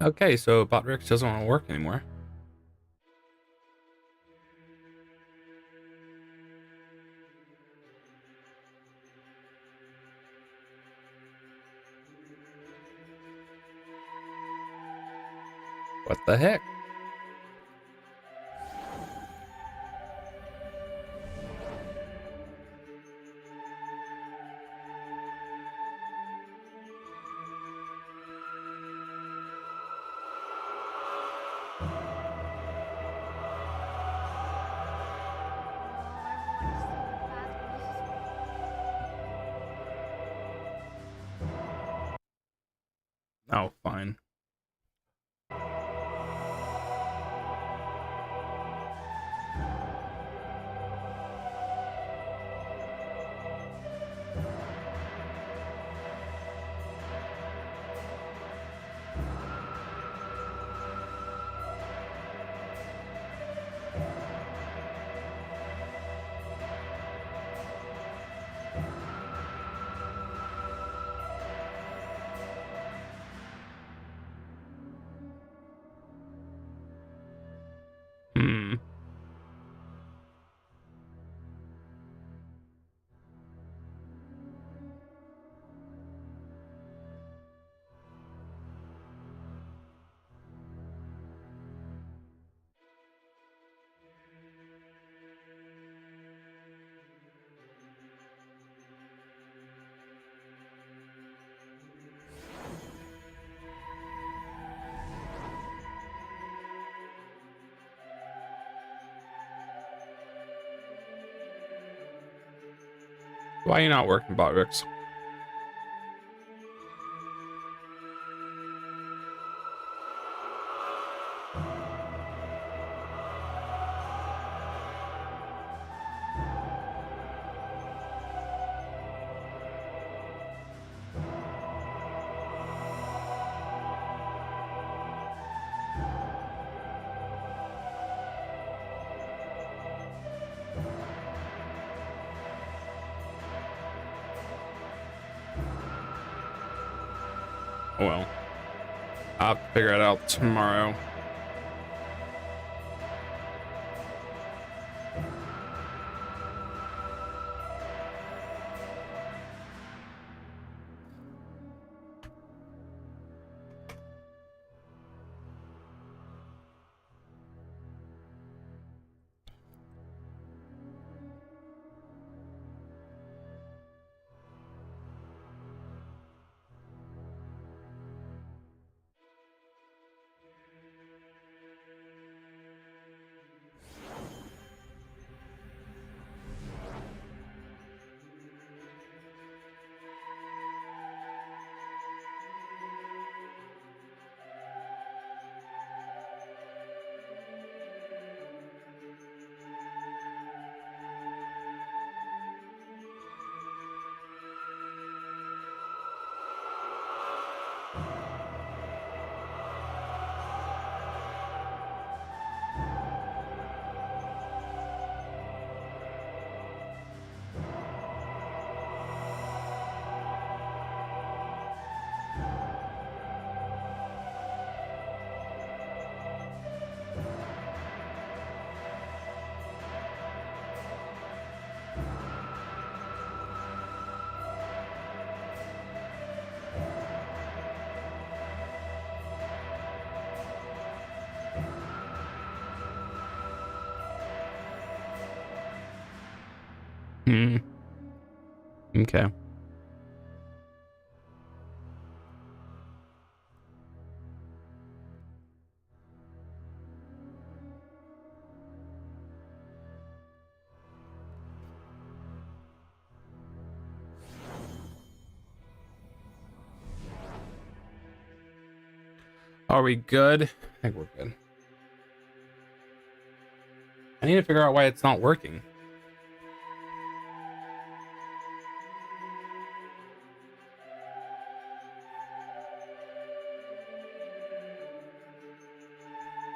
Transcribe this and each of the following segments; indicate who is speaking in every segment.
Speaker 1: Okay, so Botrix doesn't want to work anymore. What the heck? Oh, fine. Hmm. Why are you not working, Botrix? Oh well. I'll figure it out tomorrow. Hmm. Okay. Are we good? I think we're good. I need to figure out why it's not working.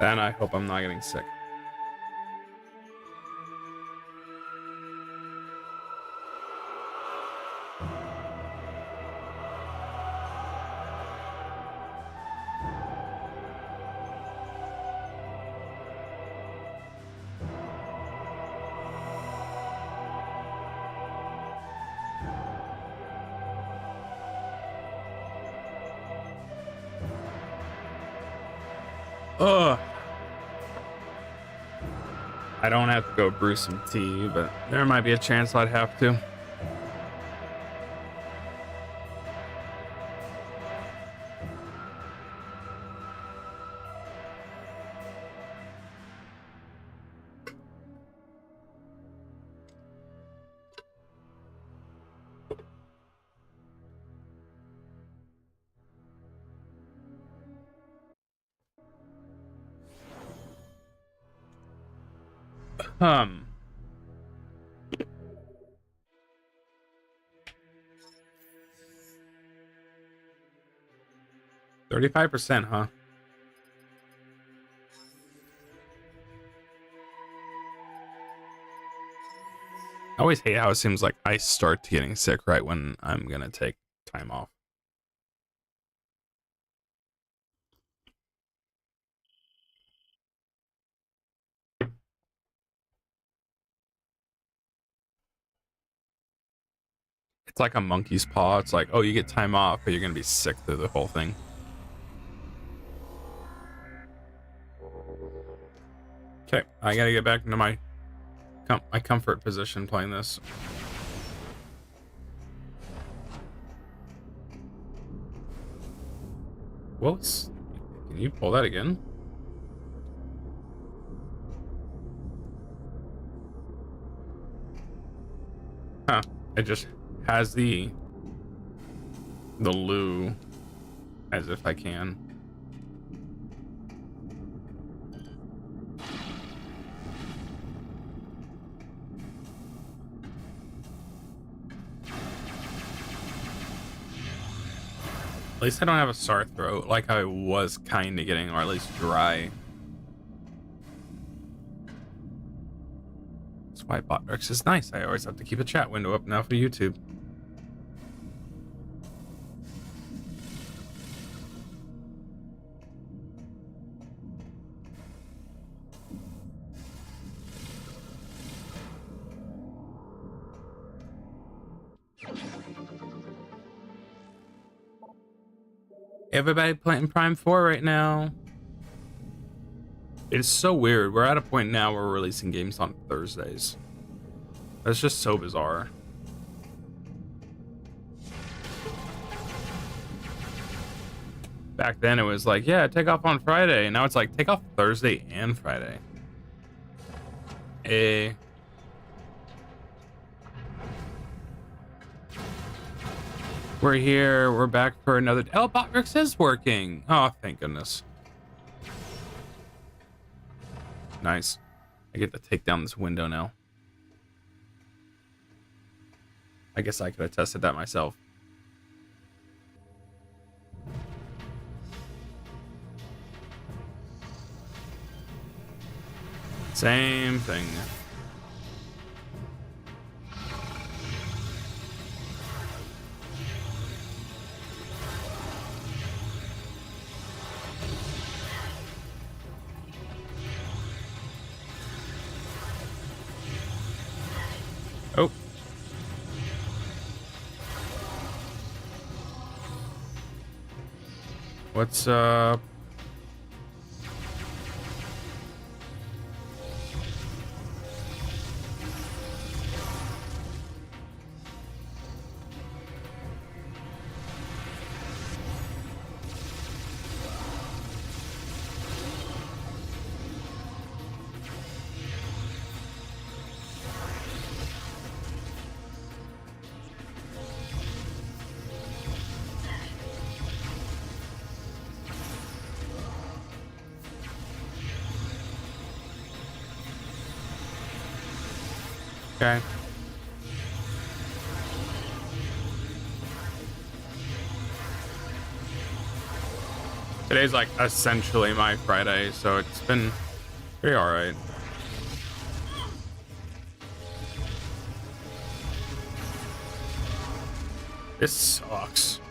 Speaker 1: And I hope I'm not getting sick. Ugh. I don't have to go brew some tea, but there might be a chance I'd have to. Um. 35%, huh? I always hate how it seems like I start getting sick right when I'm gonna take time off. It's like a monkey's paw. It's like, oh, you get time off, but you're gonna be sick through the whole thing. Okay, I gotta get back into my comfort position playing this. Well, can you pull that again? Huh? It just has the loo as if I can. At least I don't have a sore throat like I was kind of getting, or at least dry. That's why Botrex is nice. I always have to keep a chat window up now for YouTube. Everybody playing Prime 4 right now. It's so weird. We're at a point now where we're releasing games on Thursdays. That's just so bizarre. Back then it was like, yeah, take off on Friday. Now it's like, take off Thursday and Friday. We're here. We're back for another. Oh, Botrix is working. Oh, thank goodness. Nice. I get to take down this window now. I guess I could have tested that myself. Same thing. Oh. What's up? Okay. Today's like essentially my Friday, so it's been pretty alright. This sucks.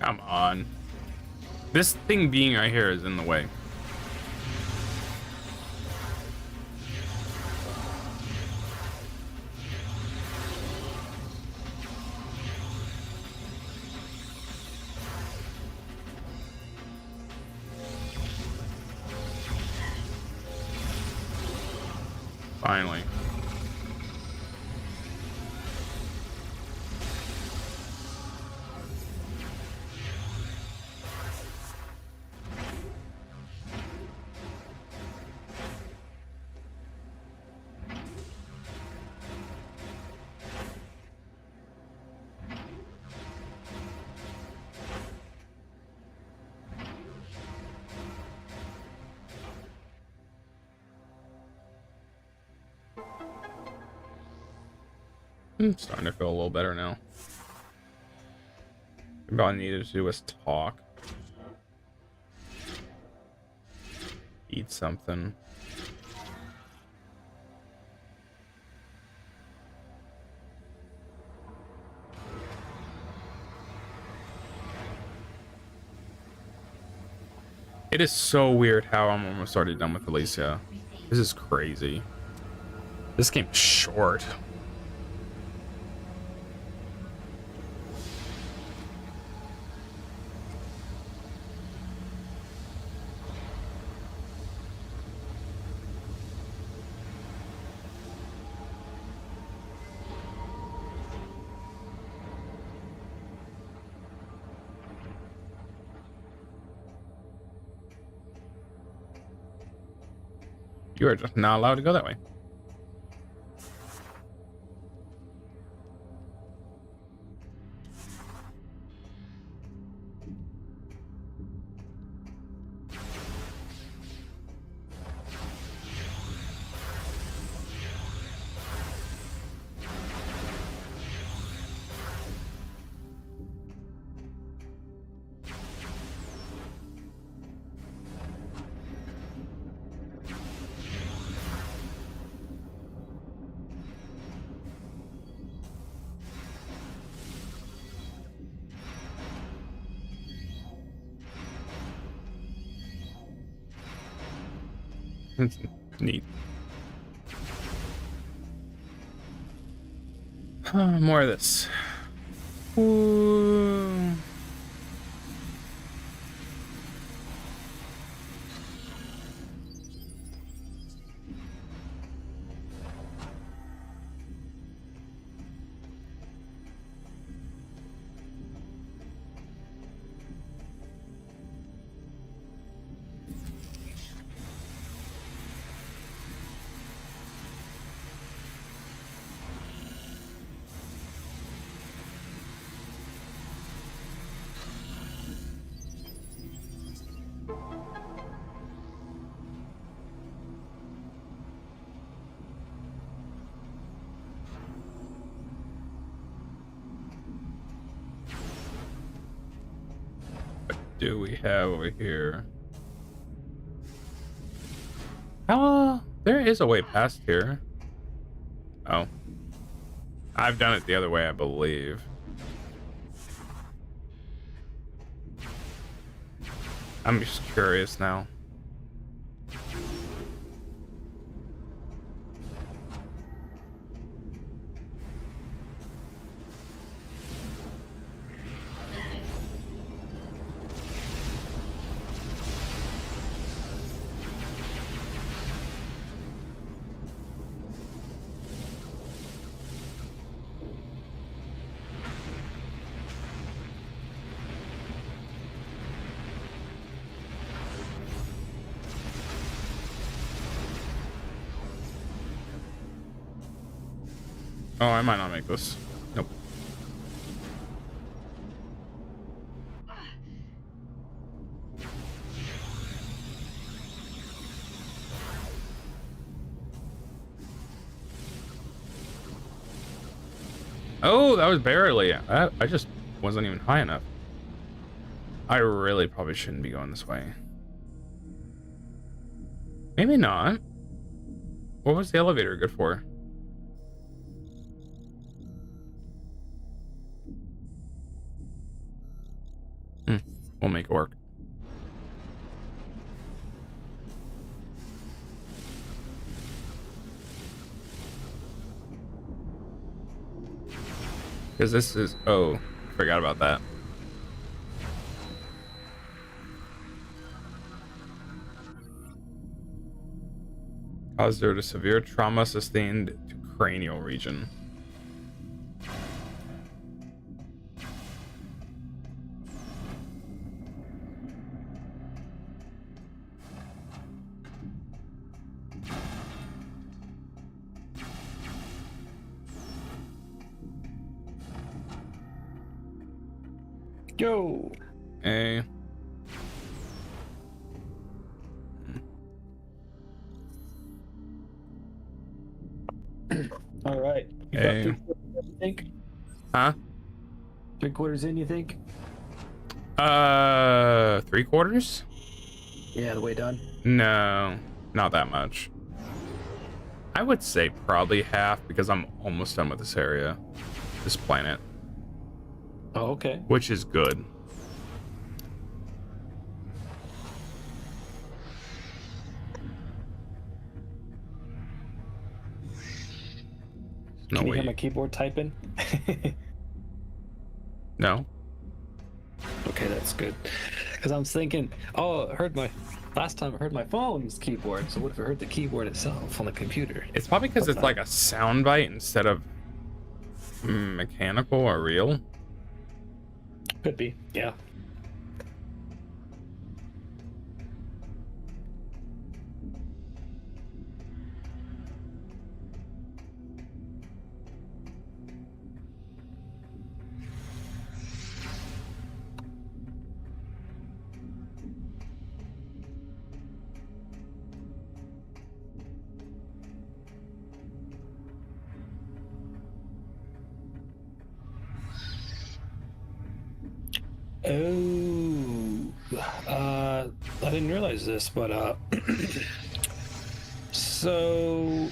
Speaker 1: Come on. This thing being right here is in the way. Finally. I'm starting to feel a little better now. Maybe all I needed to do was talk. Eat something. It is so weird how I'm almost already done with Alicia. This is crazy. This game's short. You are just not allowed to go that way. It's neat. More of this. Ooh. Do we have over here? There is a way past here. Oh. I've done it the other way, I believe. I'm just curious now. Oh, I might not make this. Nope. Oh, that was barely. I just wasn't even high enough. I really probably shouldn't be going this way. Maybe not. What was the elevator good for? We'll make it work. Because this is... Oh, forgot about that. Caused due to severe trauma sustained to cranial region.
Speaker 2: Yo.
Speaker 1: Hey.
Speaker 2: All right. You
Speaker 1: Hey.
Speaker 2: got 3/4 in, you think?
Speaker 1: Huh?
Speaker 2: 3/4 in, you think?
Speaker 1: 3/4?
Speaker 2: Yeah, the way done.
Speaker 1: No, not that much. I would say probably half because I'm almost done with this area, this planet,
Speaker 2: Oh, okay.
Speaker 1: which is good. No
Speaker 2: Can you
Speaker 1: way.
Speaker 2: hear my keyboard typing?
Speaker 1: No.
Speaker 2: Okay, that's good. Because I'm thinking, oh, last time I heard my phone's keyboard. So what if I heard the keyboard itself on the computer?
Speaker 1: It's probably because it's like a sound bite instead of mechanical or real.
Speaker 2: Could be, yeah. Oh, I didn't realize this, but so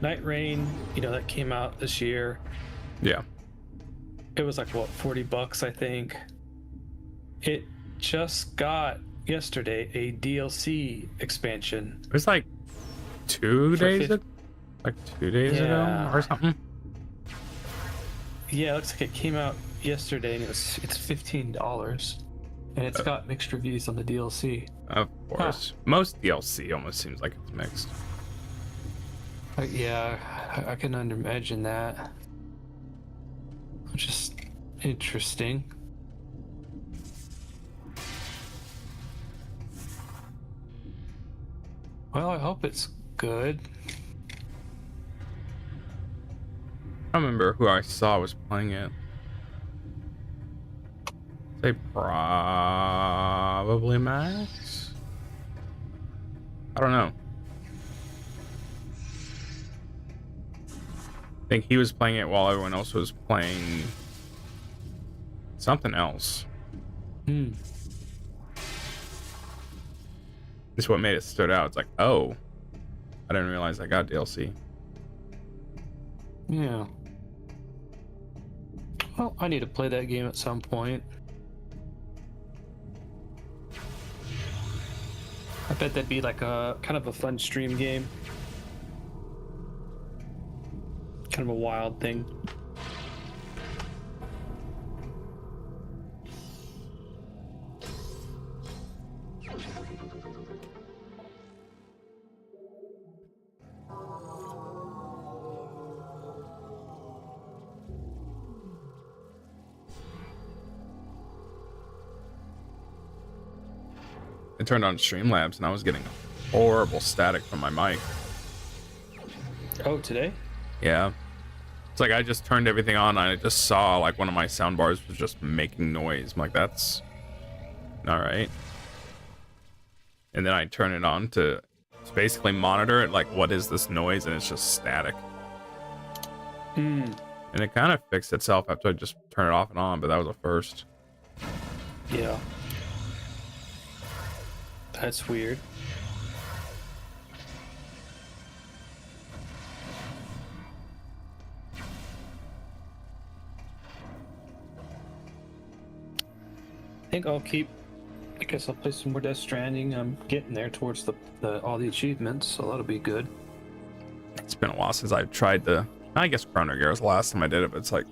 Speaker 2: Night Rain, that came out this year.
Speaker 1: Yeah.
Speaker 2: It was like what, $40, I think. It just got yesterday a DLC expansion.
Speaker 1: It was like 2 days ago,
Speaker 2: Yeah.
Speaker 1: or something.
Speaker 2: Yeah, it looks like it came out yesterday, and it's $15, and it's got mixed reviews on the DLC.
Speaker 1: Of course. Most DLC almost seems like it's mixed.
Speaker 2: Yeah, I can imagine that. Which is interesting. Well, I hope it's good.
Speaker 1: I don't remember who I saw was playing it. Say probably Max? I don't know. I think he was playing it while everyone else was playing something else.
Speaker 2: Hmm.
Speaker 1: This is what made it stood out. It's like, oh, I didn't realize I got DLC.
Speaker 2: Yeah. Well, I need to play that game at some point. I bet that'd be like a kind of a fun stream game. Kind of a wild thing.
Speaker 1: I turned on Streamlabs and I was getting horrible static from my mic.
Speaker 2: Oh, today?
Speaker 1: Yeah. It's like I just turned everything on and I just saw like one of my sound bars was just making noise. I'm like, that's all right. And then I turn it on to basically monitor it, like, what is this noise? And it's just static.
Speaker 2: Hmm.
Speaker 1: And it kind of fixed itself after I just turned it off and on, but that was a first.
Speaker 2: Yeah. That's weird. think I'll keep. I guess I'll play some more Death Stranding. I'm getting there towards the all the achievements, so that'll be good.
Speaker 1: It's been a while since I've tried the. I guess Chrono Gear was the last time I did it, but it's like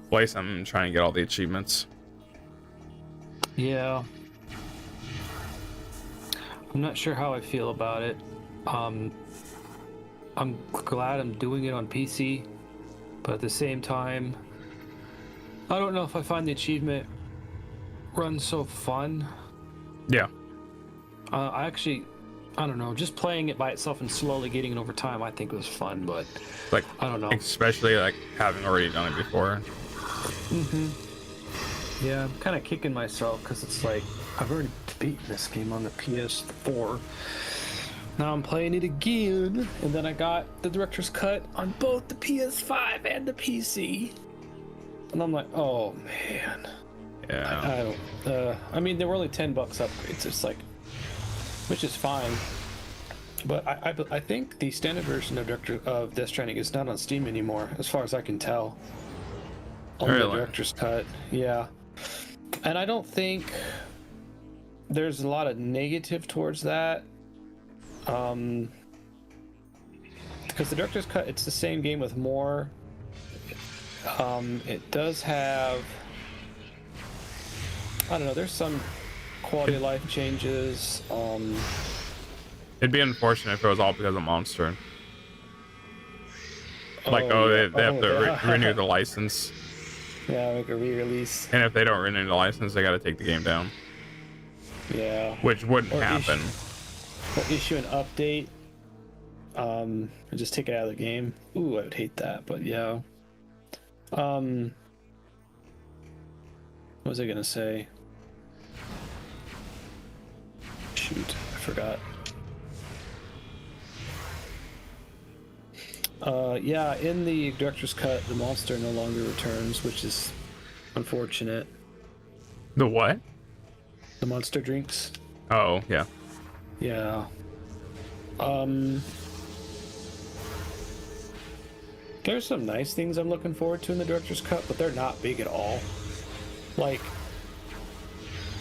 Speaker 1: play something and try and get all the achievements.
Speaker 2: Yeah. I'm not sure how I feel about it. I'm glad I'm doing it on PC, but at the same time, I don't know if I find the achievement run so fun.
Speaker 1: Yeah.
Speaker 2: I don't know, just playing it by itself and slowly getting it over time, I think was fun, but
Speaker 1: Like,
Speaker 2: I don't know.
Speaker 1: especially like having already done it before.
Speaker 2: Yeah, I'm kind of kicking myself because it's like I've already beaten this game on the PS4. Now I'm playing it again, and then I got the director's cut on both the PS5 and the PC. And I'm like, oh man.
Speaker 1: Yeah.
Speaker 2: I don't. I mean, there were only $10 upgrades. It's like, which is fine. But I think the standard version of Death Stranding is not on Steam anymore, as far as I can tell. Only the director's cut, yeah. And I don't think there's a lot of negative towards that. Because the director's cut, it's the same game with more. It does have, I don't know, there's some quality of life changes.
Speaker 1: It'd be unfortunate if it was all because of Monster. Like,
Speaker 2: yeah.
Speaker 1: they have to renew the license.
Speaker 2: Yeah, make a re-release.
Speaker 1: And if they don't renew the license, they got to take the game down.
Speaker 2: Yeah.
Speaker 1: Which wouldn't happen.
Speaker 2: Or issue an update. And just take it out of the game. Ooh, I would hate that, but yeah. What was I gonna say? Shoot, I forgot. Yeah, in the director's cut, the monster no longer returns, which is unfortunate.
Speaker 1: The what?
Speaker 2: The monster drinks.
Speaker 1: Oh, yeah.
Speaker 2: Yeah. There's some nice things I'm looking forward to in the director's cut, but they're not big at all. Like,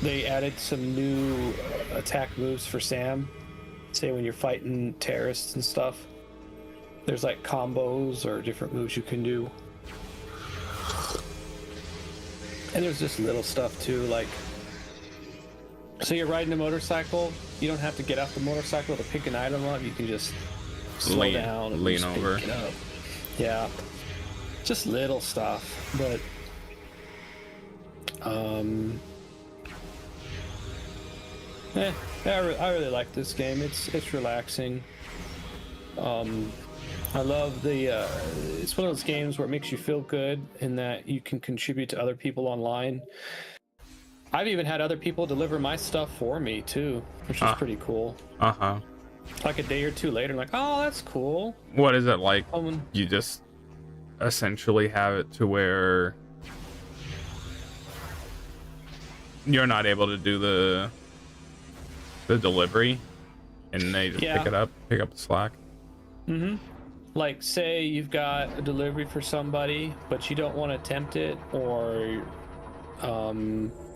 Speaker 2: they added some new attack moves for Sam. Say when you're fighting terrorists and stuff. There's like combos or different moves you can do. And there's just little stuff too, like, so you're riding a motorcycle, you don't have to get off the motorcycle to pick an item up, you can just slow down and
Speaker 1: lean
Speaker 2: just
Speaker 1: over.
Speaker 2: pick it up. Yeah. Just little stuff, but I really like this game. It's relaxing. I love it's one of those games where it makes you feel good in that you can contribute to other people online. I've even had other people deliver my stuff for me too, which is pretty cool. Like a day or two later, I'm like, oh, that's cool.
Speaker 1: What is it like? You just essentially have it to where you're not able to do the delivery, and they just pick up the slack.
Speaker 2: Like, say you've got a delivery for somebody, but you don't want to attempt it, or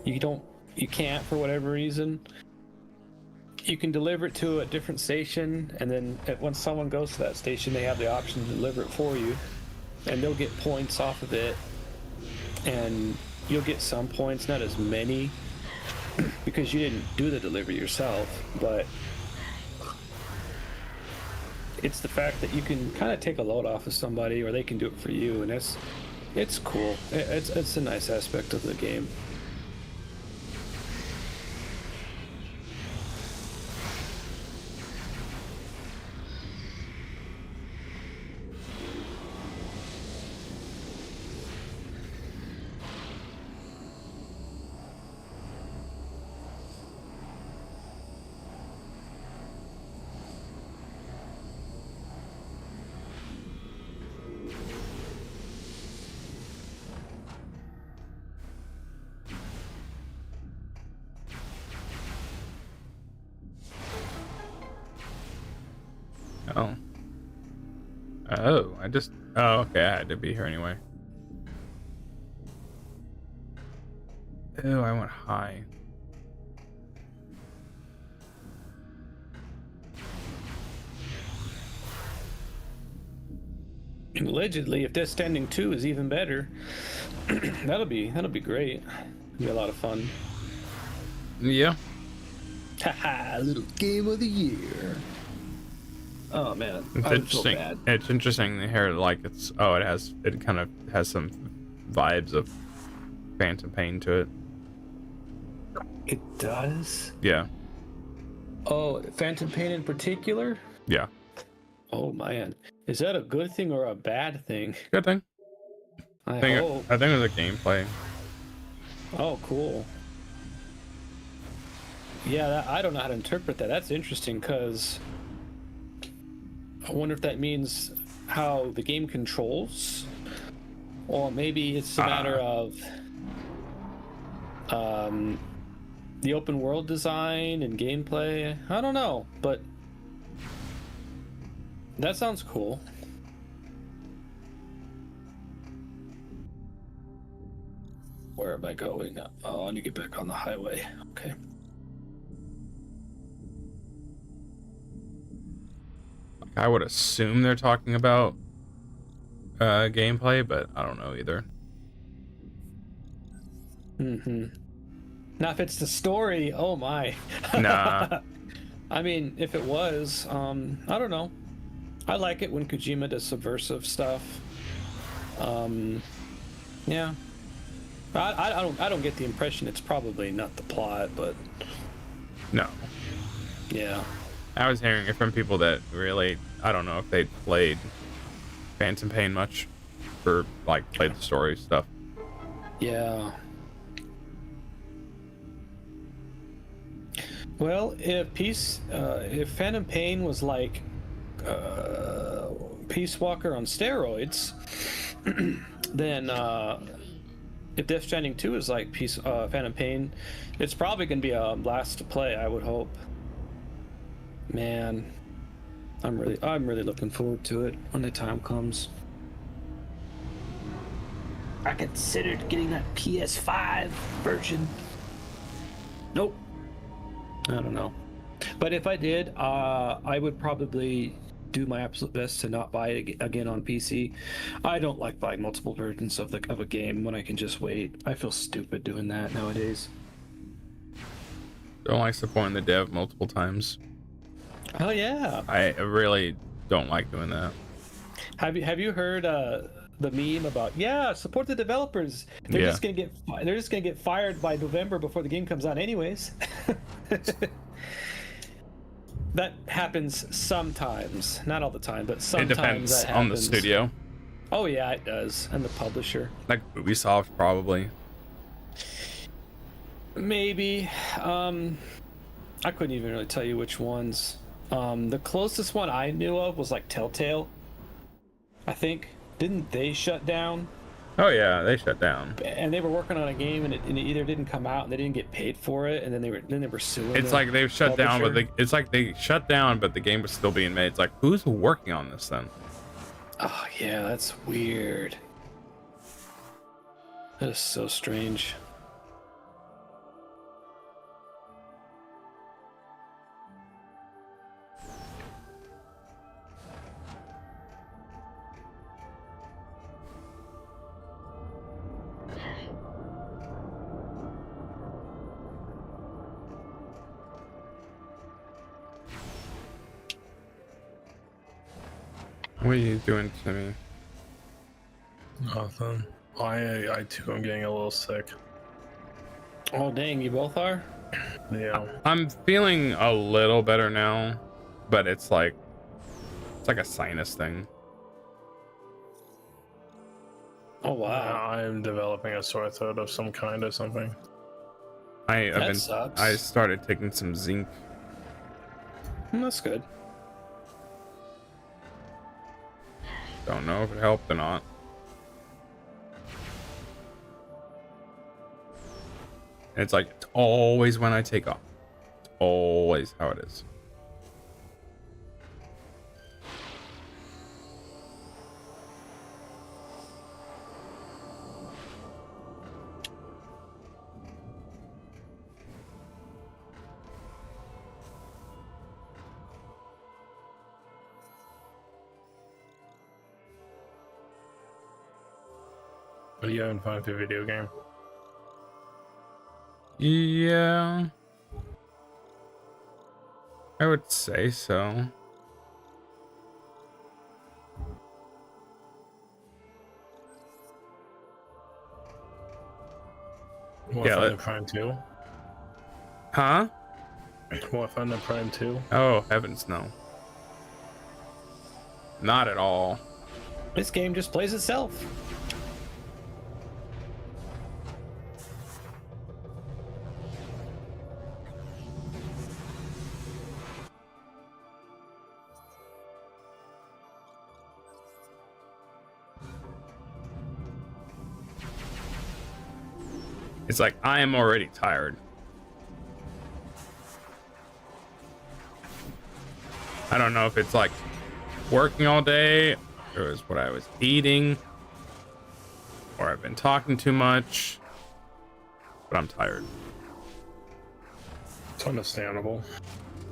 Speaker 2: you can't for whatever reason. You can deliver it to a different station, and then once someone goes to that station, they have the option to deliver it for you, and they'll get points off of it, and you'll get some points, not as many, because you didn't do the delivery yourself, but it's the fact that you can kind of take a load off of somebody, or they can do it for you, and it's cool. It's a nice aspect of the game.
Speaker 1: Oh, okay, I had to be here anyway. Oh, I went high.
Speaker 2: And allegedly, if Death Stranding 2 is even better, that'll be great. It'll be a lot of fun.
Speaker 1: Yeah.
Speaker 2: Haha, little game of the year. Oh man,
Speaker 1: It's
Speaker 2: I would
Speaker 1: interesting.
Speaker 2: feel bad.
Speaker 1: It's interesting to hear like it kind of has some vibes of Phantom Pain to it.
Speaker 2: It does?
Speaker 1: Yeah.
Speaker 2: Oh, Phantom Pain in particular?
Speaker 1: Yeah.
Speaker 2: Oh man, is that a good thing or a bad thing?
Speaker 1: Good thing.
Speaker 2: I
Speaker 1: I
Speaker 2: hope.
Speaker 1: think it was a gameplay.
Speaker 2: Oh, cool. Yeah, I don't know how to interpret that. That's interesting because I wonder if that means how the game controls, or maybe it's a matter of the open world design and gameplay. I don't know, but that sounds cool. Where am I going? Oh, I need to get back on the highway. Okay.
Speaker 1: I would assume they're talking about gameplay, but I don't know either.
Speaker 2: Now, if it's the story, oh my.
Speaker 1: Nah.
Speaker 2: I mean, if it was, I don't know. I like it when Kojima does subversive stuff. Yeah. I don't get the impression it's probably not the plot, but
Speaker 1: No.
Speaker 2: yeah.
Speaker 1: I was hearing it from people that really, I don't know if they played Phantom Pain much, or like played the story stuff.
Speaker 2: Yeah. Well, if Phantom Pain was like Peace Walker on steroids, then if Death Stranding 2 is like Phantom Pain, it's probably gonna be a blast to play. I would hope. Man, I'm really looking forward to it when the time comes. I considered getting that PS5 version. Nope. I don't know. But if I did, I would probably do my absolute best to not buy it again on PC. I don't like buying multiple versions of a game when I can just wait. I feel stupid doing that nowadays.
Speaker 1: Don't like supporting the dev multiple times.
Speaker 2: Oh yeah.
Speaker 1: I really don't like doing that.
Speaker 2: Have you heard the meme about support the developers? They're just gonna get fired by November before the game comes out anyways. That happens sometimes, not all the time, but sometimes.
Speaker 1: It depends
Speaker 2: that happens.
Speaker 1: on the studio.
Speaker 2: Oh yeah, it does, and the publisher.
Speaker 1: Like Ubisoft, probably.
Speaker 2: Maybe. I couldn't even really tell you which ones. The closest one I knew of was like Telltale. I think. Didn't they shut down?
Speaker 1: Oh yeah, they shut down.
Speaker 2: And they were working on a game, and it either didn't come out, and they didn't get paid for it, and then they were suing.
Speaker 1: It's like they've shut down, but it's like they shut down, but the game was still being made. It's like, who's working on this then?
Speaker 2: Oh yeah, that's weird. That is so strange.
Speaker 1: What are you doing to me?
Speaker 3: Nothing. I too am getting a little sick.
Speaker 2: Oh dang, you both are?
Speaker 3: Yeah.
Speaker 1: I'm feeling a little better now, but it's like a sinus thing.
Speaker 2: Oh wow.
Speaker 3: I'm developing a sore throat of some kind or something.
Speaker 2: Sucks.
Speaker 1: I started taking some zinc.
Speaker 2: That's good.
Speaker 1: Don't know if it helped or not. It's like, it's always when I take off. It's always how it is.
Speaker 3: Are you having fun with your video game?
Speaker 1: Yeah, I would say so.
Speaker 3: What
Speaker 1: Yeah,
Speaker 3: Thunder Prime 2?
Speaker 1: Huh?
Speaker 3: What Thunder Prime 2?
Speaker 1: Oh, heavens no. Not at all.
Speaker 2: This game just plays itself.
Speaker 1: It's like, I am already tired. I don't know if it's like working all day, or is what I was eating, or I've been talking too much, but I'm tired.
Speaker 3: It's understandable,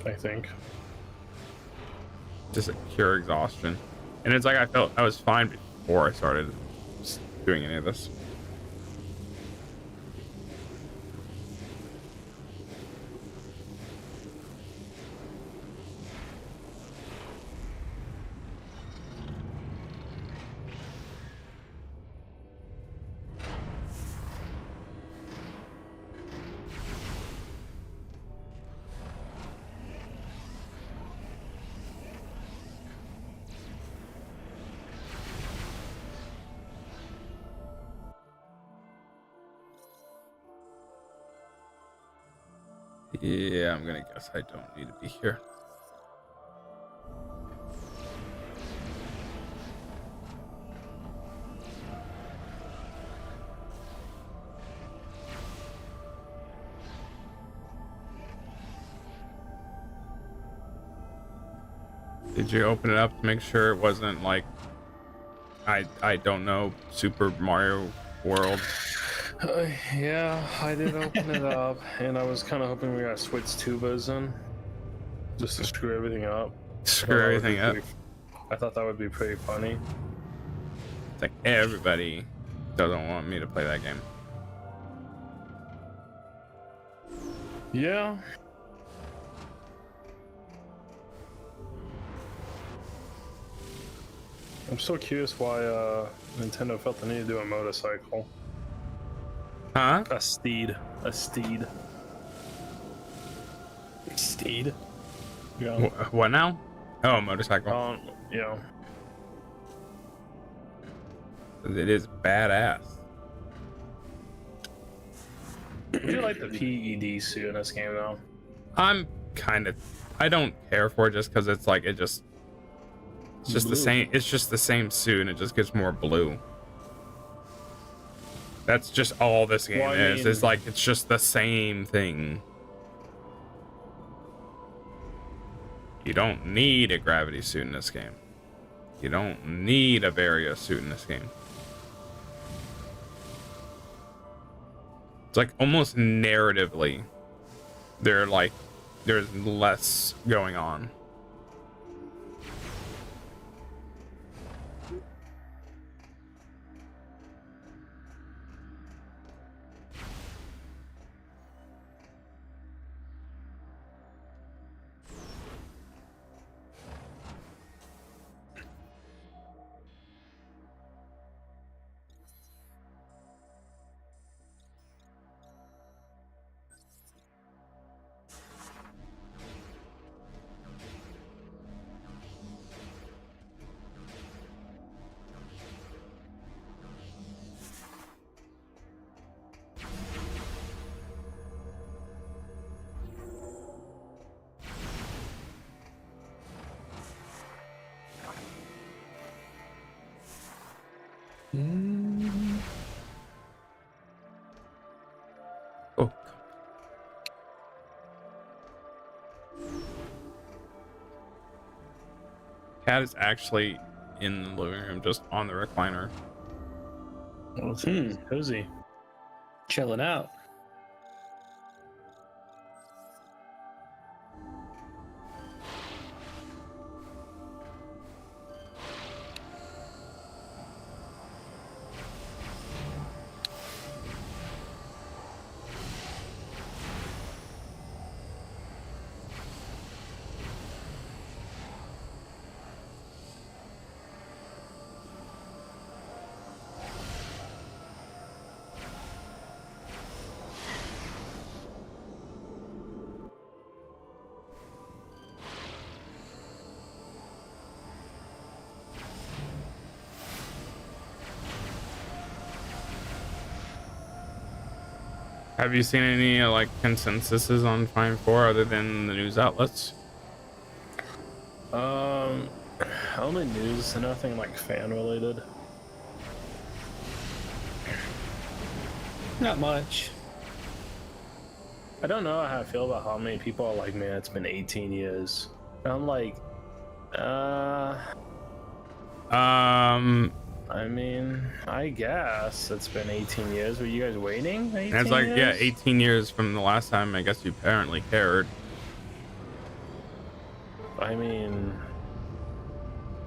Speaker 3: I think.
Speaker 1: Just a pure exhaustion. And it's like I felt I was fine before I started doing any of this. Yeah, I'm gonna guess I don't need to be here. Did you open it up to make sure it wasn't like I don't know, Super Mario World?
Speaker 3: Yeah, I did open it up, and I was kind of hoping we got switch tubas in, just to screw everything up.
Speaker 1: Screw everything up.
Speaker 3: I thought that would be pretty funny.
Speaker 1: It's like everybody doesn't want me to play that game.
Speaker 3: Yeah. I'm so curious why Nintendo felt the need to do a motorcycle.
Speaker 1: Huh?
Speaker 3: A steed. A steed.
Speaker 2: Steed.
Speaker 3: Yeah.
Speaker 1: What now? Oh, motorcycle.
Speaker 3: Yeah.
Speaker 1: It is badass.
Speaker 3: I do like the PED suit in this game, though.
Speaker 1: I'm kind of, I don't care for it just because it's like, it's just
Speaker 3: Blue.
Speaker 1: the same. It's just the same suit and it just gets more blue. That's just all this game
Speaker 3: Well, I
Speaker 1: is.
Speaker 3: mean-
Speaker 1: It's like, it's just the same thing. You don't need a gravity suit in this game. You don't need a Varia suit in this game. It's like almost narratively, there's less going on. Oh. Cat is actually in the living room, just on the recliner.
Speaker 3: Oh, it's cozy.
Speaker 2: Chilling out.
Speaker 1: Have you seen any like consensuses on Fine 4 other than the news outlets?
Speaker 3: Only news, nothing like fan related.
Speaker 2: Not much.
Speaker 3: I don't know how I feel about how many people are like, man, it's been 18 years. And I'm like, I mean, I guess it's been 18 years. Were you guys waiting 18
Speaker 1: And it's like,
Speaker 3: years?
Speaker 1: yeah, 18 years from the last time I guess you apparently cared.
Speaker 3: I mean,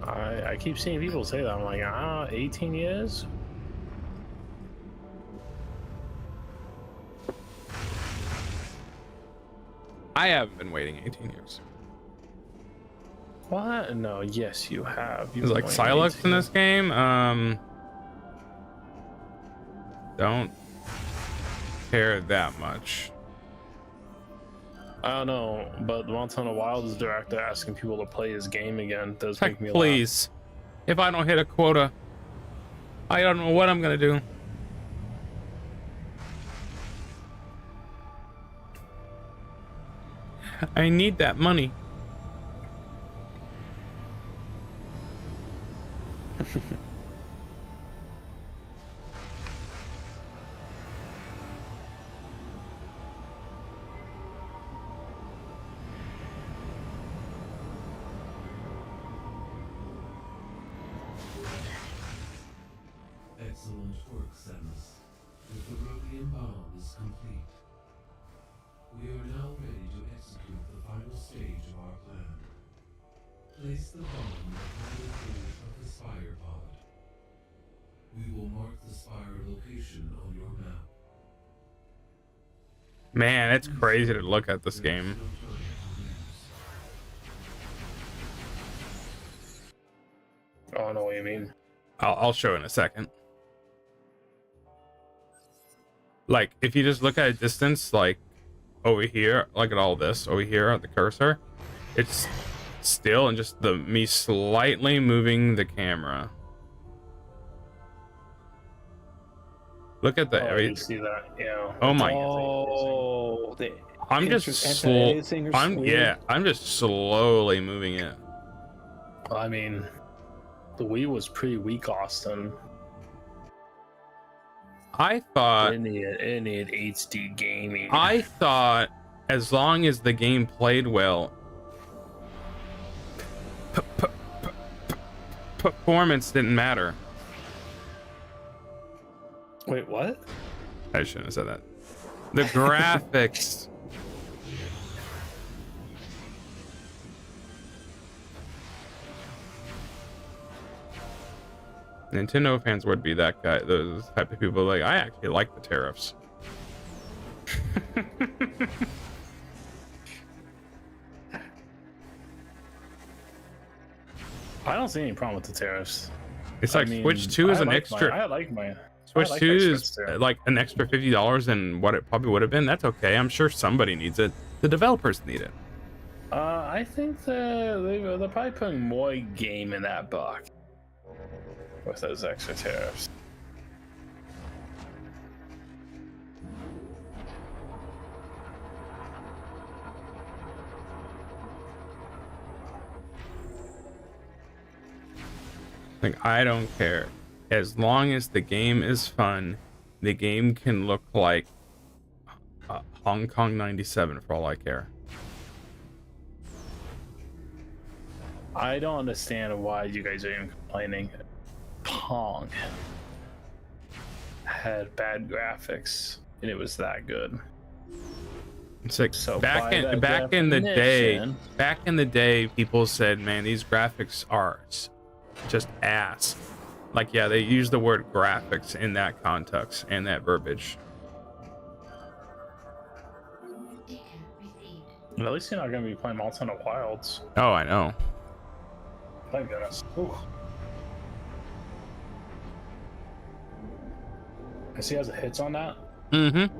Speaker 3: I keep seeing people say that. I'm like, 18 years?
Speaker 1: I haven't been waiting 18 years.
Speaker 3: What? No, yes, you have. You've
Speaker 1: There's
Speaker 3: been
Speaker 1: like
Speaker 3: waiting
Speaker 1: Silex
Speaker 3: 18
Speaker 1: in this game. Don't care that much.
Speaker 3: I don't know, but the Montana Wilds director asking people to play his game again does
Speaker 1: Heck,
Speaker 3: make me
Speaker 1: please. If I don't hit a quota, I don't know what I'm gonna do. I need that money.
Speaker 4: Excellent work, Samus. The Ferrovian bomb is complete. We are now ready to execute the final stage of our plan. Place the bomb in the final phase of the Spire pod. We will mark the Spire location on your map.
Speaker 1: Man, it's crazy to look at this game.
Speaker 4: No time to lose.
Speaker 3: I don't know what you mean.
Speaker 1: I'll show in a second. Like, if you just look at a distance, like over here, look at all this over here at the cursor, it's still and just me slightly moving the camera. Look at the
Speaker 3: You see that? Yeah.
Speaker 1: Oh my!
Speaker 2: Oh,
Speaker 1: I'm just slow. I'm just slowly moving it.
Speaker 3: I mean, the Wii was pretty weak, Austin.
Speaker 1: I thought
Speaker 3: It needed HD gaming.
Speaker 1: I thought as long as the game played well, performance didn't matter.
Speaker 2: Wait, what?
Speaker 1: I shouldn't have said that. The graphics. Nintendo fans would be that guy, those type of people. Like, I actually like the tariffs.
Speaker 3: I don't see any problem with the tariffs.
Speaker 1: It's like Switch 2 is an extra.
Speaker 3: I like my
Speaker 1: Switch
Speaker 3: I like
Speaker 1: 2
Speaker 3: my
Speaker 1: is
Speaker 3: Switch too.
Speaker 1: like an extra $50 than what it probably would have been. That's okay. I'm sure somebody needs it. The developers need it.
Speaker 3: I think they're probably putting more game in that box with those extra tariffs.
Speaker 1: Like, I don't care. As long as the game is fun, the game can look like Hong Kong 97 for all I care.
Speaker 3: I don't understand why you guys are even complaining. Pong had bad graphics and it was that good.
Speaker 1: It's like,
Speaker 3: So
Speaker 1: back
Speaker 3: by
Speaker 1: in
Speaker 3: that
Speaker 1: the day,
Speaker 3: definition-
Speaker 1: people said, man, these graphics are just ass. Like, yeah, they use the word graphics in that context and that verbiage.
Speaker 3: At least you're not going to be playing Montana Wilds.
Speaker 1: Oh, I know.
Speaker 3: Thank goodness. Ooh. I see has a hits on that.
Speaker 1: Mm-hmm.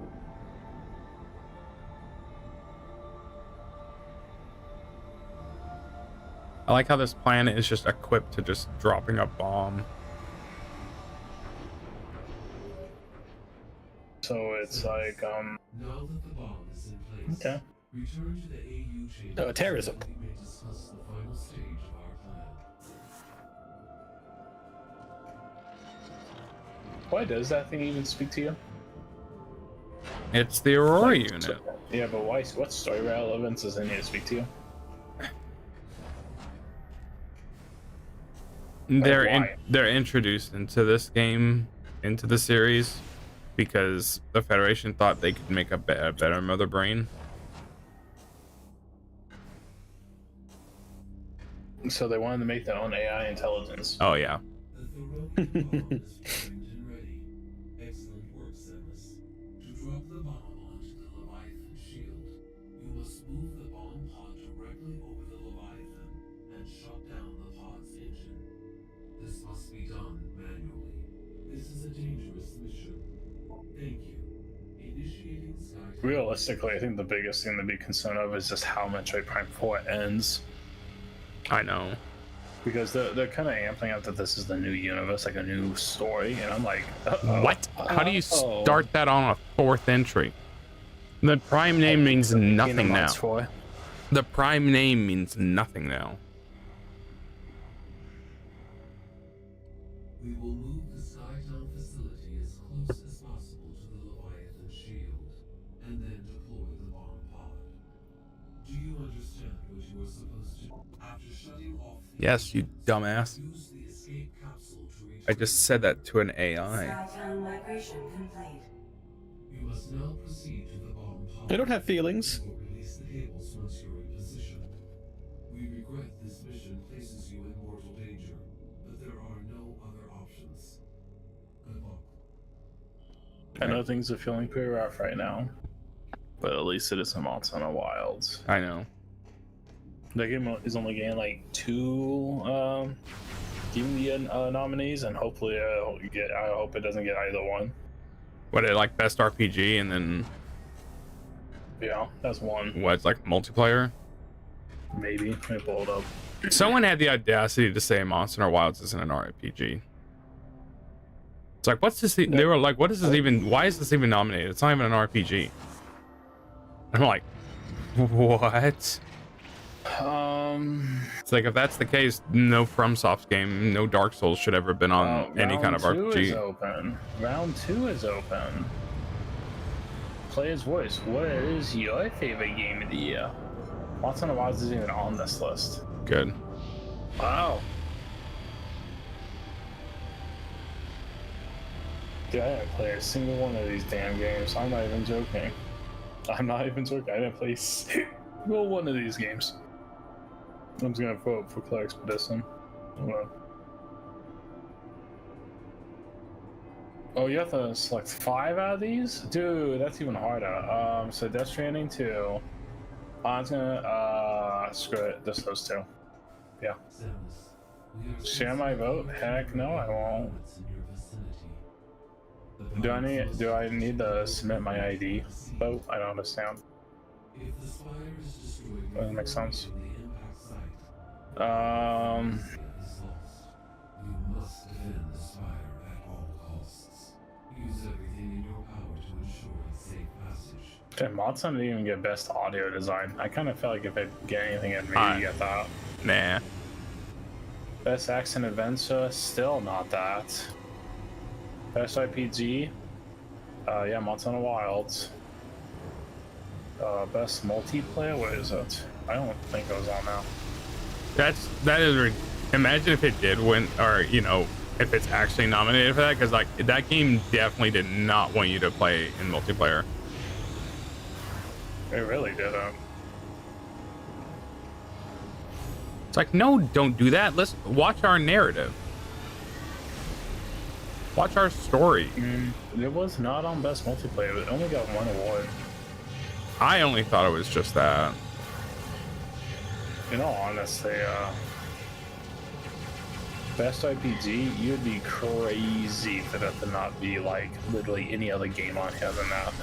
Speaker 1: I like how this planet is just equipped to just dropping a bomb.
Speaker 3: So So it's like,
Speaker 4: Now that the bomb is in place,
Speaker 3: okay.
Speaker 4: return to the AU chamber.
Speaker 2: Terrorism.
Speaker 4: So that we may discuss the final stage of our plan.
Speaker 3: Why does that thing even speak to you?
Speaker 1: It's the Aurora unit.
Speaker 3: Yeah, but why? What story relevance does it need to speak to you? why?
Speaker 1: They're introduced into this game, into the series, because the Federation thought they could make a better Mother Brain.
Speaker 3: So they wanted to make their own AI intelligence.
Speaker 1: Oh yeah.
Speaker 4: The Thoroughly bomb is primed and ready. Excellent work, Samus. To drop the bomb onto the Leviathan shield, you must move the bomb pod directly over the Leviathan and shut down the pod's engine. This must be done manually. This is a dangerous mission. Thank you. Initiating Sky.
Speaker 3: Realistically, I think the biggest thing to be concerned of is just how Metroid Prime 4 ends.
Speaker 1: I know.
Speaker 3: Because they're kind of amping up that this is the new universe, like a new story, and I'm like, uh-oh.
Speaker 1: What? How do you start that on a 4th entry? The Prime name means nothing now. The Prime name means nothing now.
Speaker 4: We will move the Skytown facility as close as possible to the Leviathan shield, and then deploy the bomb pod. Do you understand what you are supposed to do? After shutting off the
Speaker 1: Yes, you dumbass.
Speaker 4: use the escape capsule to reach.
Speaker 1: I just said that to an AI.
Speaker 5: Skytown migration complete.
Speaker 4: You must now proceed to the bomb pod.
Speaker 2: They don't have feelings.
Speaker 4: Or release the cables once you're in position. We regret this mission places you in mortal danger, but there are no other options. Good luck.
Speaker 3: I know things are feeling pretty rough right now, but at least it is a Montana Wilds.
Speaker 1: I know.
Speaker 3: The game is only getting like 2 Game of the Year nominees, and hopefully I hope it doesn't get either one.
Speaker 1: What, like best RPG and then
Speaker 3: Yeah, that's one.
Speaker 1: what's like multiplayer?
Speaker 3: Maybe. Let me pull it up.
Speaker 1: Someone had the audacity to say Monster Hunter Wilds isn't an RPG. It's like, what's this? They were like, what is this even? Why is this even nominated? It's not even an RPG. I'm like, what? It's like, if that's the case, no FromSoft game, no Dark Souls should ever been on any kind of
Speaker 3: Round 2 is
Speaker 1: RPG.
Speaker 3: open. Round 2 is open. Player's voice. What is your favorite game of the year? Monster Hunter Wilds isn't even on this list.
Speaker 1: Good.
Speaker 3: Wow. Dude, I didn't play a single one of these damn games. I'm not even joking. I'm not even joking. I didn't play a single one of these games. I'm just gonna vote for Claire Expedition. Hold on. Oh, you have to select 5 out of these? Dude, that's even harder. So Death Stranding 2. I'm just gonna, screw it. Just those 2. Yeah.
Speaker 4: Samus, we are
Speaker 3: Share my vote? Heck no, I won't.
Speaker 4: It's in your vicinity.
Speaker 3: Do I need to submit my ID vote? I don't understand.
Speaker 4: If the spire is destroyed,
Speaker 3: Doesn't make sense.
Speaker 4: in the impact site, is lost. You must defend the spire at all costs. Use everything in your power to ensure its safe passage.
Speaker 3: Did Monster didn't even get best audio design. I kind of felt like if I get anything, I'd
Speaker 1: Hi.
Speaker 3: maybe get that.
Speaker 1: Nah.
Speaker 3: Best action adventure, still not that. Best RPG, yeah, Monster Hunter Wilds. Best multiplayer, what is it? I don't think it was on now.
Speaker 1: That is. Imagine if it did win, or you know, if it's actually nominated for that, because like that game definitely did not want you to play in multiplayer.
Speaker 3: It really didn't.
Speaker 1: It's like, no, don't do that. Let's watch our narrative. Watch our story.
Speaker 3: It was not on best multiplayer. It only got 1 award.
Speaker 1: I only thought it was just that.
Speaker 3: In all honesty, best RPG, you'd be crazy for that to not be like literally any other game on here than that.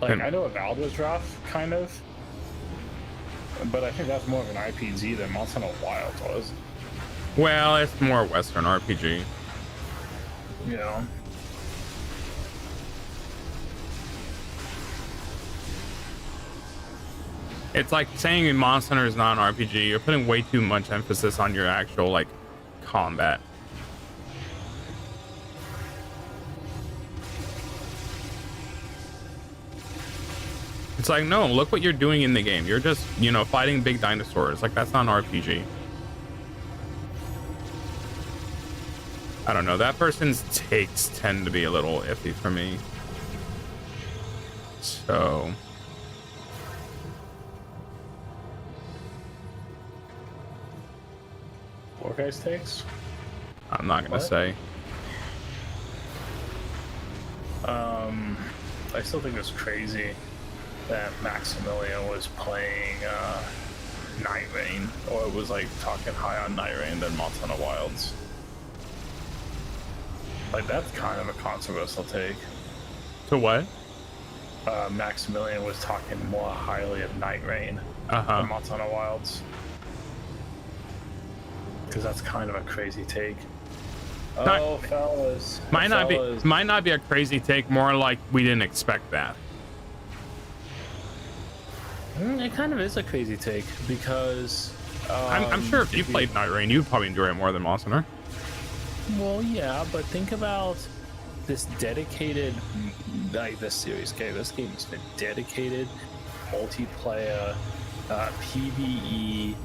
Speaker 3: Like, I know Avowed was rough, kind of, but I think that's more of an RPG than Monster Hunter Wilds was.
Speaker 1: Well, it's more Western RPG.
Speaker 3: You know?
Speaker 1: It's like saying Monster Hunter is not an RPG. You're putting way too much emphasis on your actual like combat. It's like, no, look what you're doing in the game. You're just, you know, fighting big dinosaurs. Like, that's not an RPG. I don't know. That person's takes tend to be a little iffy for me. So...
Speaker 3: What guys takes?
Speaker 1: I'm not gonna say.
Speaker 3: I still think it's crazy that Maximilian was playing Night Rain, or it was like talking high on Night Rain than Monster Hunter Wilds. Like, that's kind of a controversial take.
Speaker 1: To what?
Speaker 3: Maximilian was talking more highly of Night Rain than Monster Hunter Wilds. Because that's kind of a crazy take. Oh, fellas.
Speaker 1: Might not be a crazy take, more like we didn't expect that.
Speaker 3: It kind of is a crazy take because
Speaker 1: I'm sure if you played Night Rain, you'd probably enjoy it more than Monster Hunter.
Speaker 3: Well, yeah, but think about this dedicated, like this series. Okay, this game has been dedicated multiplayer, PvE,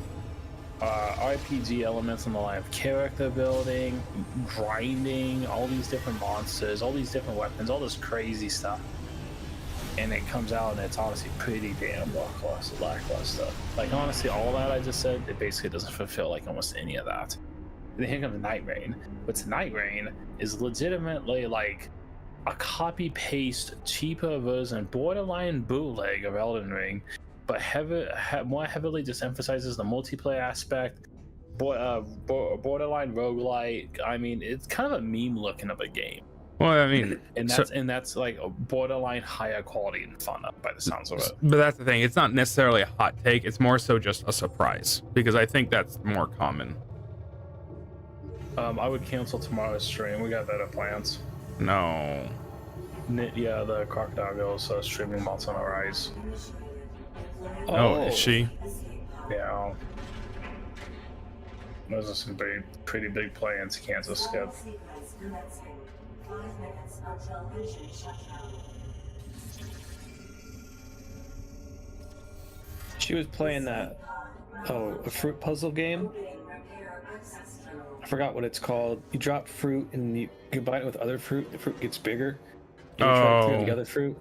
Speaker 3: RPG elements on the line of character building, grinding, all these different monsters, all these different weapons, all this crazy stuff. And it comes out and it's honestly pretty damn lackluster. Like, honestly, all that I just said, it basically doesn't fulfill like almost any of that. Then here comes Night Rain. But Night Rain is legitimately like a copy-paste, cheaper version, borderline bootleg of Elden Ring, but more heavily just emphasizes the multiplayer aspect, borderline roguelike. I mean, it's kind of a meme looking of a game.
Speaker 1: Well, I mean,
Speaker 3: and that's like a borderline higher quality and fun by the sounds of it.
Speaker 1: But that's the thing. It's not necessarily a hot take. It's more so just a surprise, because I think that's more common.
Speaker 3: I would cancel tomorrow's stream. We got better plans.
Speaker 1: No.
Speaker 3: Yeah, the Crocodile Girls streaming Monster Hunter Rise.
Speaker 1: Oh, is she?
Speaker 3: Yeah. Those are some pretty big plans. You can't just skip.
Speaker 5: 5 minutes until engine shutdown.
Speaker 2: She was playing that, a fruit puzzle game. I forgot what it's called. You drop fruit and you combine it with other fruit. The fruit gets bigger. And you try to clear the other fruit.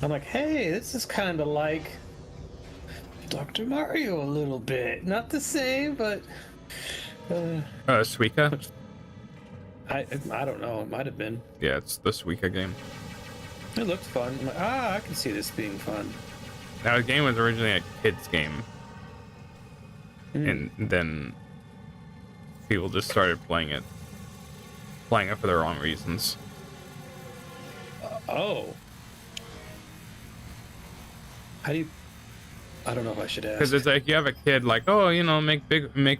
Speaker 2: I'm like, hey, this is kind of like Dr. Mario a little bit. Not the same, but...
Speaker 1: Suika?
Speaker 2: I don't know. It might have been.
Speaker 1: Yeah, it's the Suika game.
Speaker 2: It looked fun. I'm like, I can see this being fun.
Speaker 1: Now, the game was originally a kid's game. And then people just started playing it for the wrong reasons.
Speaker 2: Oh. How do you... I don't know if I should ask.
Speaker 1: Because it's like, you have a kid like, oh, you know, make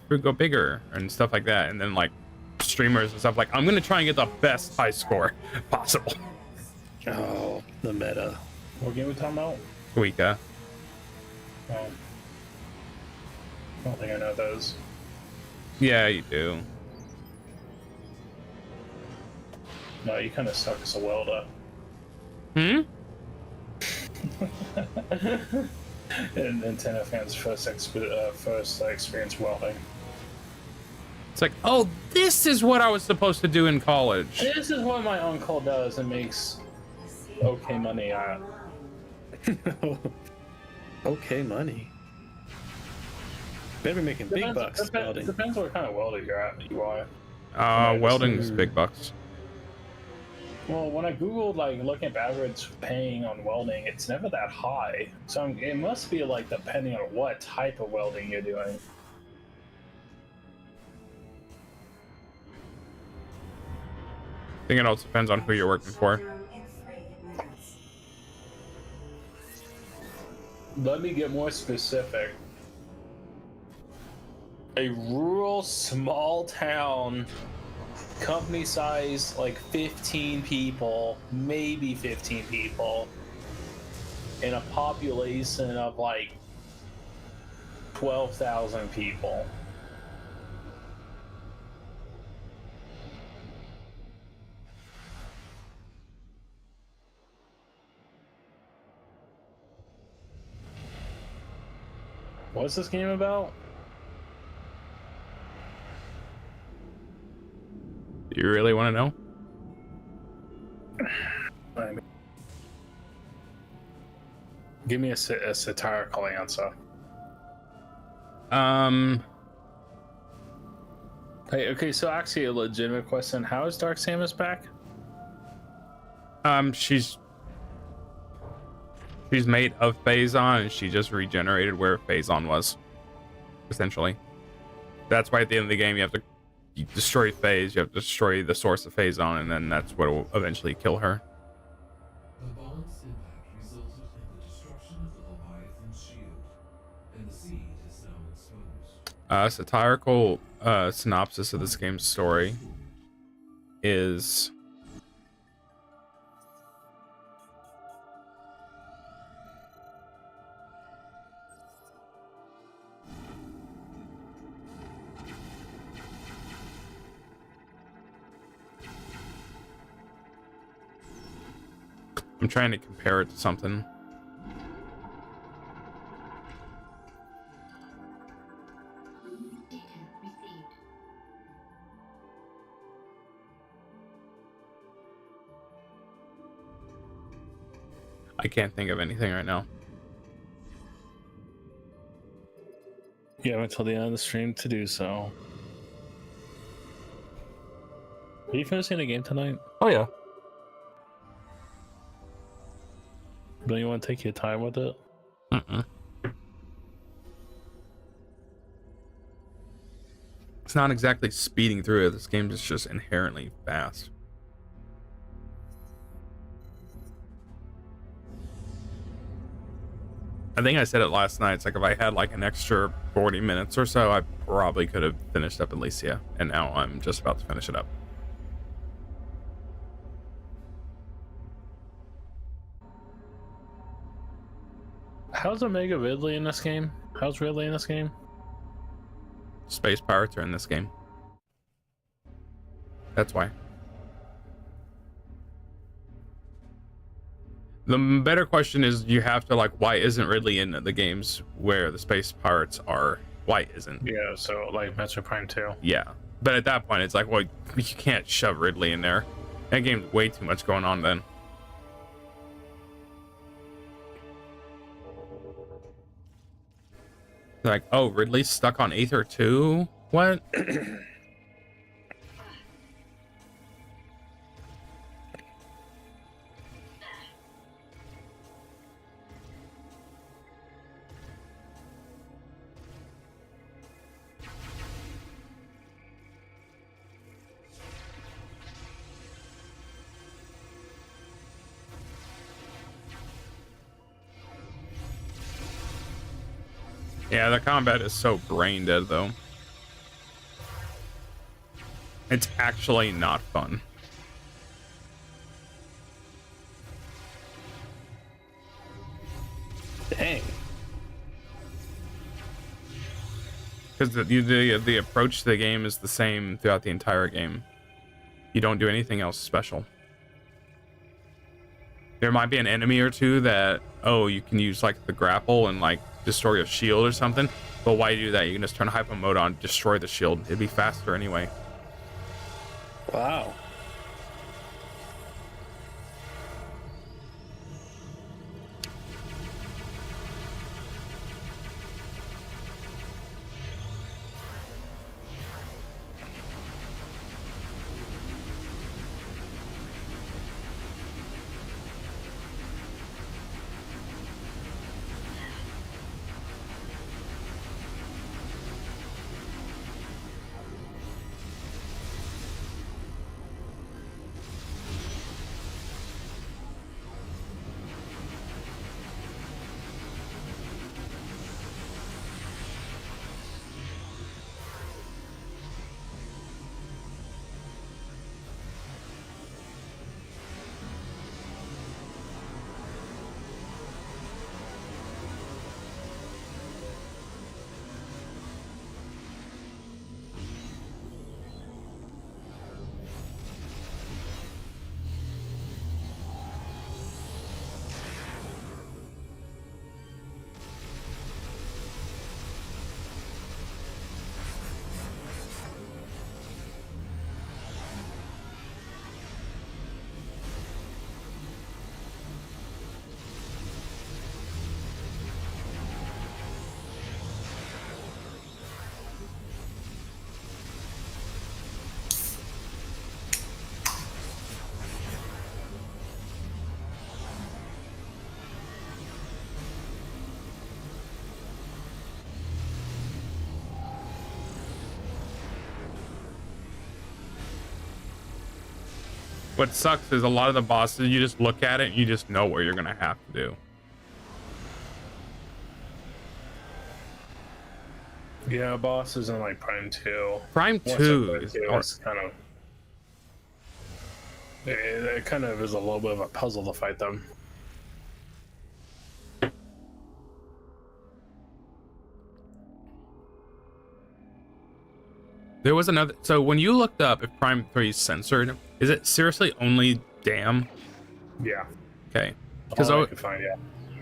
Speaker 1: fruit go bigger and stuff like that. And then like streamers and stuff like, I'm going to try and get the best high score possible.
Speaker 2: Oh, the meta.
Speaker 3: What game we talking about?
Speaker 1: Suika.
Speaker 3: Oh. I don't think I know those.
Speaker 1: Yeah, you do.
Speaker 3: No, you kind of suck as a welder.
Speaker 1: Hmm?
Speaker 3: And Nintendo fans' first experience welding.
Speaker 1: It's like, oh, this is what I was supposed to do in college.
Speaker 3: This is what my uncle does and makes okay money at.
Speaker 2: Okay, money. Better be making big bucks welding.
Speaker 3: Depends what kind of welder you are.
Speaker 1: Welding's big bucks.
Speaker 3: Well, when I googled like looking at average paying on welding, it's never that high. So it must be like depending on what type of welding you're doing.
Speaker 1: I think it also depends on who you're working for.
Speaker 3: Let me get more specific. A rural, small town, company size like 15 people, maybe 15 people, in a population of like 12,000 people. What's this game about?
Speaker 1: Do you really want to know?
Speaker 3: Give me a satirical answer. Hey, okay, so actually a legitimate question. How is Dark Samus back?
Speaker 1: She's made of Phazon, and she just regenerated where Phazon was, essentially. That's why at the end of the game you have to destroy Phase, you have to destroy the source of Phazon, and then that's what will eventually kill her.
Speaker 4: The bomb's impact resulted in the destruction of the Leviathan's shield, and the seed is now exposed.
Speaker 1: Satirical synopsis of this game's story is I'm trying to compare it to something. I can't think of anything right now.
Speaker 3: You have until the end of the stream to do so. Are you finishing the game tonight?
Speaker 1: Oh yeah.
Speaker 3: Don't you want to take your time with it?
Speaker 1: It's not exactly speeding through it. This game is just inherently fast. I think I said it last night. It's like if I had like an extra 40 minutes or so, I probably could have finished up Elysia. And now I'm just about to finish it up.
Speaker 3: How's Omega Ridley in this game? How's Ridley in this game?
Speaker 1: Space pirates are in this game. That's why. The better question is, you have to like, why isn't Ridley in the games where the space pirates are? Why isn't?
Speaker 3: Yeah, so like Metroid Prime 2.
Speaker 1: Yeah, but at that point, it's like, well, you can't shove Ridley in there. That game's way too much going on then. Like, oh, Ridley's stuck on Aether 2? What? Yeah, the combat is so brain dead, though. It's actually not fun.
Speaker 2: Dang.
Speaker 1: Because the approach to the game is the same throughout the entire game. You don't do anything else special. There might be an enemy or two that, oh, you can use like the grapple and like destroy a shield or something. But why do that? You can just turn hyper mode on, destroy the shield. It'd be faster anyway.
Speaker 2: Wow.
Speaker 1: What sucks is a lot of the bosses, you just look at it and you just know what you're gonna have to do.
Speaker 3: Yeah, bosses in like Prime 2.
Speaker 1: Prime
Speaker 3: Once
Speaker 1: 2
Speaker 3: I played
Speaker 1: is,
Speaker 3: it was kind of. It kind of is a little bit of a puzzle to fight them.
Speaker 1: there was another. So when you looked up if Prime 3 is censored, is it seriously only damn?
Speaker 3: Yeah.
Speaker 1: Okay.
Speaker 3: All I could find, yeah.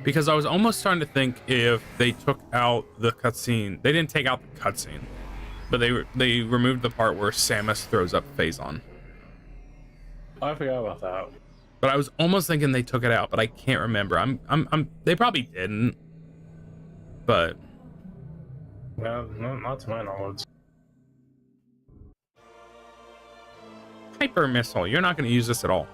Speaker 1: Because I was almost starting to think if they took out the cutscene, they didn't take out the cutscene, but they removed the part where Samus throws up Phazon.
Speaker 3: I forgot about that.
Speaker 1: But I was almost thinking they took it out, but I can't remember. They probably didn't. But
Speaker 3: No, not to my knowledge.
Speaker 1: Hyper Missile, you're not going to use this at all.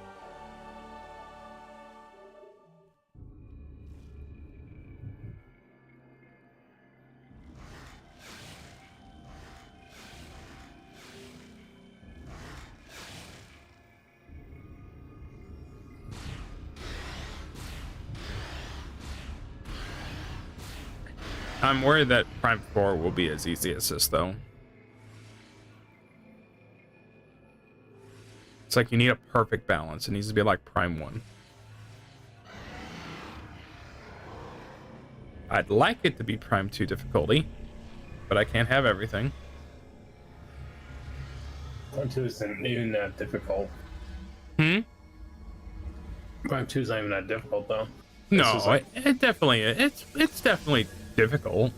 Speaker 1: I'm worried that Prime 4 will be as easy as this, though. It's like you need a perfect balance. It needs to be like Prime 1. I'd like it to be Prime 2 difficulty, but I can't have everything.
Speaker 3: Prime 2 isn't even that difficult.
Speaker 1: Hmm?
Speaker 3: Prime 2 is not even that difficult, though.
Speaker 1: No, it definitely it's definitely difficult,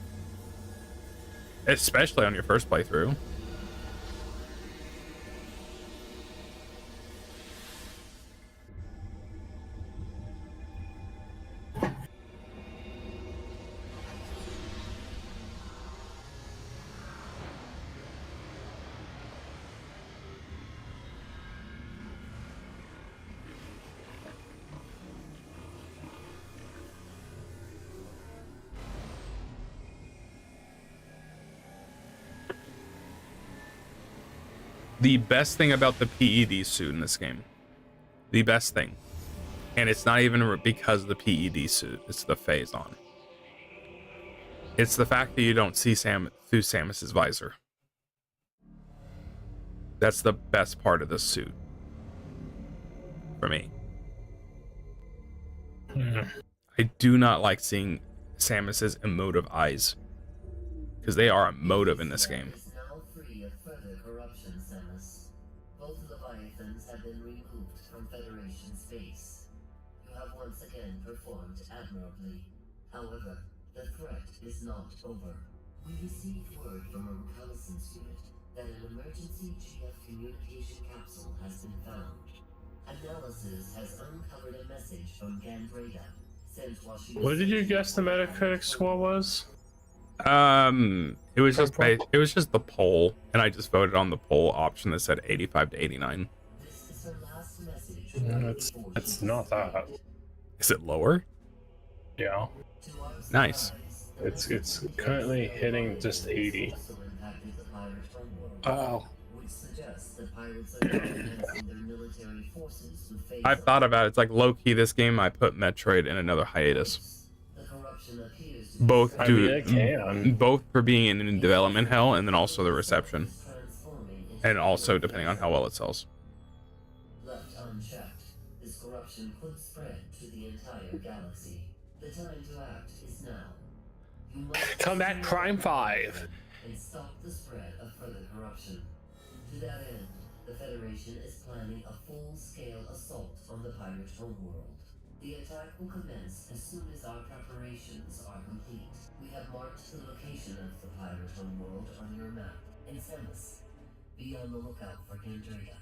Speaker 1: especially on your first playthrough. The best thing about the PED suit in this game, the best thing, and it's not even because of the PED suit, it's the Phazon. It's the fact that you don't see Sam through Samus's visor. That's the best part of this suit for me. I do not like seeing Samus's emotive eyes, because they are emotive in this game.
Speaker 6: Both Leviathans have been removed from Federation space. You have once again performed admirably. However, the threat is not over. We received word from a reconnaissance unit that an emergency GF communication capsule has been found. Analysis has uncovered a message from Gandreda, sent while she was...
Speaker 3: What did you guess the Metacritic score was?
Speaker 1: It was just the poll, and I just voted on the poll option that said 85 to 89.
Speaker 6: This is her last message.
Speaker 3: It's not that.
Speaker 1: Is it lower?
Speaker 3: Yeah.
Speaker 1: Nice.
Speaker 3: It's currently hitting just 80.
Speaker 2: Oh.
Speaker 6: Which suggests the pirates are enhancing their military forces with phase.
Speaker 1: I've thought about it. It's like low-key this game, I put Metroid in another hiatus.
Speaker 6: The corruption appears to
Speaker 1: Both
Speaker 3: I
Speaker 1: do,
Speaker 3: mean, it can.
Speaker 1: both for being in development hell, and then also the reception. And also depending on how well it sells.
Speaker 6: Left unchecked, this corruption could spread to the entire galaxy. The time to act is now. You must
Speaker 3: Combat Prime 5.
Speaker 6: and stop the spread of further corruption. To that end, the Federation is planning a full-scale assault on the pirate homeworld. The attack will commence as soon as our preparations are complete. We have marked the location of the pirate homeworld on your map. In Samus, be on the lookout for Gandreda.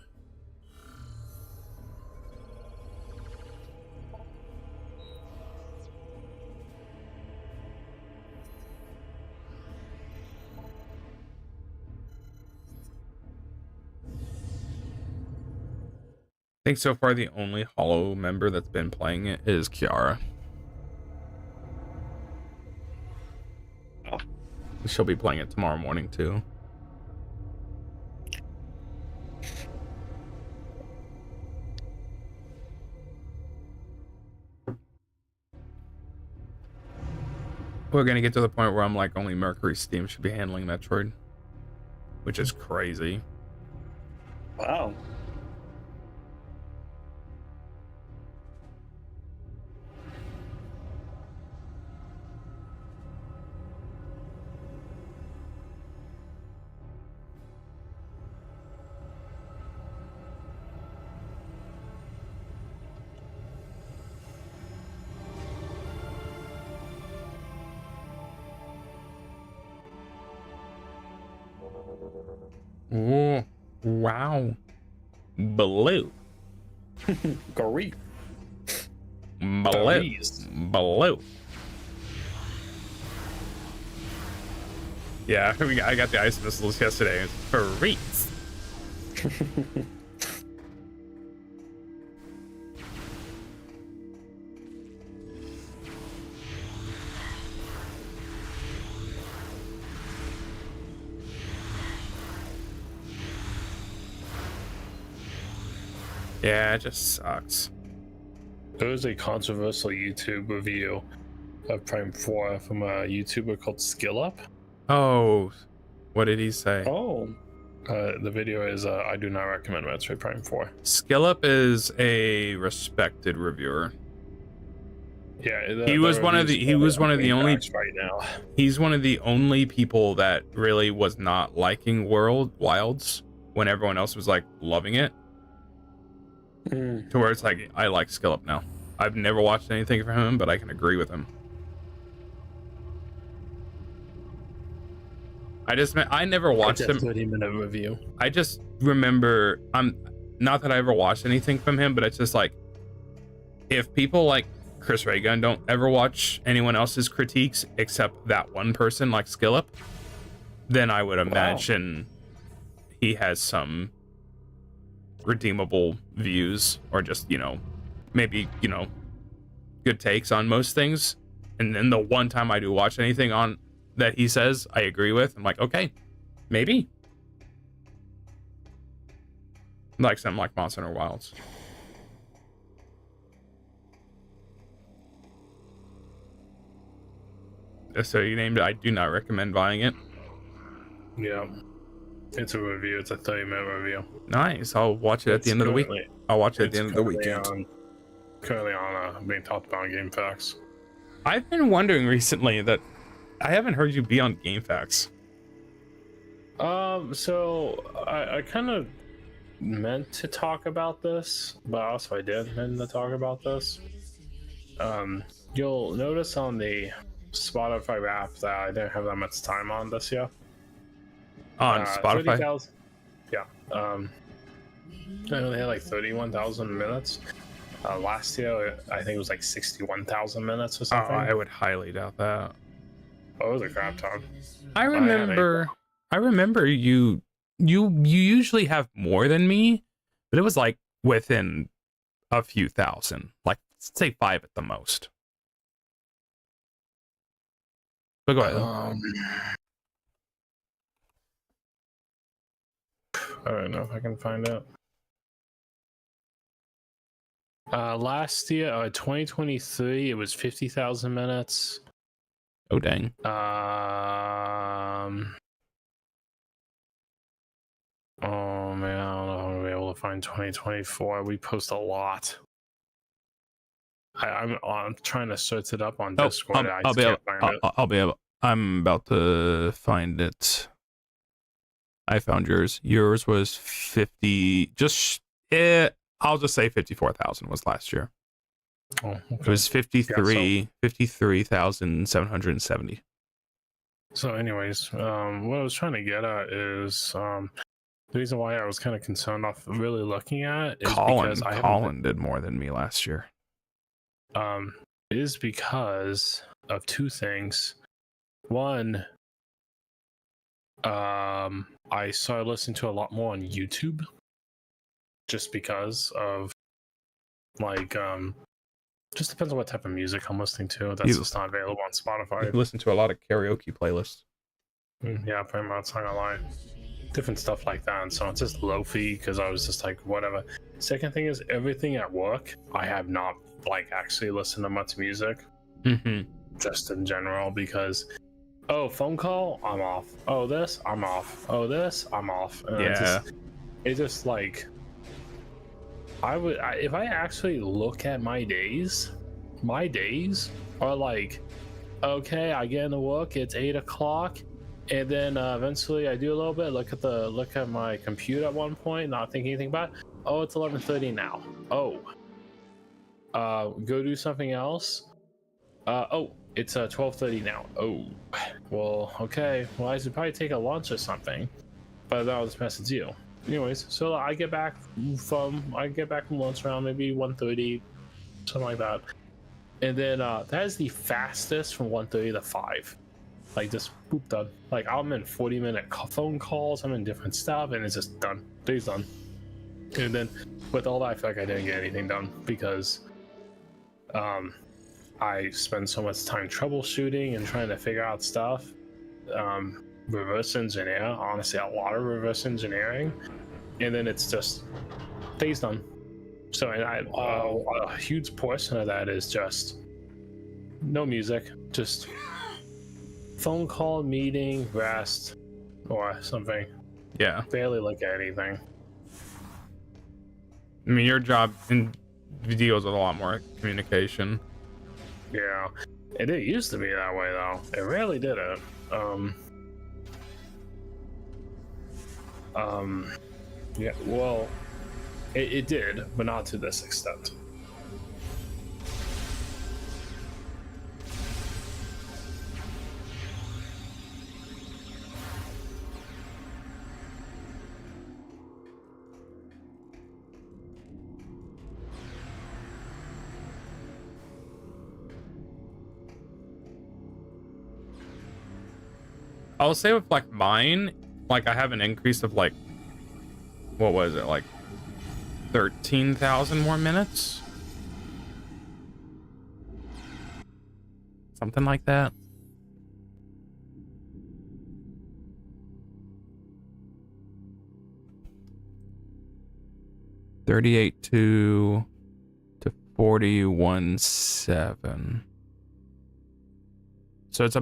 Speaker 1: I think so far the only Hollow member that's been playing it is Kiara. She'll be playing it tomorrow morning too. we're gonna get to the point where I'm like, only Mercury Steam should be handling Metroid, which is crazy.
Speaker 2: Wow.
Speaker 1: Ooh, wow. Blue.
Speaker 2: Great.
Speaker 1: Blue. Blue. Yeah, I got the ice missiles yesterday. It's freaks. Yeah, it just sucks.
Speaker 3: There was a controversial YouTube review of Prime 4 from a YouTuber called SkillUp.
Speaker 1: Oh, what did he say?
Speaker 2: Oh.
Speaker 3: The video is I do not recommend Metroid Prime 4.
Speaker 1: SkillUp is a respected reviewer.
Speaker 3: Yeah,
Speaker 1: He was one of the only
Speaker 3: right now.
Speaker 1: He's one of the only people that really was not liking Wilds when everyone else was like loving it.
Speaker 2: Mm.
Speaker 1: To where it's like, I like SkillUp now. I've never watched anything from him, but I can agree with him. I never watched him.
Speaker 3: 30-minute review.
Speaker 1: I just remember, not that I ever watched anything from him, but it's just like, if people like Chris Raygun don't ever watch anyone else's critiques except that one person like SkillUp, then I would imagine he has some redeemable views, or just, maybe, good takes on most things. And then the one time I do watch anything on that he says I agree with, I'm like, okay, maybe. Like something like Monster Hunter Wilds. So you named it. I do not recommend buying it.
Speaker 3: Yeah. It's a review. It's a 30-minute review.
Speaker 1: Nice. I'll watch it at the end of the week. I'll watch it at the end of the weekend.
Speaker 3: Currently on being talked about on GameFAQs.
Speaker 1: I've been wondering recently that I haven't heard you be on GameFAQs.
Speaker 3: So I kind of meant to talk about this, but also I did meant to talk about this. You'll notice on the Spotify app that I didn't have that much time on this year.
Speaker 1: On Spotify?
Speaker 3: 30,000. Yeah. I only had like 31,000 minutes. Last year, I think it was like 61,000 minutes or something.
Speaker 1: I would highly doubt that.
Speaker 3: Oh, it was a crap ton.
Speaker 1: I remember you usually have more than me, but it was like within a few thousand, like say 5 at the most. But go ahead.
Speaker 3: I don't know if I can find it. Last year, 2023, it was 50,000 minutes.
Speaker 1: Oh dang.
Speaker 3: Oh man, I don't know if I'm gonna be able to find 2024. We post a lot. I'm trying to search it up on Discord.
Speaker 1: I'm about to find it. I found yours. Yours was 50. I'll just say 54,000 was last year.
Speaker 3: Oh, okay.
Speaker 1: It was 53,770.
Speaker 3: So, anyways, what I was trying to get at is the reason why I was kind of concerned off really looking at is because
Speaker 1: Colin did more than me last year.
Speaker 3: Is because of two things. One, I started listening to a lot more on YouTube, just because of like just depends on what type of music I'm listening to. That's just not available on Spotify.
Speaker 1: You listen to a lot of karaoke playlists.
Speaker 3: Yeah, pretty much. Not gonna lie, different stuff like that. And so it's just lo-fi because I was just like whatever. Second thing is everything at work. I have not like actually listened to much music.
Speaker 1: Mm-hmm.
Speaker 3: just in general, because phone call, I'm off. Oh, this, I'm off. Oh, this, I'm off. And
Speaker 1: Yeah.
Speaker 3: it just like if I actually look at my days are like, okay, I get into work, it's 8 o'clock, and then eventually I do a little bit, look at my computer at one point, not thinking anything about it. Oh, it's 11:30 now. Oh, go do something else. Oh, it's 12:30 now. Oh, well, okay, well, I should probably take a lunch or something, but then I'll just message you. Anyways, so I get back from lunch around maybe 1:30, something like that, and then that is the fastest from 1:30 to 5. Like, just boop, done. Like, I'm in 40-minute phone calls, I'm in different stuff, and it's just done. Day's done. And then with all that, I feel like I didn't get anything done because I spend so much time troubleshooting and trying to figure out stuff. Reverse engineer, honestly, a lot of reverse engineering, and then it's just days done. So, and a huge portion of that is just no music, just phone call, meeting, rest, or something.
Speaker 1: Yeah.
Speaker 3: Barely look at anything.
Speaker 1: I mean, your job deals with a lot more communication.
Speaker 3: Yeah, it didn't used to be that way though. It rarely did it. Yeah, well, it did, but not to this extent.
Speaker 1: I'll say with like mine, like I have an increase of like, what was it, like 13,000 more minutes, something like that. $38.2 to $41.7. So it's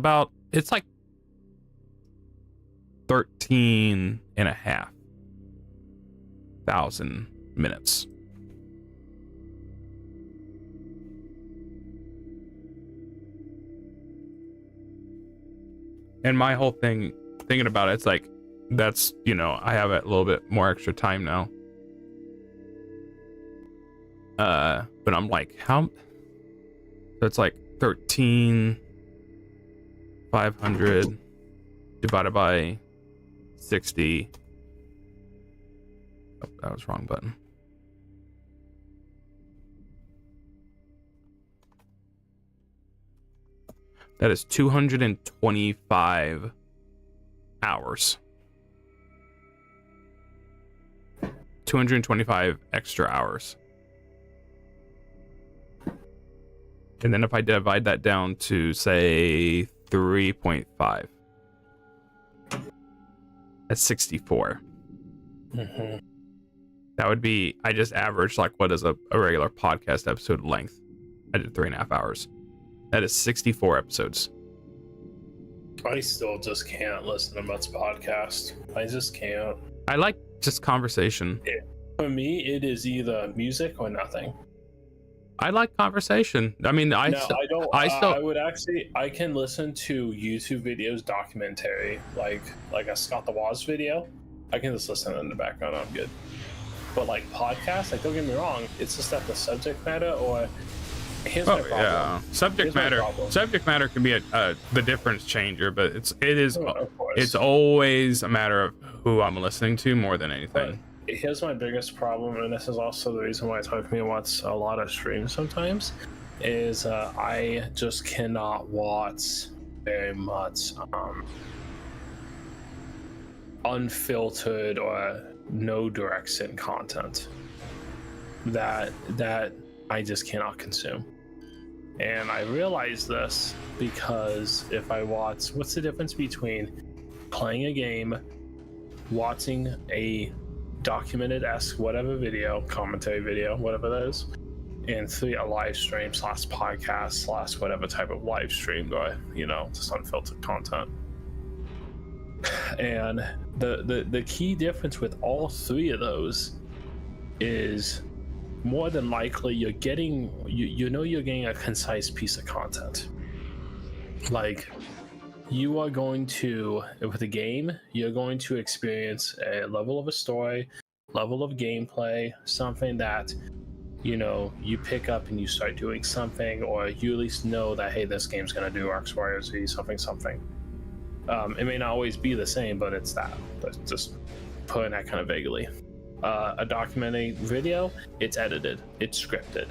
Speaker 1: like 13,500 minutes. And my whole thing, thinking about it, it's like, that's, you know, I have a little bit more extra time now. But I'm like, so it's like 13,500 divided by 60. Oh, that was wrong button. That is 225 hours. 225 extra hours. And then if I divide that down to, say, 3.5, that's 64.
Speaker 3: Mm-hmm.
Speaker 1: That would be, I just averaged like what is a regular podcast episode length. I did 3.5 hours. That is 64 episodes.
Speaker 3: I still just can't listen to much podcast. I just can't.
Speaker 1: I like just conversation.
Speaker 3: For me, it is either music or nothing.
Speaker 1: I like conversation. I mean, I don't.
Speaker 3: I can listen to YouTube videos, documentary, like a Scott the Woz video. I can just listen in the background. I'm good. But like podcasts, like, don't get me wrong, it's just that the subject matter or here's my problem.
Speaker 1: Yeah, subject matter can be the difference changer, but it's always a matter of who I'm listening to more than anything.
Speaker 3: Here's my biggest problem, and this is also the reason why I talk to me watch a lot of streams sometimes, is I just cannot watch very much unfiltered or no direction content that I just cannot consume. And I realize this because if I watch, what's the difference between playing a game, watching a documented-esque whatever video, commentary video, whatever that is, and 3 a live stream / podcast / whatever type of live stream, or just unfiltered content. And the key difference with all 3 of those is more than likely you're getting you're getting a concise piece of content. Like, you are going to, with a game, you're going to experience a level of a story, level of gameplay, something that you pick up and you start doing something, or you at least know that, hey, this game's going to do X, Y, or Z, something. It may not always be the same, but it's that. But just putting that kind of vaguely. A documentary video, it's edited, it's scripted.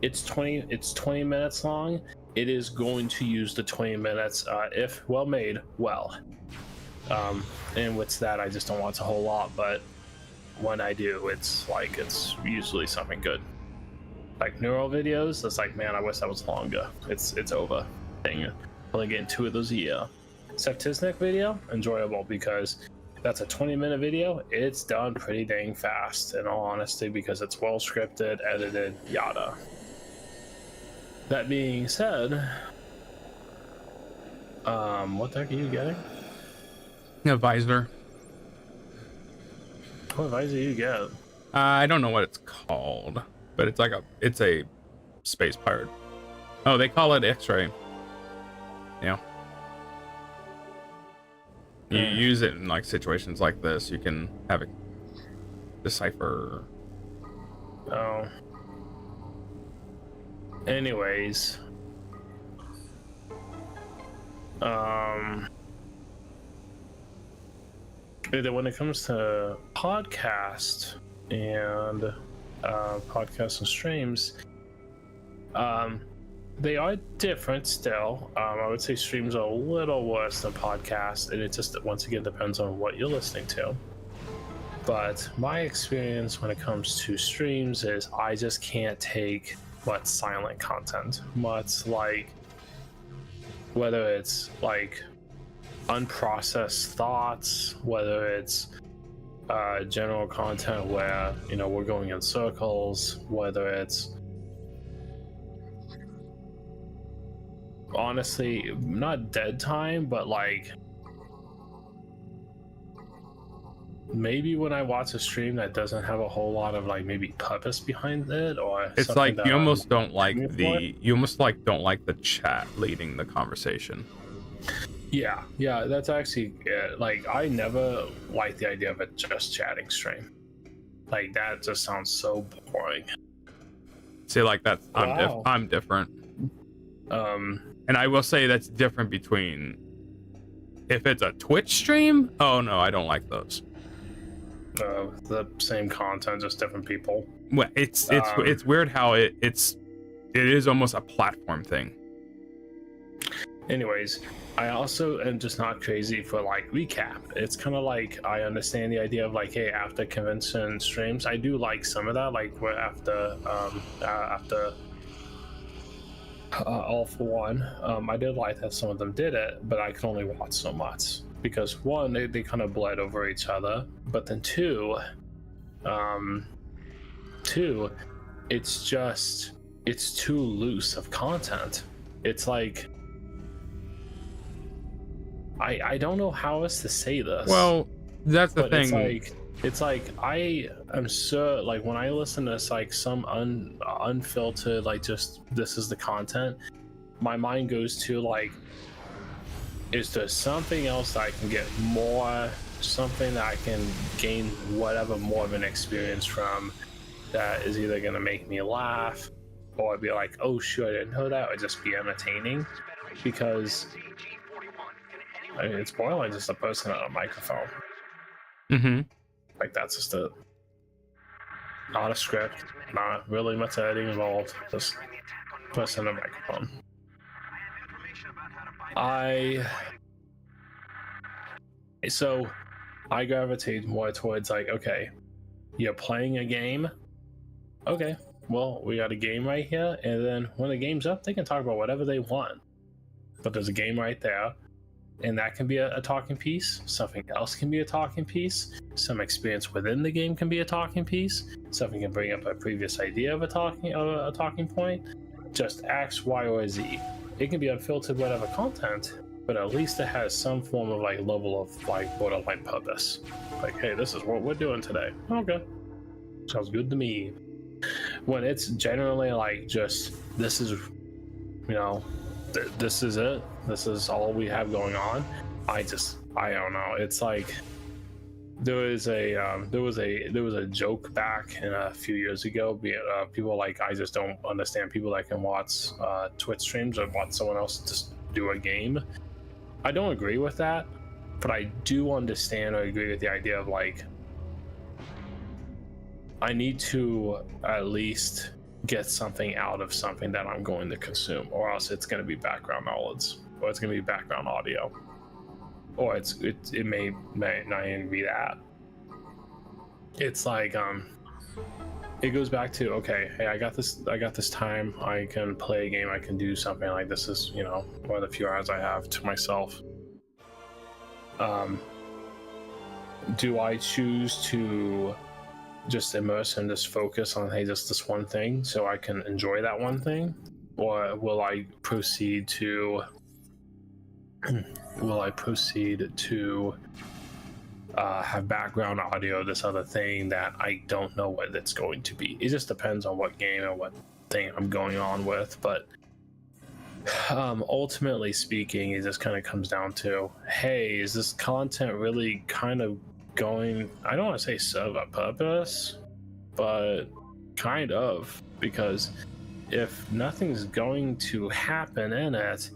Speaker 3: It's 20 minutes long. It is going to use the 20 minutes, if well made, well. And with that, I just don't want a whole lot, but when I do, it's usually something good. Like neural videos, it's like, man, I wish that was longer. It's over. Thing, only getting 2 of those a year. Septisnic video, enjoyable because that's a 20-minute video. It's done pretty dang fast, in all honesty, because it's well scripted, edited, yada. That being said, what the heck are you getting?
Speaker 1: A visor.
Speaker 3: What visor you get?
Speaker 1: I don't know what it's called, but it's a space pirate. Oh, they call it X-ray. Yeah. You use it in like situations like this. You can have it decipher.
Speaker 3: Oh. Anyways. When it comes to podcast and podcasts and streams, they are different still. I would say streams are a little worse than podcasts, and it just once again depends on what you're listening to. But my experience when it comes to streams is I just can't take much silent content, much like whether it's like unprocessed thoughts, whether it's general content where we're going in circles, whether it's honestly not dead time, but like maybe when I watch a stream that doesn't have a whole lot of like maybe purpose behind it, or
Speaker 1: it's like you almost don't like don't like the chat leading the conversation.
Speaker 3: Yeah, that's actually it. Like, I never liked the idea of a just chatting stream. Like, that just sounds so boring.
Speaker 1: See, like that's
Speaker 3: Wow.
Speaker 1: I'm different. And I will say that's different between if it's a Twitch stream. Oh no, I don't like those.
Speaker 3: The same content, just different people.
Speaker 1: Well, it's weird how it is almost a platform thing.
Speaker 3: Anyways, I also am just not crazy for like recap. It's kind of like I understand the idea of like, hey, after convention streams, I do like some of that. Like where after All For One, I did like that some of them did it, but I could only watch so much because one, they kind of bled over each other, but then two, it's too loose of content. It's like I don't know how else to say this.
Speaker 1: Well, that's the thing.
Speaker 3: It's like I am so like when I listen to like some unfiltered, like just this is the content, my mind goes to like, is there something else that I can get more, something that I can gain whatever more of an experience from that is either gonna make me laugh or be like, oh shoot, I didn't know that, or just be entertaining. Because I mean, it's boiling just a person on a microphone.
Speaker 1: Mm-hmm.
Speaker 3: Like, that's just it. Not a script, not really much editing involved, just person on a microphone. So I gravitate more towards like, okay, you're playing a game. Okay, well, we got a game right here, and then when the game's up, they can talk about whatever they want. But there's a game right there. and that can be a talking piece. Something else can be a talking piece. Some experience within the game can be a talking piece. Something can bring up a previous idea of a talking point. Just X, Y, or Z. It can be unfiltered whatever content, but at least it has some form of like level of like borderline purpose. Like, hey, this is what we're doing today. Okay, sounds good to me. When it's generally like just this is, you know, this is it. This is all we have going on. I don't know. It's like there was a joke back in a few years ago. People like, I just don't understand people that can watch Twitch streams or watch someone else just do a game. I don't agree with that, but I do understand or agree with the idea of like, I need to at least get something out of something that I'm going to consume, or else it's going to be background knowledge, or it's going to be background audio, or it may not even be that. It's like it goes back to, okay, hey, I got this time, I can play a game, I can do something, like this is, you know, one of the few hours I have to myself. Do I choose to just immerse and just focus on, hey, just this one thing so I can enjoy that one thing? Or will I proceed to have background audio, this other thing that I don't know what it's going to be? It just depends on what game and what thing I'm going on with. But ultimately speaking, it just kind of comes down to, hey, is this content really kind of going, I don't want to say serve a purpose, but kind of, because if nothing's going to happen in it,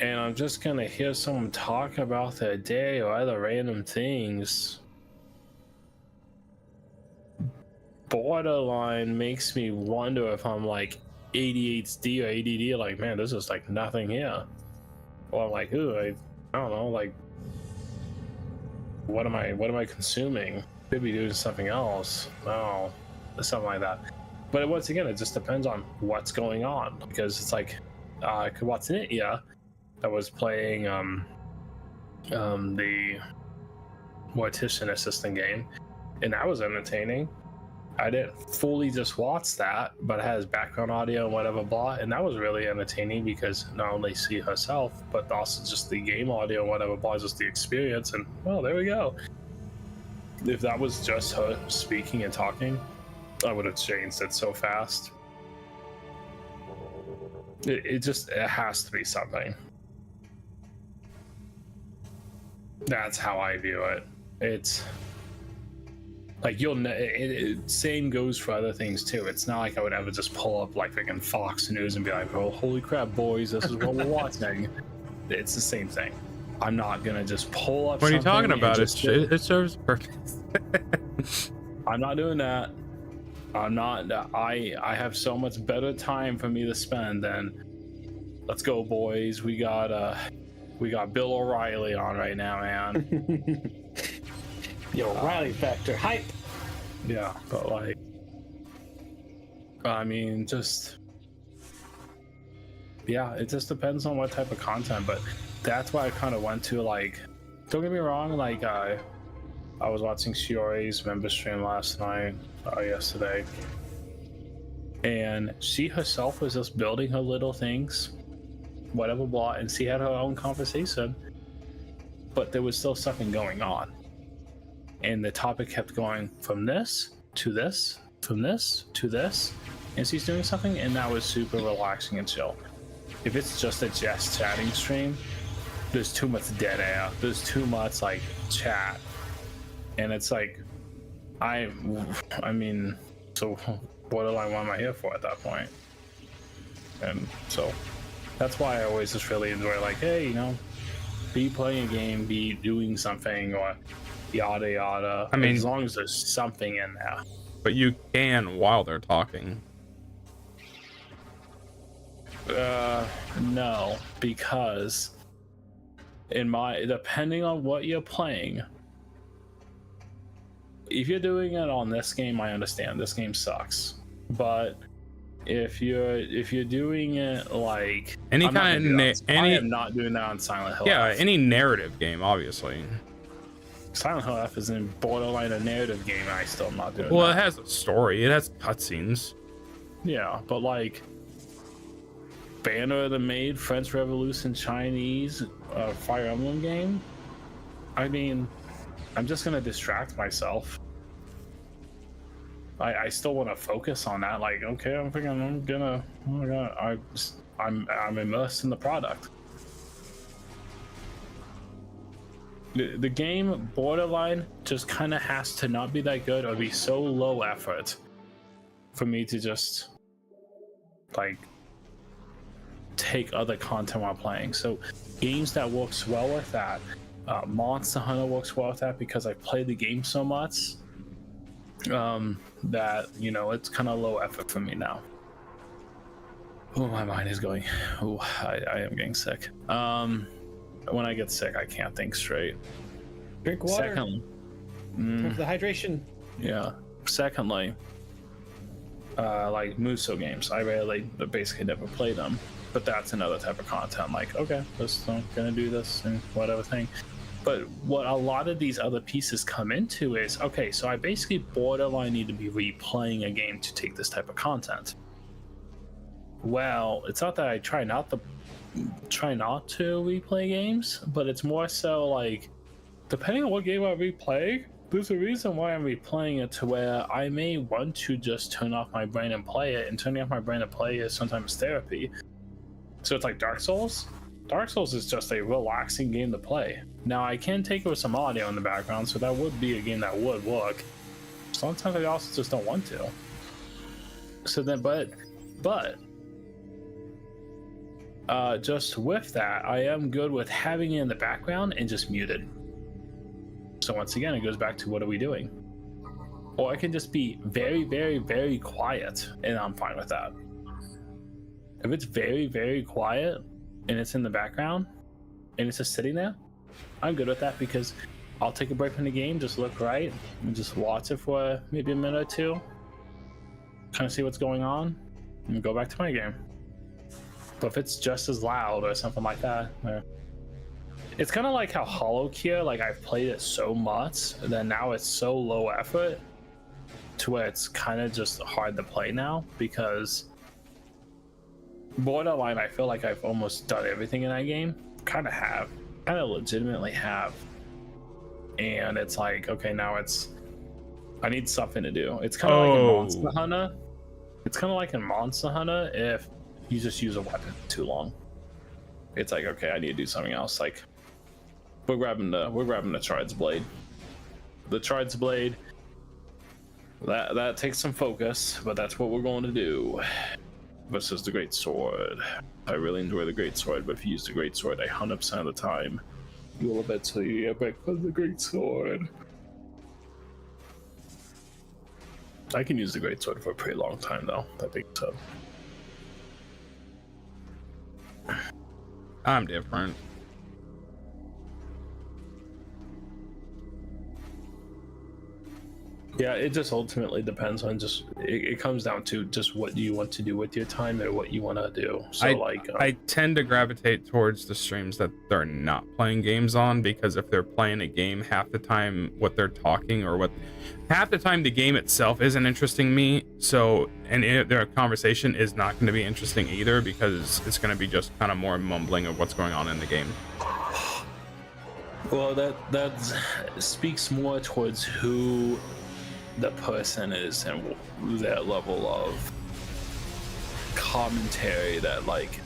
Speaker 3: and I'm just gonna hear someone talk about their day or other random things, borderline makes me wonder if I'm like ADHD or ADD, like, man, there's just like nothing here. Or I'm like, ooh, I don't know, like, what am I consuming? Could be doing something else. No, something like that. But once again, it just depends on what's going on, because it's like, what's in it? Yeah, I was playing the mortician assistant game, and that was entertaining. I didn't fully just watch that, but it has background audio and whatever blah, and that was really entertaining because not only see herself, but also just the game audio and whatever blah, just the experience. And well, there we go. If that was just her speaking and talking, I would have changed it so fast. It has to be something. That's how I view it. It's like, same goes for other things too. It's not like I would ever just pull up like freaking Fox News and be like, oh, holy crap, boys, this is what we're watching. It's the same thing. I'm not gonna just pull up.
Speaker 1: What are you talking about? It serves a purpose.
Speaker 3: I'm not doing that. I'm not. I have so much better time for me to spend than, let's go, boys. We got Bill O'Reilly on right now, man.
Speaker 2: Yo, O'Reilly factor hype.
Speaker 3: Yeah, but like, I mean, just, yeah, it just depends on what type of content. But that's why I kind of went to, like, don't get me wrong, like, I was watching Shiori's member stream last night, yesterday, and she herself was just building her little things, whatever blah, and she had her own conversation, but there was still something going on. And the topic kept going from this to this, from this to this, and she's doing something, and that was super relaxing and chill. If it's just a just chatting stream, there's too much dead air. There's too much like chat, and it's like, I mean, so what am I here for at that point? And so that's why I always just really enjoy, like, hey, you know, be playing a game, be doing something, or yada yada. I mean, as long as there's something in there.
Speaker 1: But you can while they're talking.
Speaker 3: No, because depending on what you're playing, if you're doing it on this game, I understand this game sucks, but if you're doing it like
Speaker 1: Any
Speaker 3: I'm not
Speaker 1: kind
Speaker 3: gonna
Speaker 1: of
Speaker 3: do that. I am not doing that on Silent Hill.
Speaker 1: yeah,
Speaker 3: F.
Speaker 1: any narrative game, obviously.
Speaker 3: Silent Hill F is in borderline a narrative game, and I still am not doing
Speaker 1: Well,
Speaker 3: that.
Speaker 1: it has a story. It has cutscenes.
Speaker 3: Yeah, but like Banner of the Maid, French Revolution, Chinese, Fire Emblem game. I mean, I'm just gonna distract myself. I still want to focus on that. Like, okay, I'm immersed in the product. The game borderline just kind of has to not be that good or be so low effort for me to just like take other content while playing. So games that works well with that, Monster Hunter works well with that because I played the game so much that it's kind of low effort for me now. Oh, my mind is going. Oh, I am getting sick. When I get sick, I can't think straight.
Speaker 2: Drink water.
Speaker 3: Secondly,
Speaker 2: Have the hydration.
Speaker 3: yeah. Secondly, like Muso games, I basically never play them. But that's another type of content. Like, okay, I'm gonna do this and whatever thing. But what a lot of these other pieces come into is, okay, so I basically borderline need to be replaying a game to take this type of content. Well, it's not that I try not to replay games, but it's more so like, depending on what game I replay, there's a reason why I'm replaying it to where I may want to just turn off my brain and play it, and turning off my brain to play is sometimes therapy. So it's like Dark Souls. Dark Souls is just a relaxing game to play. Now I can take it with some audio in the background, so that would be a game that would work. Sometimes I also just don't want to. So then, but just with that, I am good with having it in the background and just muted. So once again, it goes back to what are we doing? Or I can just be very, very, very quiet, and I'm fine with that. If it's very, very quiet and it's in the background and it's just sitting there, I'm good with that because I'll take a break from the game, just look right, and just watch it for maybe a minute or two, kind of see what's going on, and go back to my game. But if it's just as loud or something like that, it's kind of like how Hollow Gear, like I've played it so much that now it's so low effort to where it's kind of just hard to play now, because borderline, I feel like I've almost done everything in that game. Kind of legitimately have. And it's like, okay, now I need something to do. It's kind of like in Monster Hunter. It's kind of like in Monster Hunter if you just use a weapon too long. It's like, okay, I need to do something else. Like, we're grabbing the Metroid's blade. The Metroid's blade, that takes some focus, but that's what we're going to do. Versus the Great Sword. I really enjoy the Great Sword, but if you use the Great Sword 100% of the time, you will eventually get back from the Great Sword. I can use the Great Sword for a pretty long time though, I think so.
Speaker 1: I'm different.
Speaker 3: Yeah, it just ultimately depends on just it comes down to just what do you want to do with your time and what you want to do. So
Speaker 1: I tend to gravitate towards the streams that they're not playing games on, because if they're playing a game, half the time what they're talking half the time the game itself isn't interesting to me. So their conversation is not going to be interesting either, because it's going to be just kind of more mumbling of what's going on in the game.
Speaker 3: Well, that speaks more towards who the person is and that level of commentary that, like,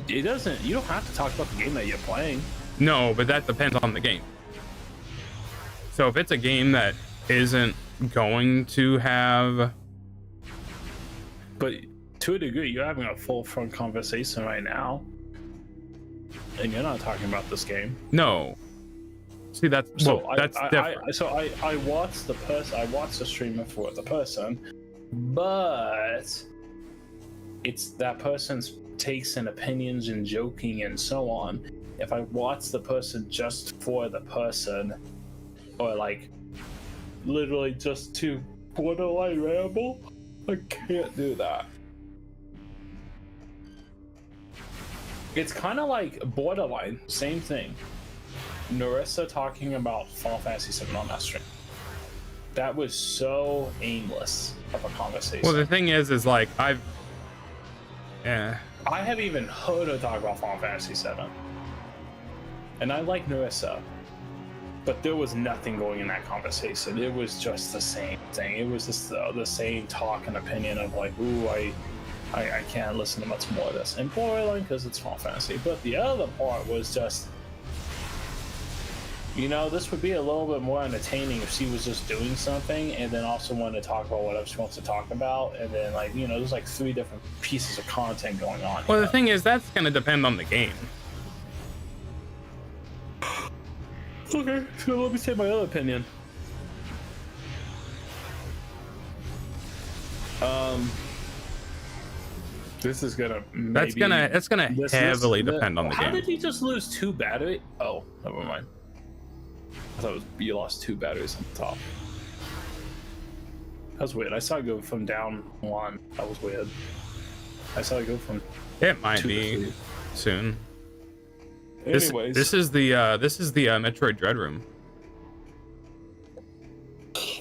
Speaker 3: you don't have to talk about the game that you're playing.
Speaker 1: No, but that depends on the game. So if it's a game that isn't going to have,
Speaker 3: but to a degree, you're having a full front conversation right now, and you're not talking about this game.
Speaker 1: No. See, that's
Speaker 3: so
Speaker 1: that's different.
Speaker 3: I watched the person. I watched the streamer for the person, but it's that person's takes and opinions and joking and so on. If I watch the person just for the person, or like literally just to borderline ramble, I can't do that. It's kind of like Borderline, same thing. Narissa talking about Final Fantasy 7 on that stream. That was so aimless of a conversation.
Speaker 1: Well, the thing is like
Speaker 3: I haven't even heard her talk about Final Fantasy 7. And I like Narissa, but there was nothing going in that conversation. It was just the same thing. It was just the same talk and opinion of like, ooh, I can't listen to much more of this. And Borderline, because it's Final Fantasy. But the other part was just, you know, this would be a little bit more entertaining if she was just doing something and then also wanted to talk about whatever she wants to talk about. And then, like, you know, there's like 3 different pieces of content going on.
Speaker 1: Well, the thing is, that's going to depend on the game.
Speaker 3: Okay, so let me say my other opinion. This is gonna
Speaker 1: That's gonna heavily depend on the
Speaker 3: How
Speaker 1: game.
Speaker 3: did you just lose 2 batteries? Oh, never mind. I thought you lost 2 batteries on the top. That was weird. I saw it go from down 1. That was weird. I saw it go from.
Speaker 1: It might
Speaker 3: 2 to
Speaker 1: be
Speaker 3: 3.
Speaker 1: soon.
Speaker 3: Anyways,
Speaker 1: This is the Metroid Dread Room.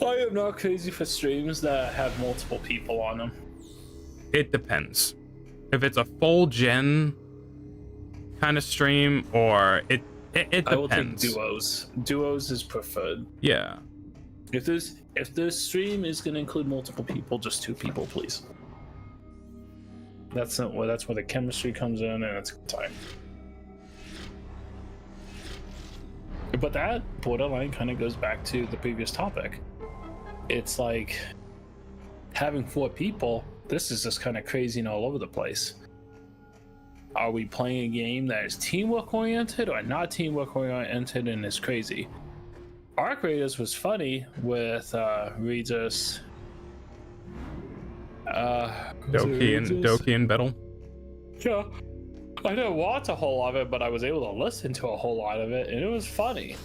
Speaker 3: I am not crazy for streams that have multiple people on them.
Speaker 1: It depends. If it's a full gen kind of stream, or it
Speaker 3: I will take
Speaker 1: depends.
Speaker 3: duos. Duos is preferred.
Speaker 1: Yeah.
Speaker 3: If this stream is going to include multiple people, just 2 people, please. That's where the chemistry comes in, and it's time. But that Borderline kind of goes back to the previous topic. It's like having 4 people. This is just kind of crazy and all over the place. Are we playing a game that is teamwork oriented or not teamwork oriented and is crazy? Arc Raiders was funny with Regis,
Speaker 1: Doki and Battle.
Speaker 3: Yeah, I didn't watch a whole lot of it, but I was able to listen to a whole lot of it, and it was funny.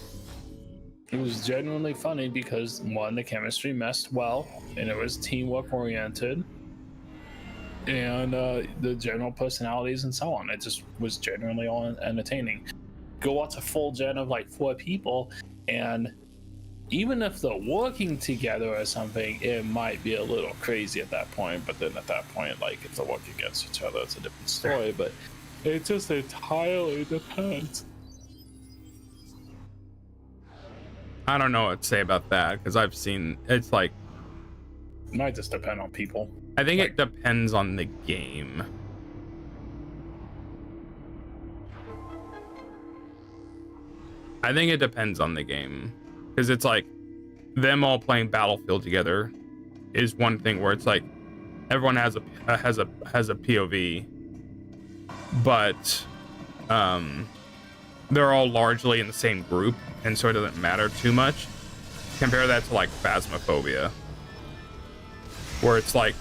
Speaker 3: It was genuinely funny because, 1, the chemistry messed well, and it was teamwork oriented, and the general personalities and so on. It just was genuinely all entertaining. Go watch a full gen of like 4 people, and even if they're working together or something, it might be a little crazy at that point. But then at that point, like, if they work against each other, it's a different story. But it just entirely depends.
Speaker 1: I don't know what to say about that, because I've seen it's like,
Speaker 3: It might just depend on people.
Speaker 1: I think it depends on the game. I think it depends on the game, because it's like them all playing Battlefield together is one thing where it's like everyone has a POV, but they're all largely in the same group, and so it doesn't matter too much. Compare that to like Phasmophobia, where it's like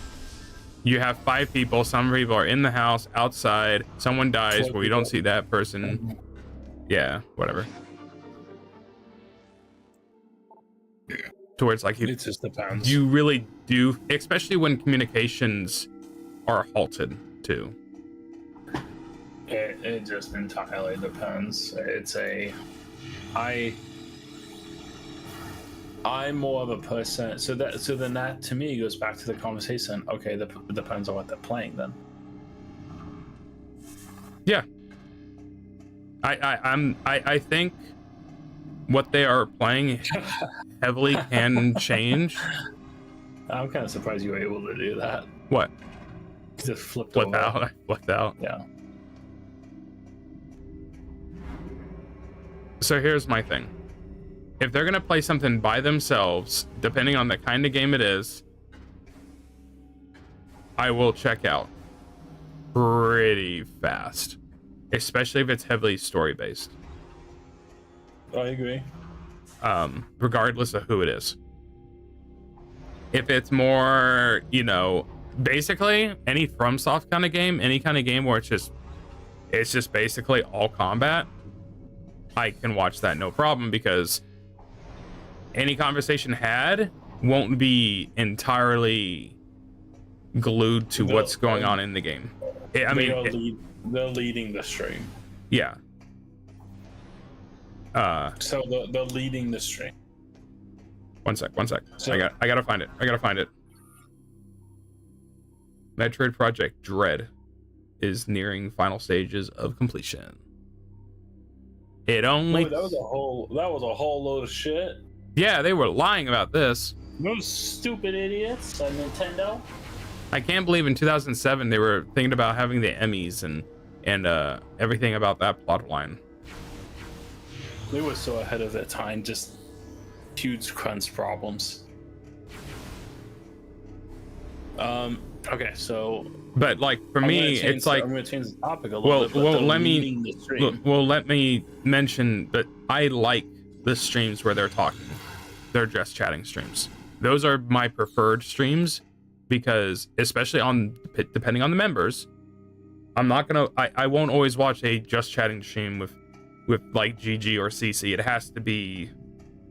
Speaker 1: you have 5 people, some people are in the house, outside, someone dies where you don't see that person. Yeah, whatever. To where it's like
Speaker 3: It just depends.
Speaker 1: you really do, especially when communications are halted too.
Speaker 3: It just entirely depends. I'm more of a person, so then that to me goes back to the conversation. Okay, it depends on what they're playing then.
Speaker 1: Yeah. I think what they are playing heavily can change.
Speaker 3: I'm kind of surprised you were able to do that.
Speaker 1: What?
Speaker 3: Just flipped
Speaker 1: Flipped
Speaker 3: over.
Speaker 1: out. I flipped out.
Speaker 3: Yeah.
Speaker 1: So here's my thing. If they're gonna play something by themselves, depending on the kind of game it is, I will check out pretty fast, especially if it's heavily story based.
Speaker 3: I agree.
Speaker 1: Regardless of who it is. If it's more, basically any FromSoft kind of game, any kind of game where it's just basically all combat, I can watch that no problem, because any conversation had won't be entirely glued to what's going on in the game.
Speaker 3: They're leading the stream.
Speaker 1: Yeah.
Speaker 3: So they're leading the stream.
Speaker 1: One sec.
Speaker 3: So-
Speaker 1: I gotta find it. Metroid Project Dread is nearing final stages of completion. It only
Speaker 3: Boy, that was a whole load of shit.
Speaker 1: Yeah, they were lying about this.
Speaker 3: Those stupid idiots on Nintendo.
Speaker 1: I can't believe in 2007 they were thinking about having the Emmys and everything about that plot line.
Speaker 3: They were so ahead of their time, just huge crunch problems. Okay, so
Speaker 1: But like for me, it's like
Speaker 3: I'm gonna change the topic a little bit. But
Speaker 1: let me mention that I like the streams where they're talking. They're just chatting streams. Those are my preferred streams because, especially depending on the members, I won't always watch a just chatting stream with like GG or CC. It has to be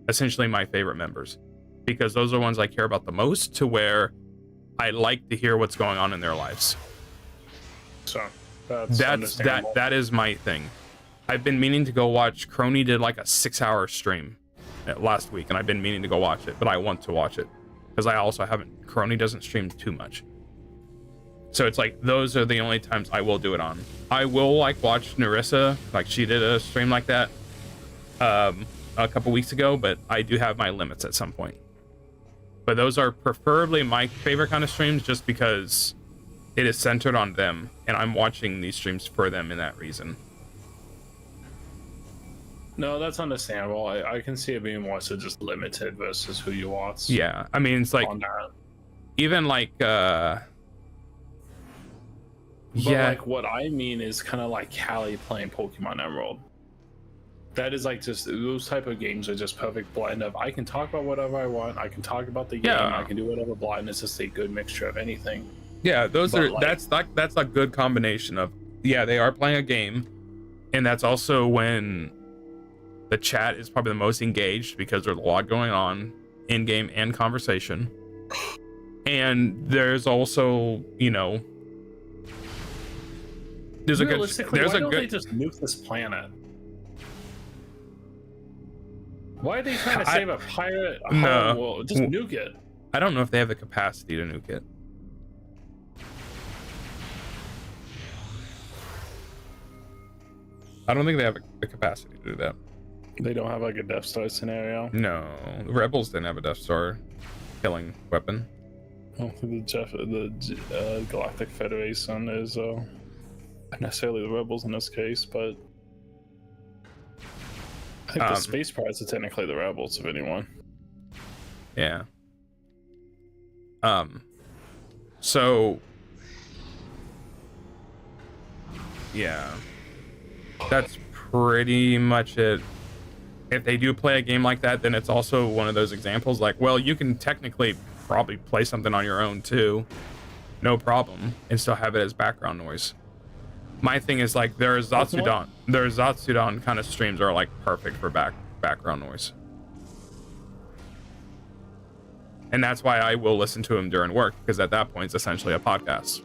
Speaker 1: essentially my favorite members because those are the ones I care about the most, to where I like to hear what's going on in their lives.
Speaker 3: So
Speaker 1: that is my thing. I've been meaning to go watch. Crony did like a 6-hour stream last week, and I've been meaning to go watch it, but I want to watch it because I also haven't. Crony doesn't stream too much, so it's like those are the only times I will do it on. I will like watch Narissa, like she did a stream like that a couple weeks ago, but I do have my limits at some point. But those are preferably my favorite kind of streams just because it is centered on them, and I'm watching these streams for them in that reason.
Speaker 3: No, that's understandable. I can see it being more so just limited versus who you watch.
Speaker 1: Yeah, I mean, it's like even like
Speaker 3: But like what I mean is kind of like Callie playing Pokemon Emerald. That is like just those type of games are just perfect blend of I can talk about whatever I want, I can talk about the game, I can do whatever blind. It's just a good mixture of anything.
Speaker 1: Yeah, those
Speaker 3: But
Speaker 1: are
Speaker 3: like,
Speaker 1: that's a good combination of, yeah, they are playing a game, and that's also when the chat is probably the most engaged because there's a lot going on in game and conversation. And there's also, you know, there's a good
Speaker 3: why don't they just nuke this planet? Why are they trying to save a pirate world? Just nuke it.
Speaker 1: I don't know if they have the capacity to nuke it. I don't think they have the capacity to do that.
Speaker 3: They don't have like a Death Star scenario.
Speaker 1: No, the Rebels didn't have a Death Star killing weapon.
Speaker 3: I don't think the Galactic Federation is necessarily the Rebels in this case, but I think the Space Pirates are technically the Rebels, if anyone.
Speaker 1: Yeah. So yeah, that's pretty much it. If they do play a game like that, then it's also one of those examples like, well, you can technically probably play something on your own too, no problem, and still have it as background noise. My thing is like there's Zatsudan kind of streams are like perfect for background noise. And that's why I will listen to him during work, because at that point it's essentially a podcast.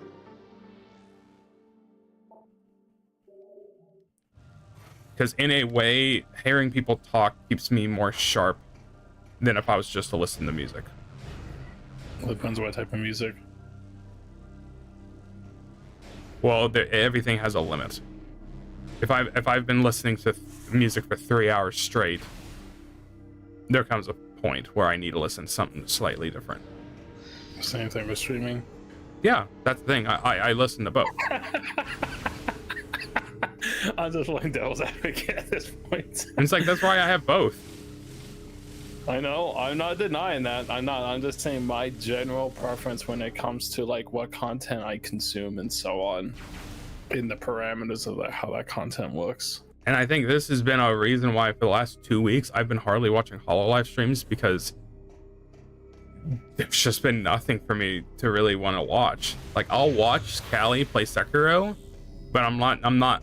Speaker 1: Because in a way, hearing people talk keeps me more sharp than if I was just to listen to music.
Speaker 3: Depends what type of music.
Speaker 1: Well, everything has a limit. If I've been listening to music for 3 hours straight, there comes a point where I need to listen to something slightly different.
Speaker 3: Same thing with streaming.
Speaker 1: Yeah, that's the thing. I listen to both.
Speaker 3: I'm just playing devil's advocate at this point.
Speaker 1: And it's like that's why I have both.
Speaker 3: I know. I'm not denying that. I'm just saying my general preference when it comes to like what content I consume and so on, in the parameters of how that content looks.
Speaker 1: And I think this has been a reason why for the last 2 weeks I've been hardly watching HoloLive streams, because there's just been nothing for me to really want to watch. Like I'll watch Callie play Sekiro, but I'm not.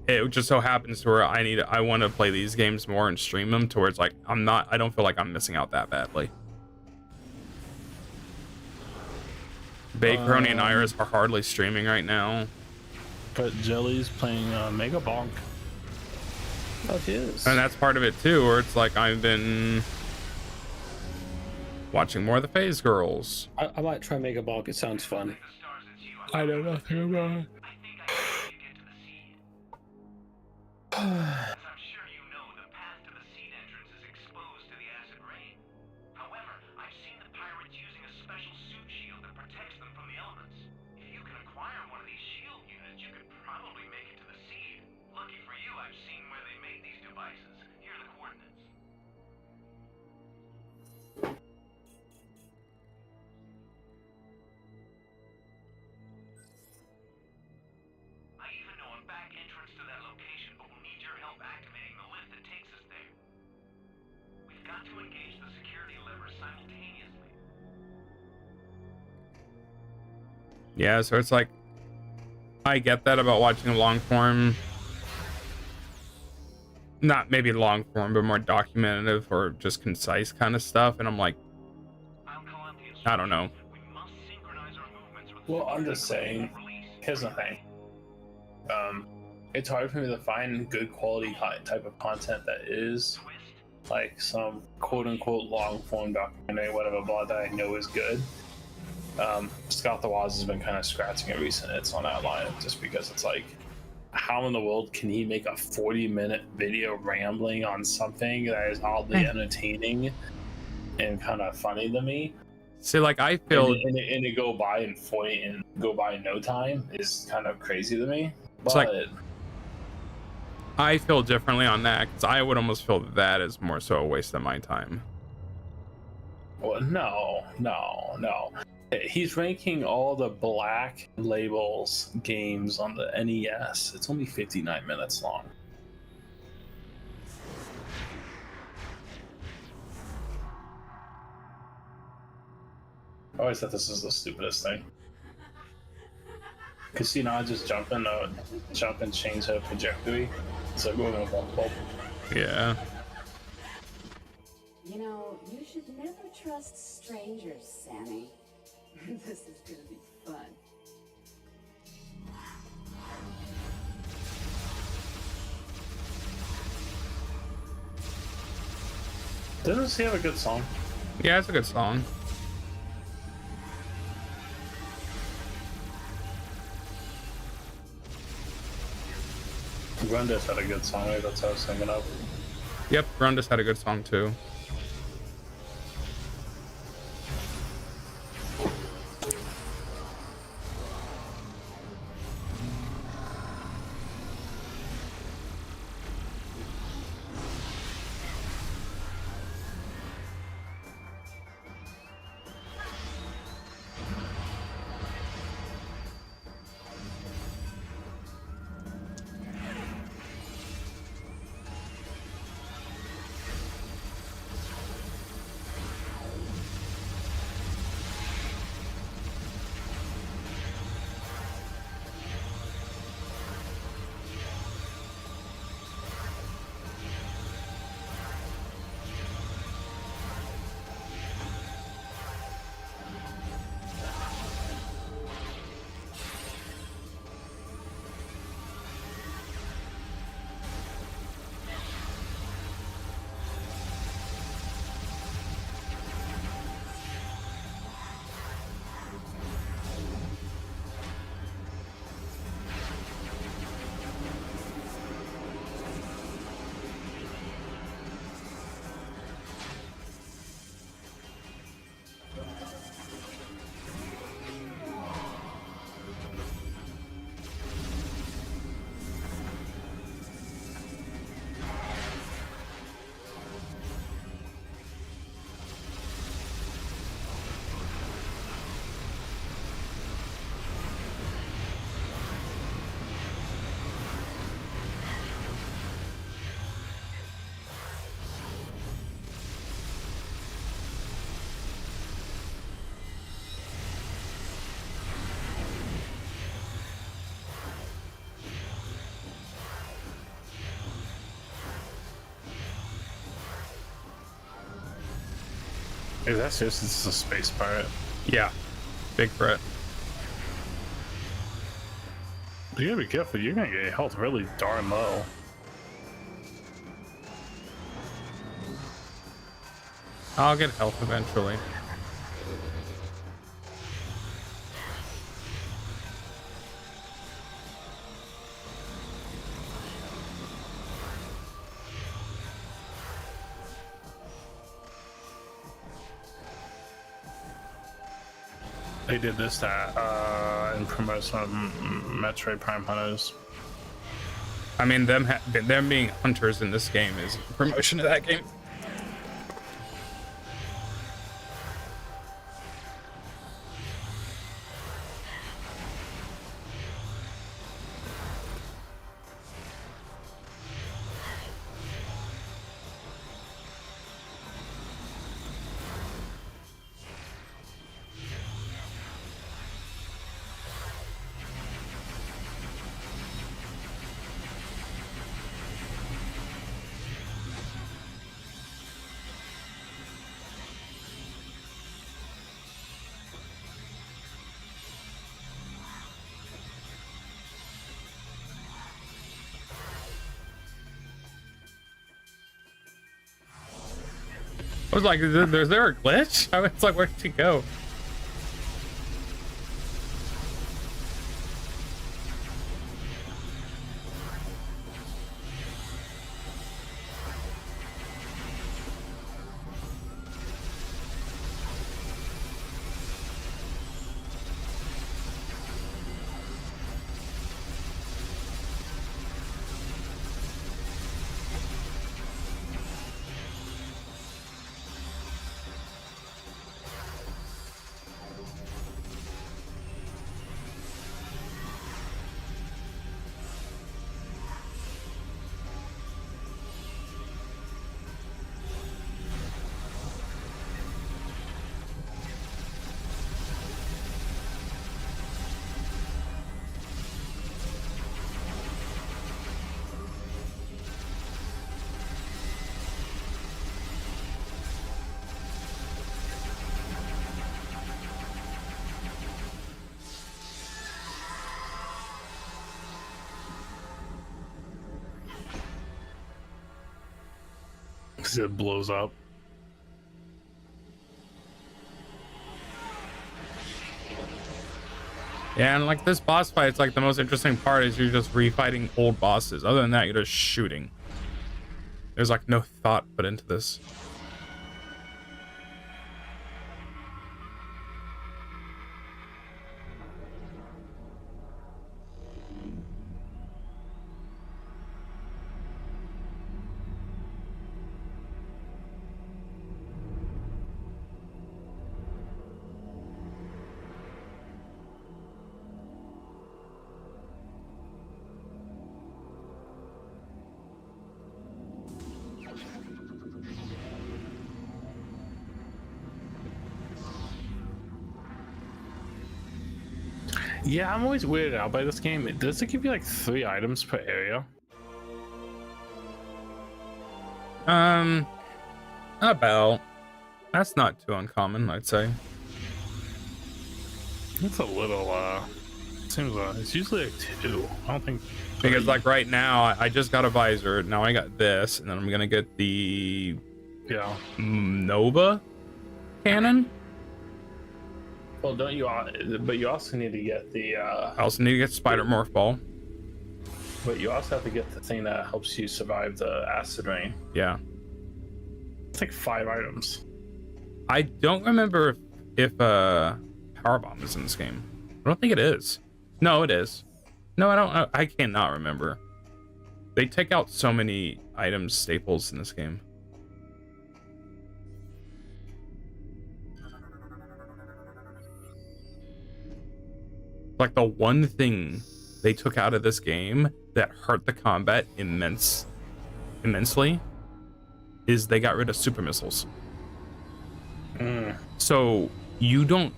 Speaker 1: It just so happens to where I want to play these games more and stream them towards like I don't feel like I'm missing out that badly. Crony and Iris are hardly streaming right now.
Speaker 3: But Jelly's playing Mega Bonk.
Speaker 2: Oh, it is.
Speaker 1: And that's part of it too, where it's like I've been watching more of the Phase Girls.
Speaker 2: I might try Mega Bulk. It sounds fun.
Speaker 3: I know nothing about it.
Speaker 7: As I'm sure you know, the path to the seed entrance is exposed to the acid rain. However, I've seen the pirates using a special suit shield that protects them from the elements. If you can acquire one of these shield units, you could probably make it to the seed. Lucky for you, I've seen where they made these devices. Here are the coordinates. I even know a back entrance to that location, but we'll need your help activating the lift that takes us there. We've got to engage the security levers simultaneously.
Speaker 1: Yeah, so it's like I get that about watching long form, not maybe long form, but more documentative or just concise kind of stuff, and I'm like,
Speaker 7: I'll call out the
Speaker 1: I don't know.
Speaker 7: instructions. We must synchronize our movements with
Speaker 3: Well, I'm just saying,
Speaker 7: release.
Speaker 3: here's the thing. It's hard for me to find good quality type of content that is
Speaker 7: Twist.
Speaker 3: like some quote unquote long form documentary, whatever, blah, that I know is good. Scott the Woz has been kind of scratching at recent hits on that line just because it's like, how in the world can he make a 40-minute video rambling on something that is oddly entertaining and kind of funny to me?
Speaker 1: See, like I feel
Speaker 3: And it go by in 40 and go by in no time is kind of crazy to me.
Speaker 1: It's
Speaker 3: But
Speaker 1: like- I feel differently on that because I would almost feel that is more so a waste of my time.
Speaker 3: well, no. He's ranking all the Black Labels games on the NES. It's only 59 minutes long. I always thought this is the stupidest thing. Cause you know, I just jump and change her trajectory. It's like moving a bump.
Speaker 1: Yeah.
Speaker 8: You know, you should never trust strangers, Sammy. This is gonna be fun.
Speaker 3: Doesn't she have a good song?
Speaker 1: Yeah, it's a good song.
Speaker 3: Grundis had a good song. Maybe that's what I was thinking of.
Speaker 1: Yep, Grundis had a good song too.
Speaker 3: Is that seriously just a space pirate?
Speaker 1: Yeah, big threat.
Speaker 3: You gotta be careful. You're gonna get your health really darn low.
Speaker 1: I'll get health eventually.
Speaker 3: They did this in promotion of Metroid Prime Hunters.
Speaker 1: I mean, them being hunters in this game is promotion of that game. I was like, is there a glitch? I was like, where'd she go?
Speaker 3: Because it blows up.
Speaker 1: Yeah, and like this boss fight, it's like the most interesting part is you're just refighting old bosses. Other than that, you're just shooting. There's like no thought put into this.
Speaker 3: Yeah, I'm always weirded out by this game. Does it give you like 3 items per area?
Speaker 1: About. That's not too uncommon, I'd say.
Speaker 3: It's a little, seems it's usually like 2. I don't think.
Speaker 1: Because like right now, I just got a visor. Now I got this, and then I'm gonna get the Nova cannon.
Speaker 3: Well, don't you? But you also need to get the.
Speaker 1: I also need to get Spider Morph Ball.
Speaker 3: But you also have to get the thing that helps you survive the acid rain.
Speaker 1: Yeah.
Speaker 3: It's like 5 items.
Speaker 1: I don't remember if Power Bomb is in this game. I don't think it is. No, it is. No, I don't. I cannot remember. They take out so many items, staples in this game. Like the one thing they took out of this game that hurt the combat immensely is they got rid of super missiles. So you don't.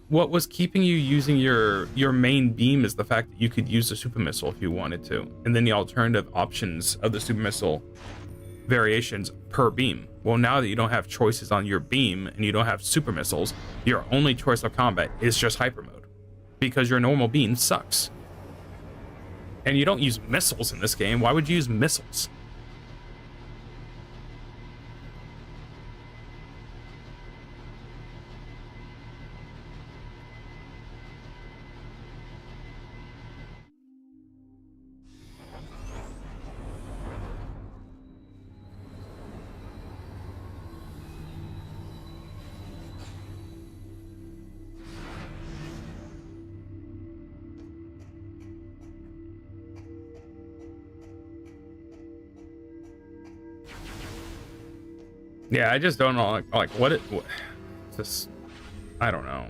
Speaker 1: What was keeping you using your main beam is the fact that you could use a super missile if you wanted to, and then the alternative options of the super missile variations per beam. Well, now that you don't have choices on your beam and you don't have super missiles, your only choice of combat is just hyper mode, because your normal beam sucks. And you don't use missiles in this game. Why would you use missiles? Yeah, I just don't know, like what this, I don't know.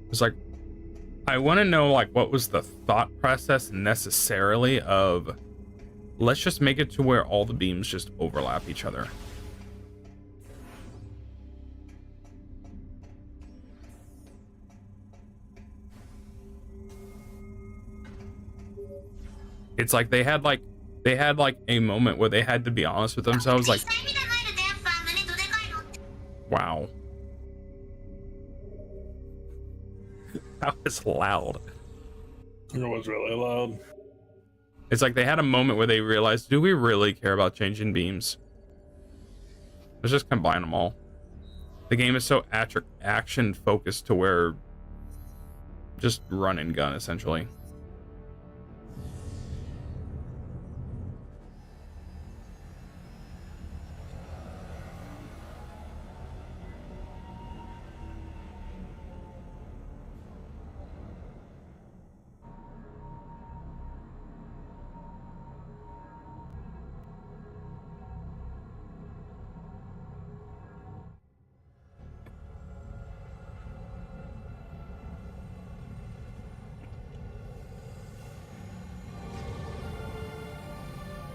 Speaker 1: It's like, I want to know, like, what was the thought process necessarily of, let's just make it to where all the beams just overlap each other. It's like they had like a moment where they had to be honest with themselves, like, wow. That was loud.
Speaker 3: It was really loud.
Speaker 1: It's like they had a moment where they realized, do we really care about changing beams? Let's just combine them all. The game is so action focused to where just run and gun, essentially.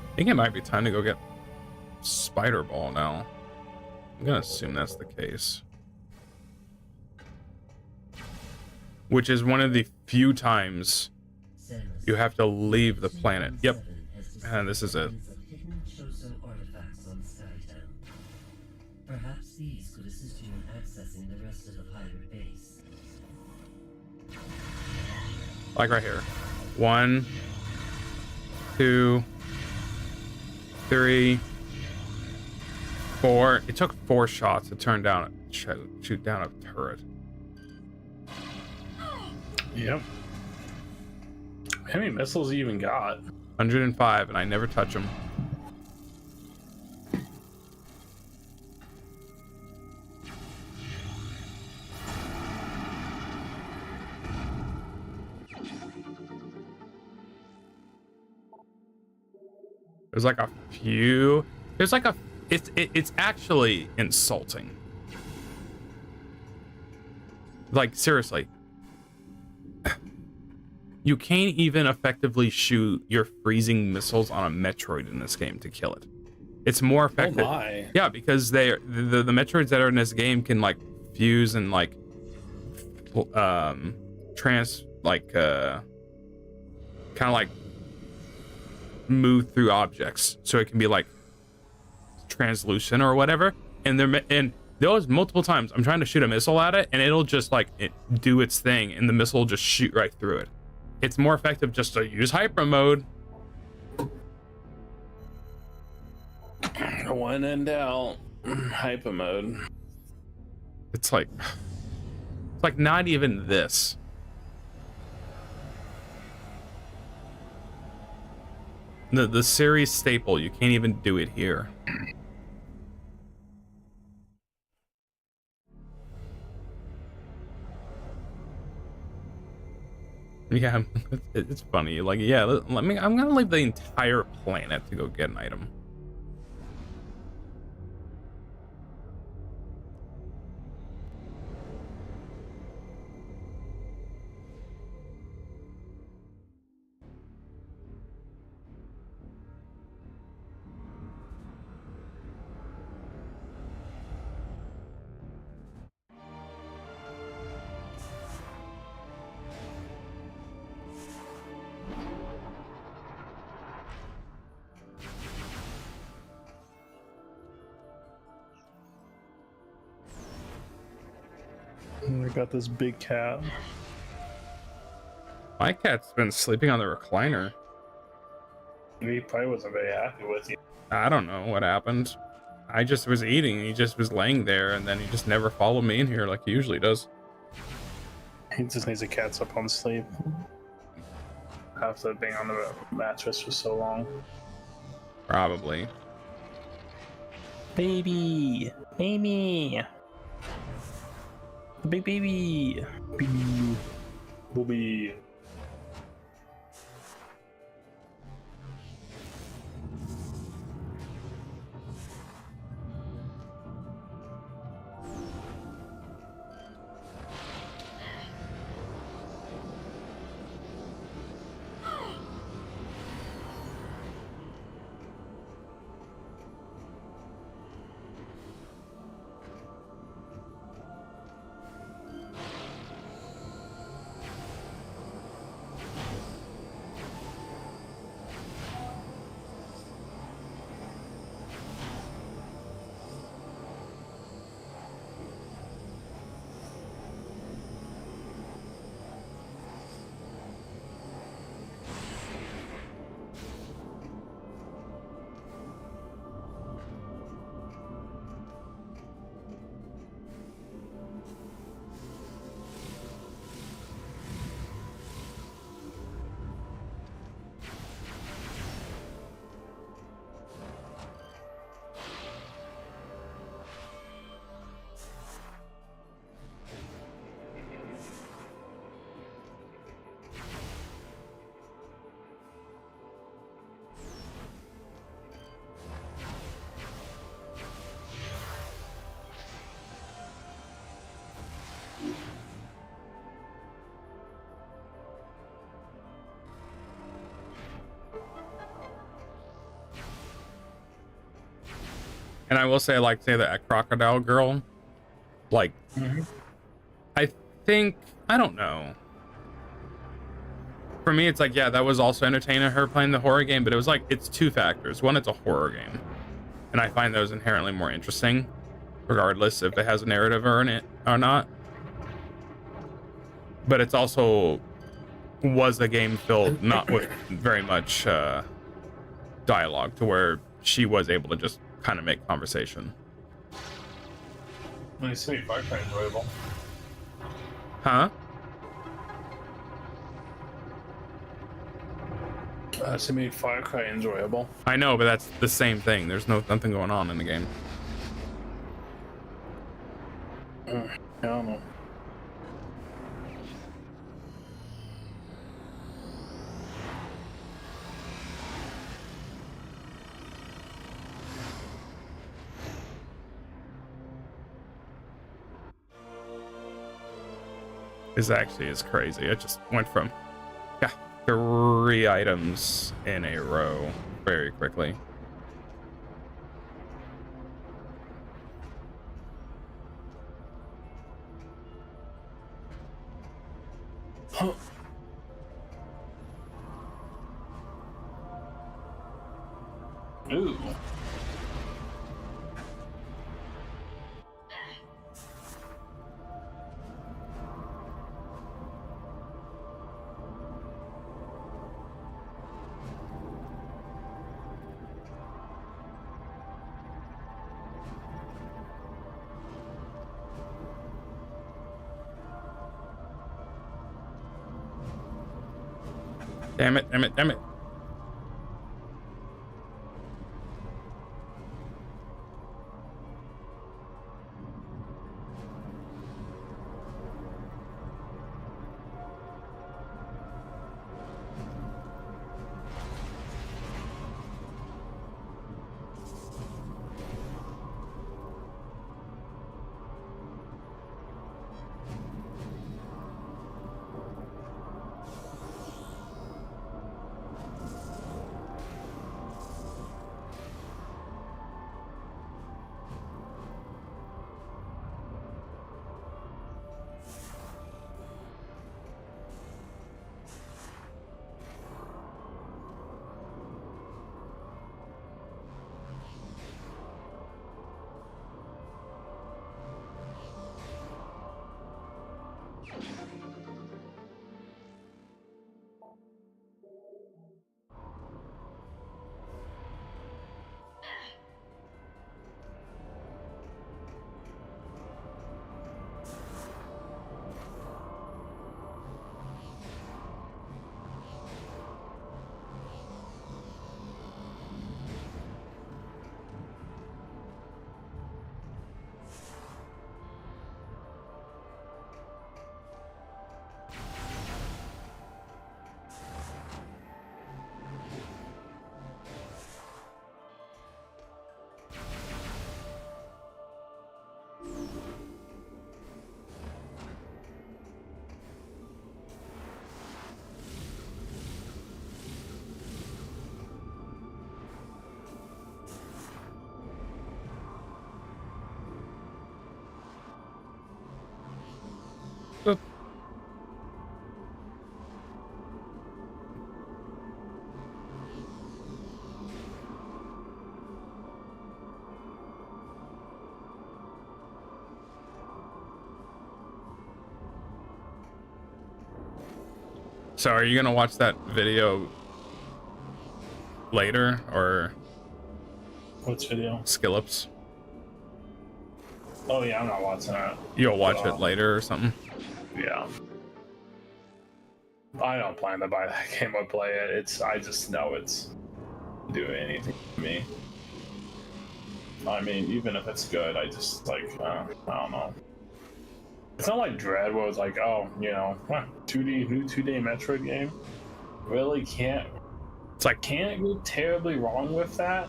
Speaker 1: I think it might be time to go get Spider Ball now. I'm gonna assume that's the case. Which is one of the few times you have to leave the planet. Yep. And this is it.
Speaker 6: Perhaps these could assist you in accessing the rest of the pirate base.
Speaker 1: Like right here. 1, 2, 3, 4. It took 4 shots to shoot down a turret.
Speaker 3: Yep. How many missiles you even got?
Speaker 1: 105, and I never touch them. There's like a few. There's like a. It's actually insulting. Like, seriously. You can't even effectively shoot your freezing missiles on a Metroid in this game to kill it. It's more effective.
Speaker 2: Oh my.
Speaker 1: Yeah, because the Metroids that are in this game can like fuse and like kind of like move through objects, so it can be like translucent or whatever. And there was multiple times I'm trying to shoot a missile at it, and it'll just like do its thing, and the missile will just shoot right through it. It's more effective just to use hyper mode.
Speaker 3: When in doubt, hyper mode.
Speaker 1: It's like not even this. The series staple, you can't even do it here. Yeah, it's funny. Like, yeah, I'm gonna leave the entire planet to go get an item.
Speaker 3: I got this big cat.
Speaker 1: My cat's been sleeping on the recliner.
Speaker 3: He probably wasn't very happy with you.
Speaker 1: I don't know what happened. I just was eating. He just was laying there, and then he just never followed me in here like he usually does.
Speaker 3: He just needs to catch up on sleep. After being on the mattress for so long.
Speaker 1: Probably.
Speaker 3: Baby! Amy! The big baby! Baby! Booby!
Speaker 1: And I will say, like, say that crocodile girl, like, I think, I don't know. For me, it's like, yeah, that was also entertaining, her playing the horror game, but it was like, it's two factors. One, it's a horror game, and I find those inherently more interesting, regardless if it has a narrative or in it or not. But it's also was a game filled not with very much dialogue, to where she was able to just kind of make conversation.
Speaker 3: When you say Far Cry enjoyable.
Speaker 1: Huh?
Speaker 3: She made Far Cry enjoyable.
Speaker 1: I know, but that's the same thing. There's nothing going on in the game.
Speaker 3: I don't know.
Speaker 1: This actually is crazy. It just went from 3 items in a row very quickly.
Speaker 3: Huh. Ooh.
Speaker 1: Damn it, damn it, damn it. So are you gonna watch that video later or
Speaker 3: What's video?
Speaker 1: Skillups?
Speaker 3: Oh yeah, I'm not watching that.
Speaker 1: You'll watch it later or something?
Speaker 3: Yeah. I don't plan to buy that game or play it. I just know it's doing anything to me. I mean, even if it's good, I just like I don't know. It's not like Dread where it's like, oh, you know, 2D new 2D Metroid game. Really can't.
Speaker 1: It's like
Speaker 3: Can't go terribly wrong with that.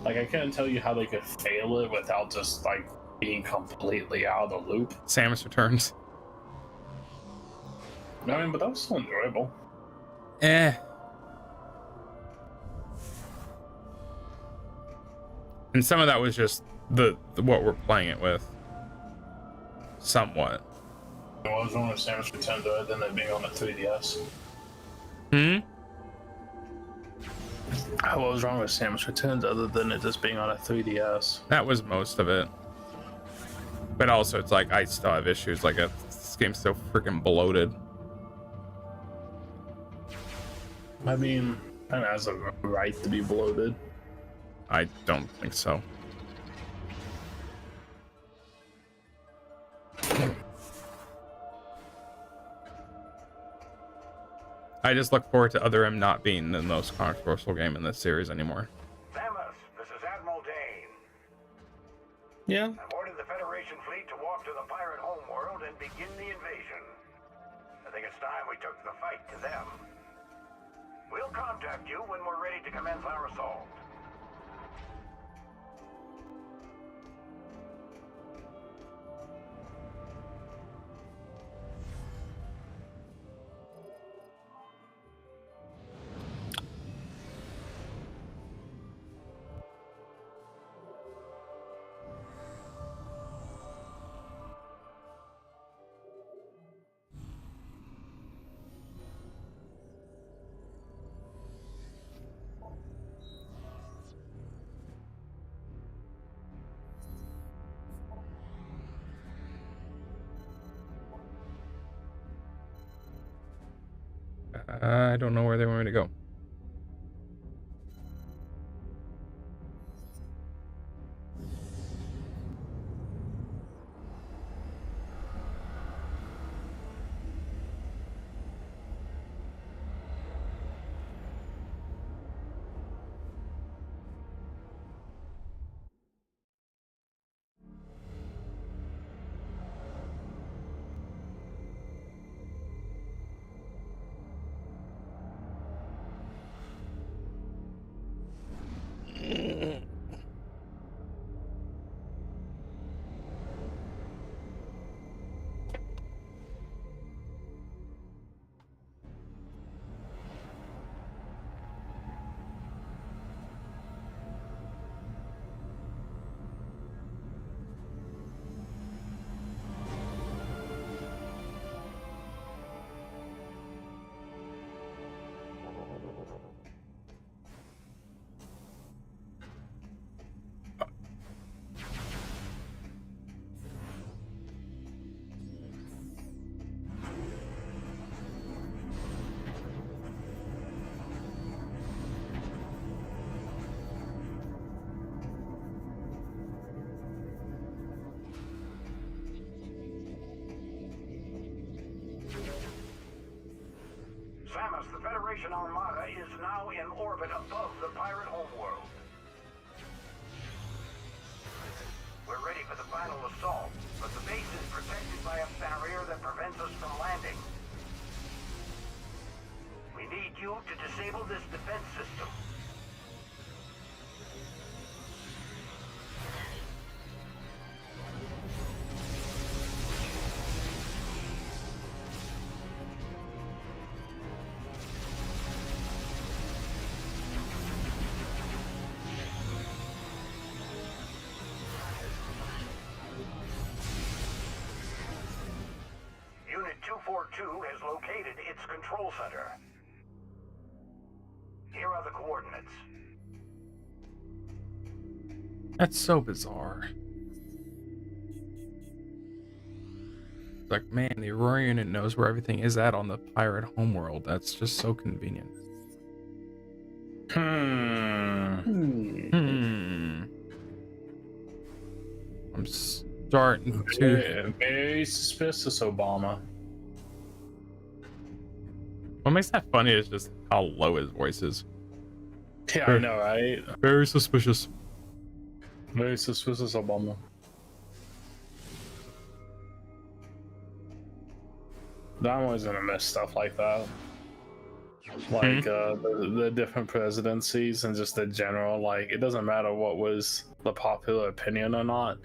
Speaker 3: Like I couldn't tell you how they could fail it without just like being completely out of the loop.
Speaker 1: Samus Returns.
Speaker 3: I mean, but that was still enjoyable.
Speaker 1: Eh. And some of that was just the what we're playing it with. Somewhat.
Speaker 3: What was wrong with Samus Returns other than it being on the 3DS? What was wrong with Samus Returns other than it just being on a 3DS?
Speaker 1: That was most of it. But also, it's like I still have issues. Like this game's so freaking bloated.
Speaker 3: I mean, kind of has a right to be bloated.
Speaker 1: I don't think so. I just look forward to Other M not being the most controversial game in this series anymore.
Speaker 7: Samus, this is Admiral Dane.
Speaker 2: Yeah.
Speaker 7: I've ordered the Federation fleet to walk to the pirate homeworld and begin the invasion. I think it's time we took the fight to them. We'll contact you when we're ready to commence our assault.
Speaker 1: I don't know where they want me to go.
Speaker 7: Samus, the Federation Armada is now in orbit above the pirate homeworld. We're ready for the final assault, but the base is protected by a barrier that prevents us from landing. We need you to disable this defense system. Unit 242 has located its control center. Here are the coordinates.
Speaker 1: That's so bizarre. Like, man, the Aurorian knows where everything is at on the pirate homeworld. That's just so convenient. I'm starting to.
Speaker 3: Very, very suspicious, Obama.
Speaker 1: What makes that funny is just how low his voice is.
Speaker 3: Yeah, I know, right?
Speaker 1: Very suspicious.
Speaker 3: Very suspicious, Obama. I'm always gonna miss stuff like that. Like the different presidencies and just the general, like, it doesn't matter what was the popular opinion or not.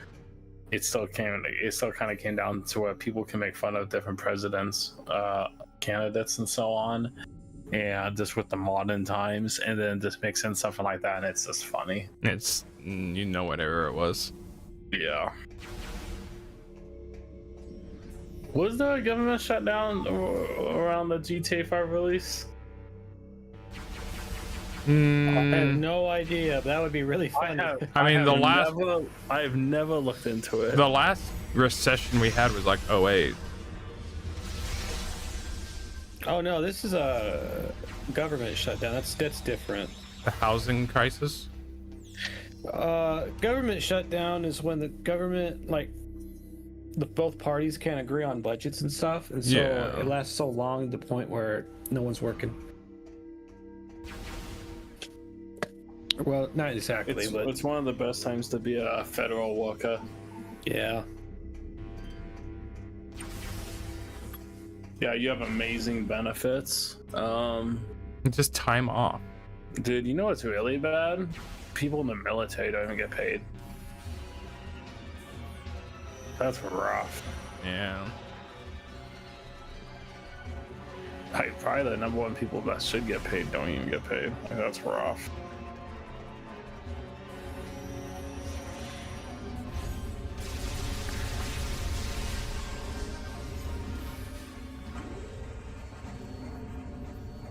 Speaker 3: It still kind of came down to where people can make fun of different presidents, candidates, and so on, and just with the modern times, and then just mix in something like that, and it's just funny.
Speaker 1: It's whatever it was.
Speaker 3: Yeah. Was there a government shutdown around the GTA 5 release?
Speaker 2: I have no idea. But that would be really funny.
Speaker 3: I've never looked into it.
Speaker 1: The last recession we had was like 08.
Speaker 2: Oh no, this is a government shutdown. That's different.
Speaker 1: The housing crisis.
Speaker 2: Government shutdown is when the government, like, both parties can't agree on budgets and stuff, and so it lasts so long to the point where no one's working. Well, not exactly, but
Speaker 3: it's one of the best times to be a federal worker.
Speaker 2: Yeah.
Speaker 3: Yeah, you have amazing benefits.
Speaker 1: Just time off.
Speaker 3: Dude, you know what's really bad? People in the military don't even get paid. That's rough.
Speaker 1: Yeah.
Speaker 3: Like, probably the number one people that should get paid don't even get paid. Like, that's rough.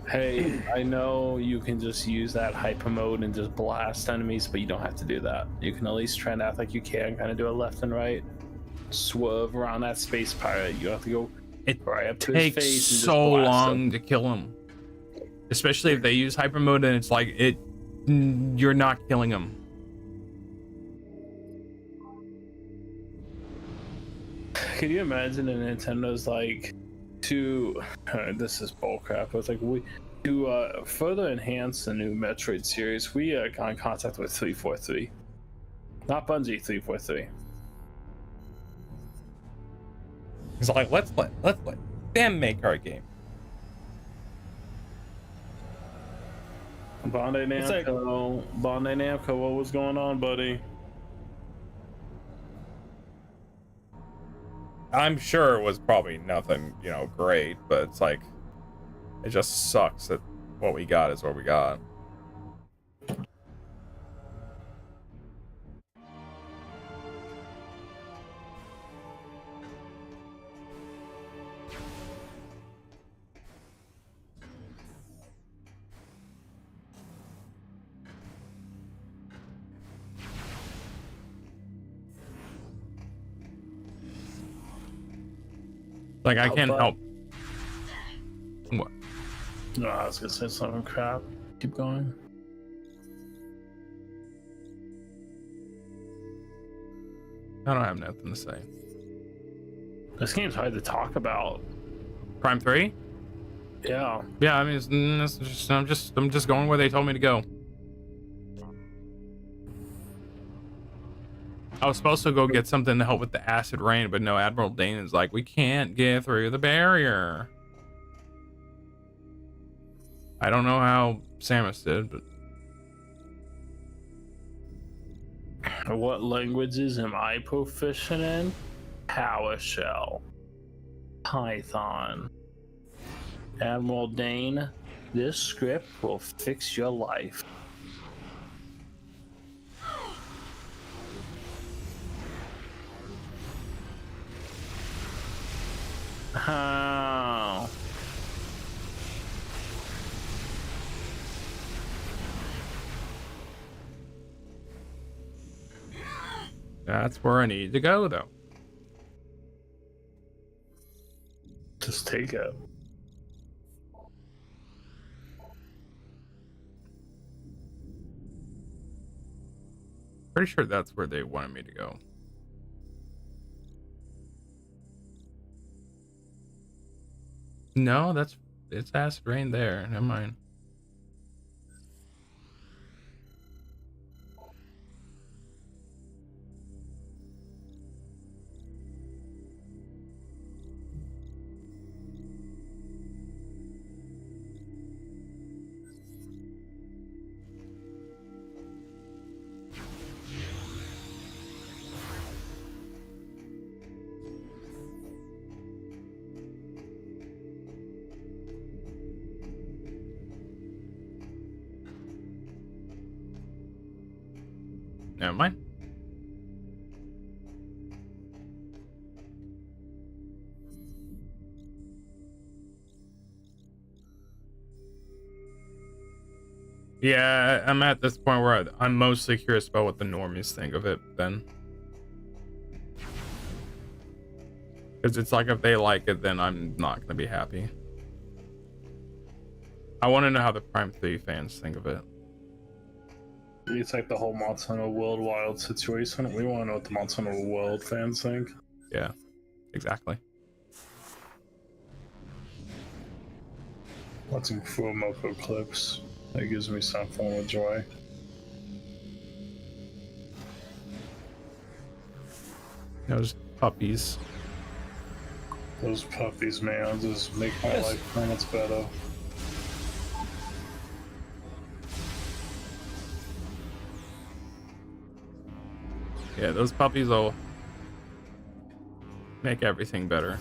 Speaker 3: Hey, I know you can just use that hyper mode and just blast enemies, but you don't have to do that. You can at least try and act like you can, kind of do a left and right, swerve around that space pirate. You have to go right up to his face and
Speaker 1: Takes
Speaker 3: just
Speaker 1: so
Speaker 3: blast
Speaker 1: long
Speaker 3: him.
Speaker 1: to kill him, especially if they use hyper mode and it's like you're not killing him.
Speaker 3: Could you imagine a Nintendo's like this is bullcrap. It's like to further enhance the new Metroid series, we got in contact with 343, not Bungie, 343.
Speaker 1: He's like, let's let them make our game.
Speaker 3: Bandai Namco, what was going on, buddy?
Speaker 1: I'm sure it was probably nothing, great, but it's like, it just sucks that what we got is what we got. Like, I can't help. What?
Speaker 3: No, I was gonna say something crap. Keep going.
Speaker 1: I don't have nothing to say.
Speaker 3: This game's hard to talk about.
Speaker 1: Prime 3?
Speaker 3: Yeah.
Speaker 1: Yeah, I mean, I'm just going where they told me to go. I was supposed to go get something to help with the acid rain, but no, Admiral Dane is like, we can't get through the barrier. I don't know how Samus did, but...
Speaker 3: What languages am I proficient in? PowerShell. Python. Admiral Dane, this script will fix your life. How?
Speaker 1: That's where I need to go, though.
Speaker 3: Just take it.
Speaker 1: Pretty sure that's where they wanted me to go. No, it's acid rain there. Never mind. Never mind. Yeah, I'm at this point where I'm mostly curious about what the normies think of it then. Because it's like if they like it, then I'm not going to be happy. I want to know how the Prime 3 fans think of it.
Speaker 3: It's like the whole Monsanto World Wild situation. We want to know what the Monsanto World fans think.
Speaker 1: Yeah, exactly.
Speaker 3: Watching Fumoco clips. That gives me some form of joy.
Speaker 1: Those puppies.
Speaker 3: Those puppies, man, just make my life so much better.
Speaker 1: Yeah, those puppies will make everything better.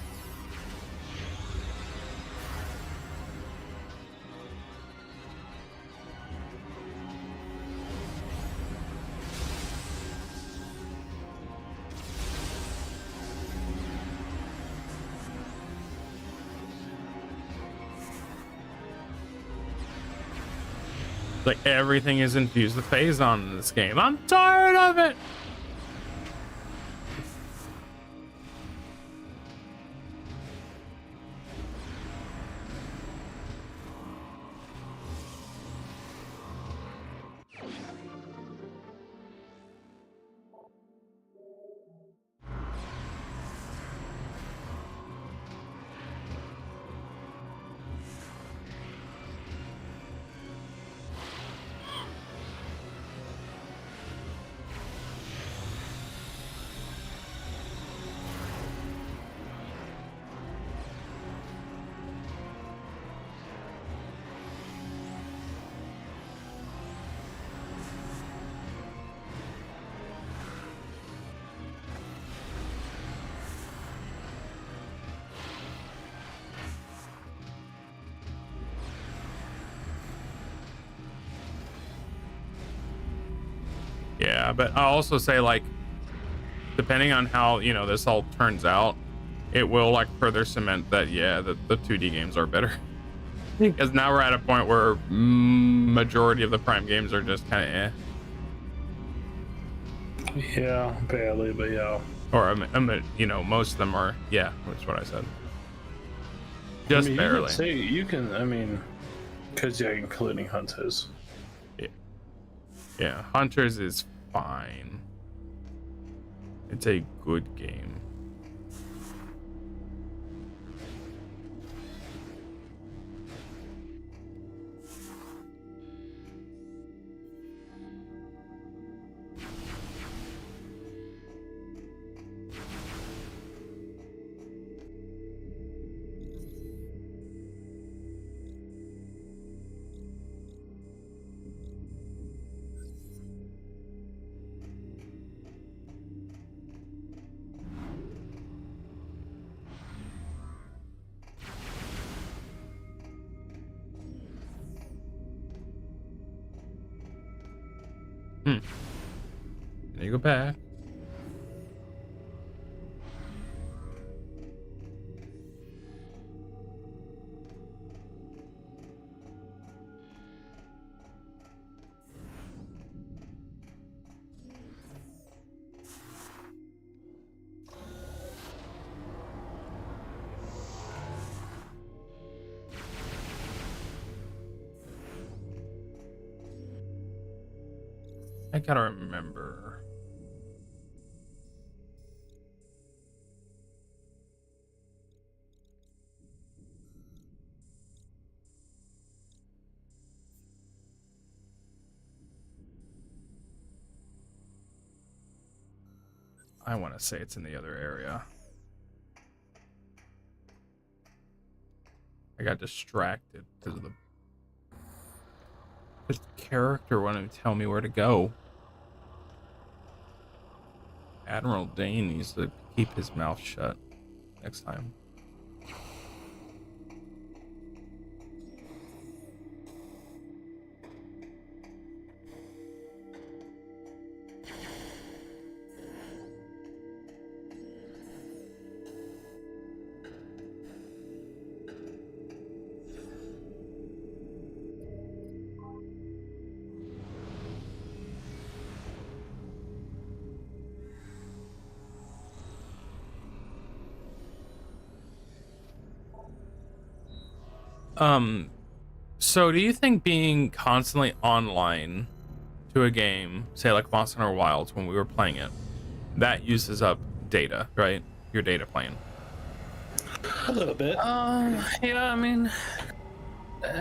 Speaker 1: Like everything is infused with Phazon in this game. I'm tired of it. Yeah, but I'll also say, like, depending on how, you know, this all turns out, it will, like, further cement that, yeah, the 2D games are better. Because now we're at a point where majority of the Prime games are just kind of
Speaker 3: Yeah, barely, but yeah.
Speaker 1: Or, you know, most of them are, yeah, that's what I said. Just barely.
Speaker 3: I mean, because you're including Hunters.
Speaker 1: Yeah, Hunters is fine. It's a good game. There you go back. gotta remember. I want to say it's in the other area. I got distracted because of the character wanted to tell me where to go. Admiral Dane needs to keep his mouth shut next time. So do you think being constantly online to a game, say like Monster Hunter Wilds when we were playing it, that uses up data, right? Your data plan.
Speaker 2: A little bit.
Speaker 3: Yeah, I mean,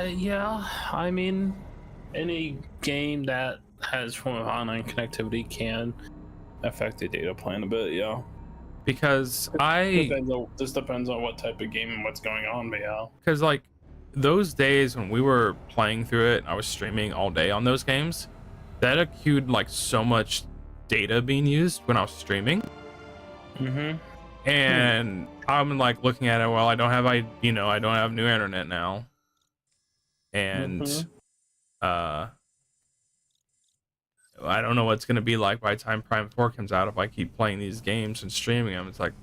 Speaker 3: yeah, I mean, any game that has form of online connectivity can affect the data plan a bit, yeah.
Speaker 1: Because
Speaker 3: This depends on what type of game and what's going on, but yeah.
Speaker 1: because like those days when we were playing through it, I was streaming all day on those games. That accrued like so much data being used when I was streaming. And I'm like looking at it. Well, I don't have I don't have new internet now, and I don't know what's gonna be like by the time Prime 4 comes out if I keep playing these games and streaming them. It's like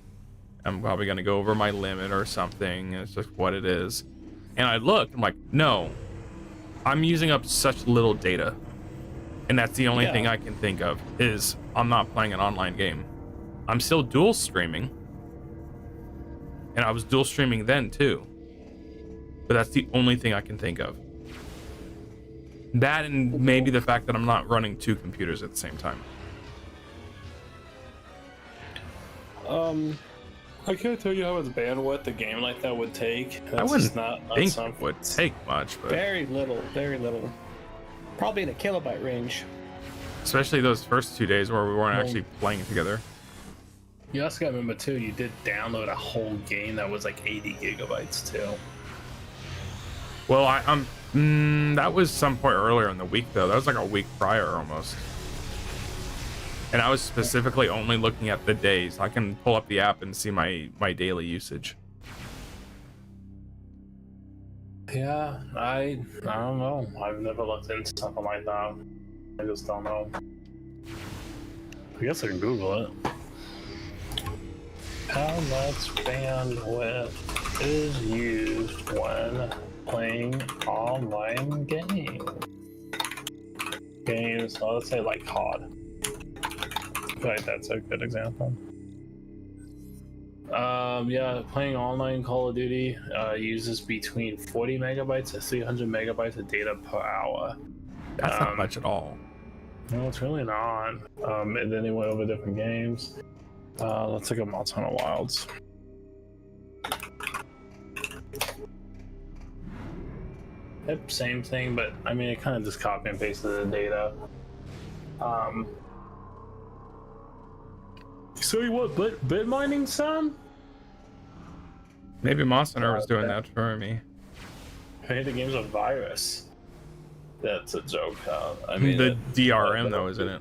Speaker 1: I'm probably gonna go over my limit or something. It's just what it is. And I look, I'm like, no, I'm using up such little data. And that's the only thing I can think of is I'm not playing an online game. I'm still dual streaming. And I was dual streaming then too. But that's the only thing I can think of. That and maybe the fact that I'm not running two computers at the same time.
Speaker 3: I can't tell you how much bandwidth a game like that would take.
Speaker 1: I wouldn't think it would take much, but
Speaker 2: Very little, very little. Probably in a kilobyte range.
Speaker 1: especially those first 2 days where we weren't actually playing together.
Speaker 3: You also gotta remember too, you did download a whole game that was like 80 gigabytes too.
Speaker 1: Well, that was some point earlier in the week though. That was like a week prior almost. And I was specifically only looking at the days. I can pull up the app and see my daily usage.
Speaker 3: Yeah, I don't know. I've never looked into something like that. I just don't know. I guess I can Google it. How much bandwidth is used when playing online games? So let's say like COD. I feel like that's a good example. Yeah, playing online Call of Duty uses between 40 megabytes to 300 megabytes of data per hour.
Speaker 1: That's not much at all.
Speaker 3: No, it's really not. And then they went over different games. Let's look at Monster Hunter Wilds. Yep, same thing, but I mean, it kind of just copy and pasted the data. So you what, bit mining, Sam?
Speaker 1: Maybe Monster Hunter was doing that for me.
Speaker 3: Hey, the game's a virus. That's a joke. I mean,
Speaker 1: The DRM though, isn't it?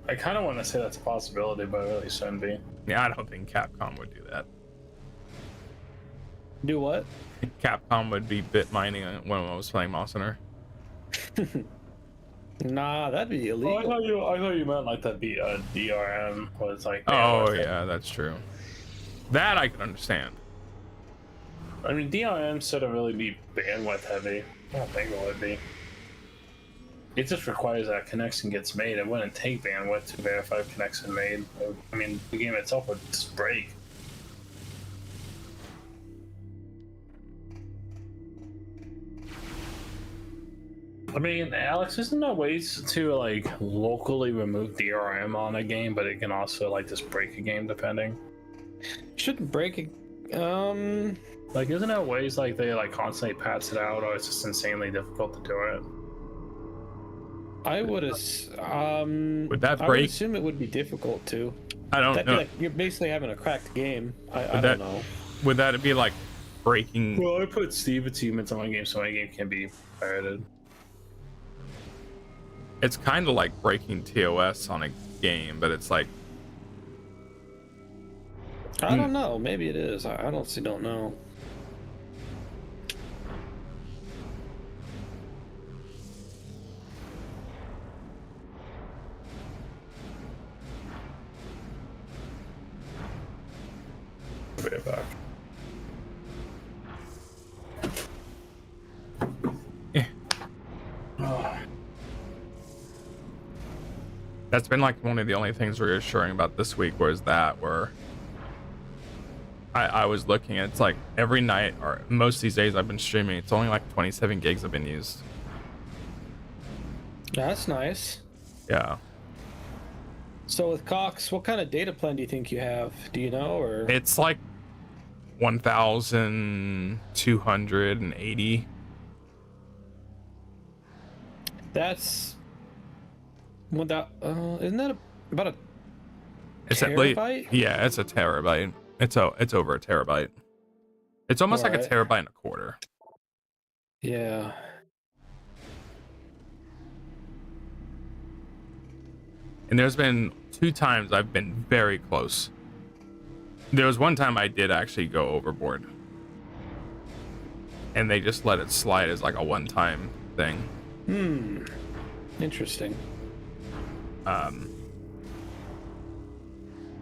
Speaker 3: I kind of want to say that's a possibility, but it really shouldn't be.
Speaker 1: Yeah, I don't think Capcom would do that.
Speaker 2: Do what?
Speaker 1: Capcom would be bit mining when I was playing Monster Hunter.
Speaker 2: Nah, that'd be
Speaker 3: Oh,
Speaker 2: illegal.
Speaker 3: I thought you meant like that DRM was like.
Speaker 1: Oh yeah, that's true. That I can understand.
Speaker 3: I mean, DRM shouldn't really be bandwidth heavy. I don't think it would be. It just requires that a connection gets made. It wouldn't take bandwidth to verify a connection made. I mean, the game itself would just break. I mean, Alex, isn't there ways to like locally remove DRM on a game, but it can also like just break a game depending?
Speaker 2: Shouldn't break it.
Speaker 3: Like, isn't there ways like they like constantly patch it out, or it's just insanely difficult to do it?
Speaker 2: I would
Speaker 1: Would that
Speaker 2: I would
Speaker 1: break?
Speaker 2: assume it would be difficult to.
Speaker 1: I don't
Speaker 2: That'd be
Speaker 1: know.
Speaker 2: like you're basically having a cracked game. I
Speaker 1: Would
Speaker 2: don't know.
Speaker 1: Would that be like breaking?
Speaker 3: Well, I put Steve achievements on my game, so my game can be pirated.
Speaker 1: It's kind of like breaking TOS on a game, but it's like
Speaker 2: I don't know. Maybe it is. I honestly don't know.
Speaker 3: Way back.
Speaker 1: eh. That's been like one of the only things reassuring about this week was that where I was looking, it's like every night or most of these days I've been streaming, it's only like 27 gigs have been used.
Speaker 2: That's nice.
Speaker 1: Yeah.
Speaker 2: So with Cox, what kind of data plan do you think you have? Do you know, or
Speaker 1: It's like 1,280.
Speaker 2: that's without? Isn't that about a
Speaker 1: It's at least,
Speaker 2: terabyte?
Speaker 1: yeah, it's a terabyte. It's over a terabyte. It's almost like a
Speaker 2: Alright.
Speaker 1: terabyte and a quarter.
Speaker 2: Yeah.
Speaker 1: And there's been 2 times I've been very close. There was one time I did actually go overboard. And they just let it slide as like a one-time thing.
Speaker 2: Interesting.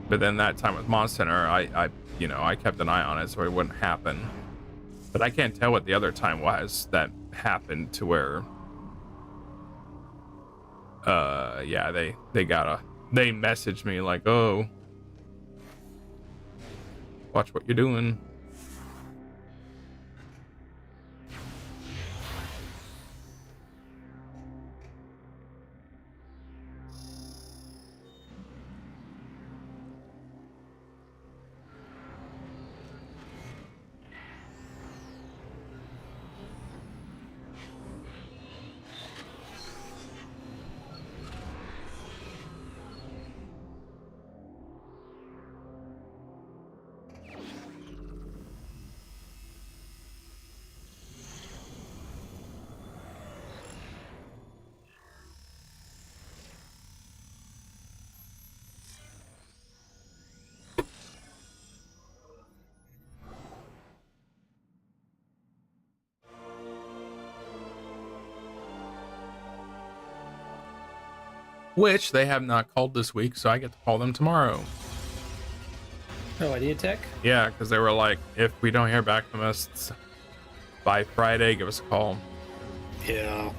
Speaker 1: But then that time with Mod Center, I kept an eye on it so it wouldn't happen. But I can't tell what the other time was that happened to where yeah, they messaged me like, oh, watch what you're doing. Which they have not called this week, so I get to call them tomorrow.
Speaker 2: Oh, Idea Tech?
Speaker 1: Yeah, because they were like, if we don't hear back from us by Friday, give us a call.
Speaker 2: Yeah.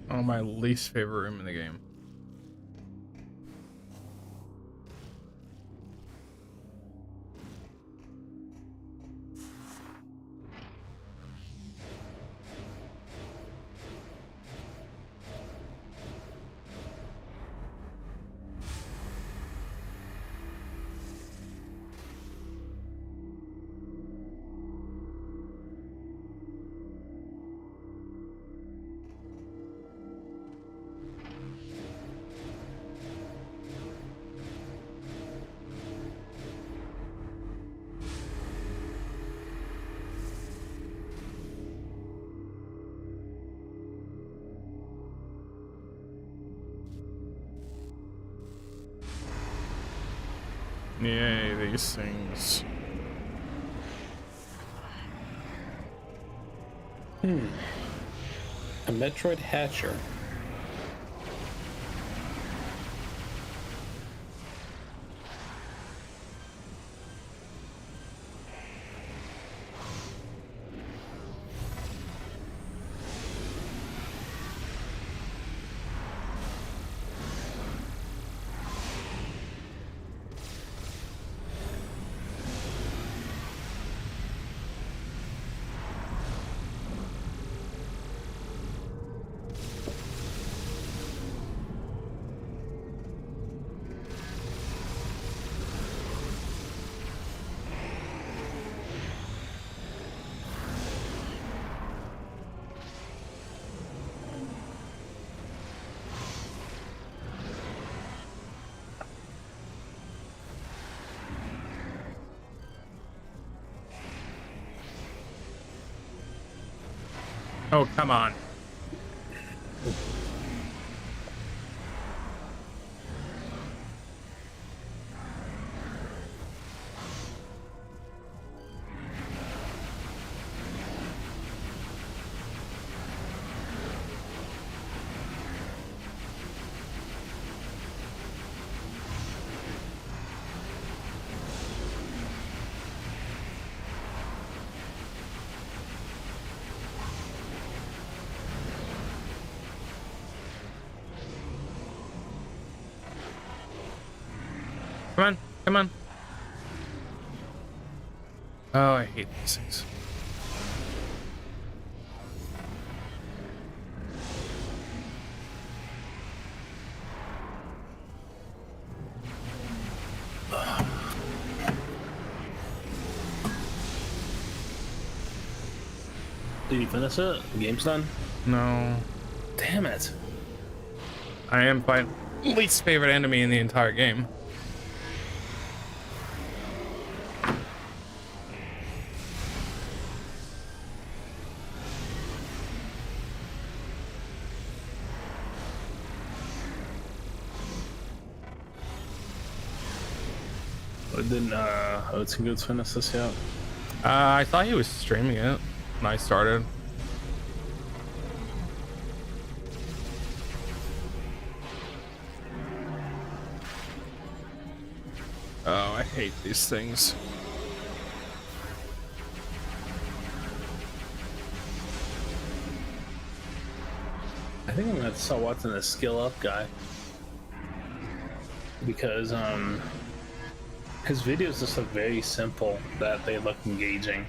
Speaker 1: Oh, my least favorite room in the game. Yay, these things.
Speaker 2: A Metroid Hatcher.
Speaker 1: Oh, come on. Come on, come on. Oh, I hate these things.
Speaker 3: Did you finish it? The game's done?
Speaker 1: No.
Speaker 3: Damn it.
Speaker 1: I am my least favorite enemy in the entire game.
Speaker 3: Didn't UNCENSORED finish this yet?
Speaker 1: I thought he was streaming it when I started. Oh, I hate these things.
Speaker 3: I think I'm gonna have to start watching the Skill Up guy. Because his videos just look very simple, that they look engaging.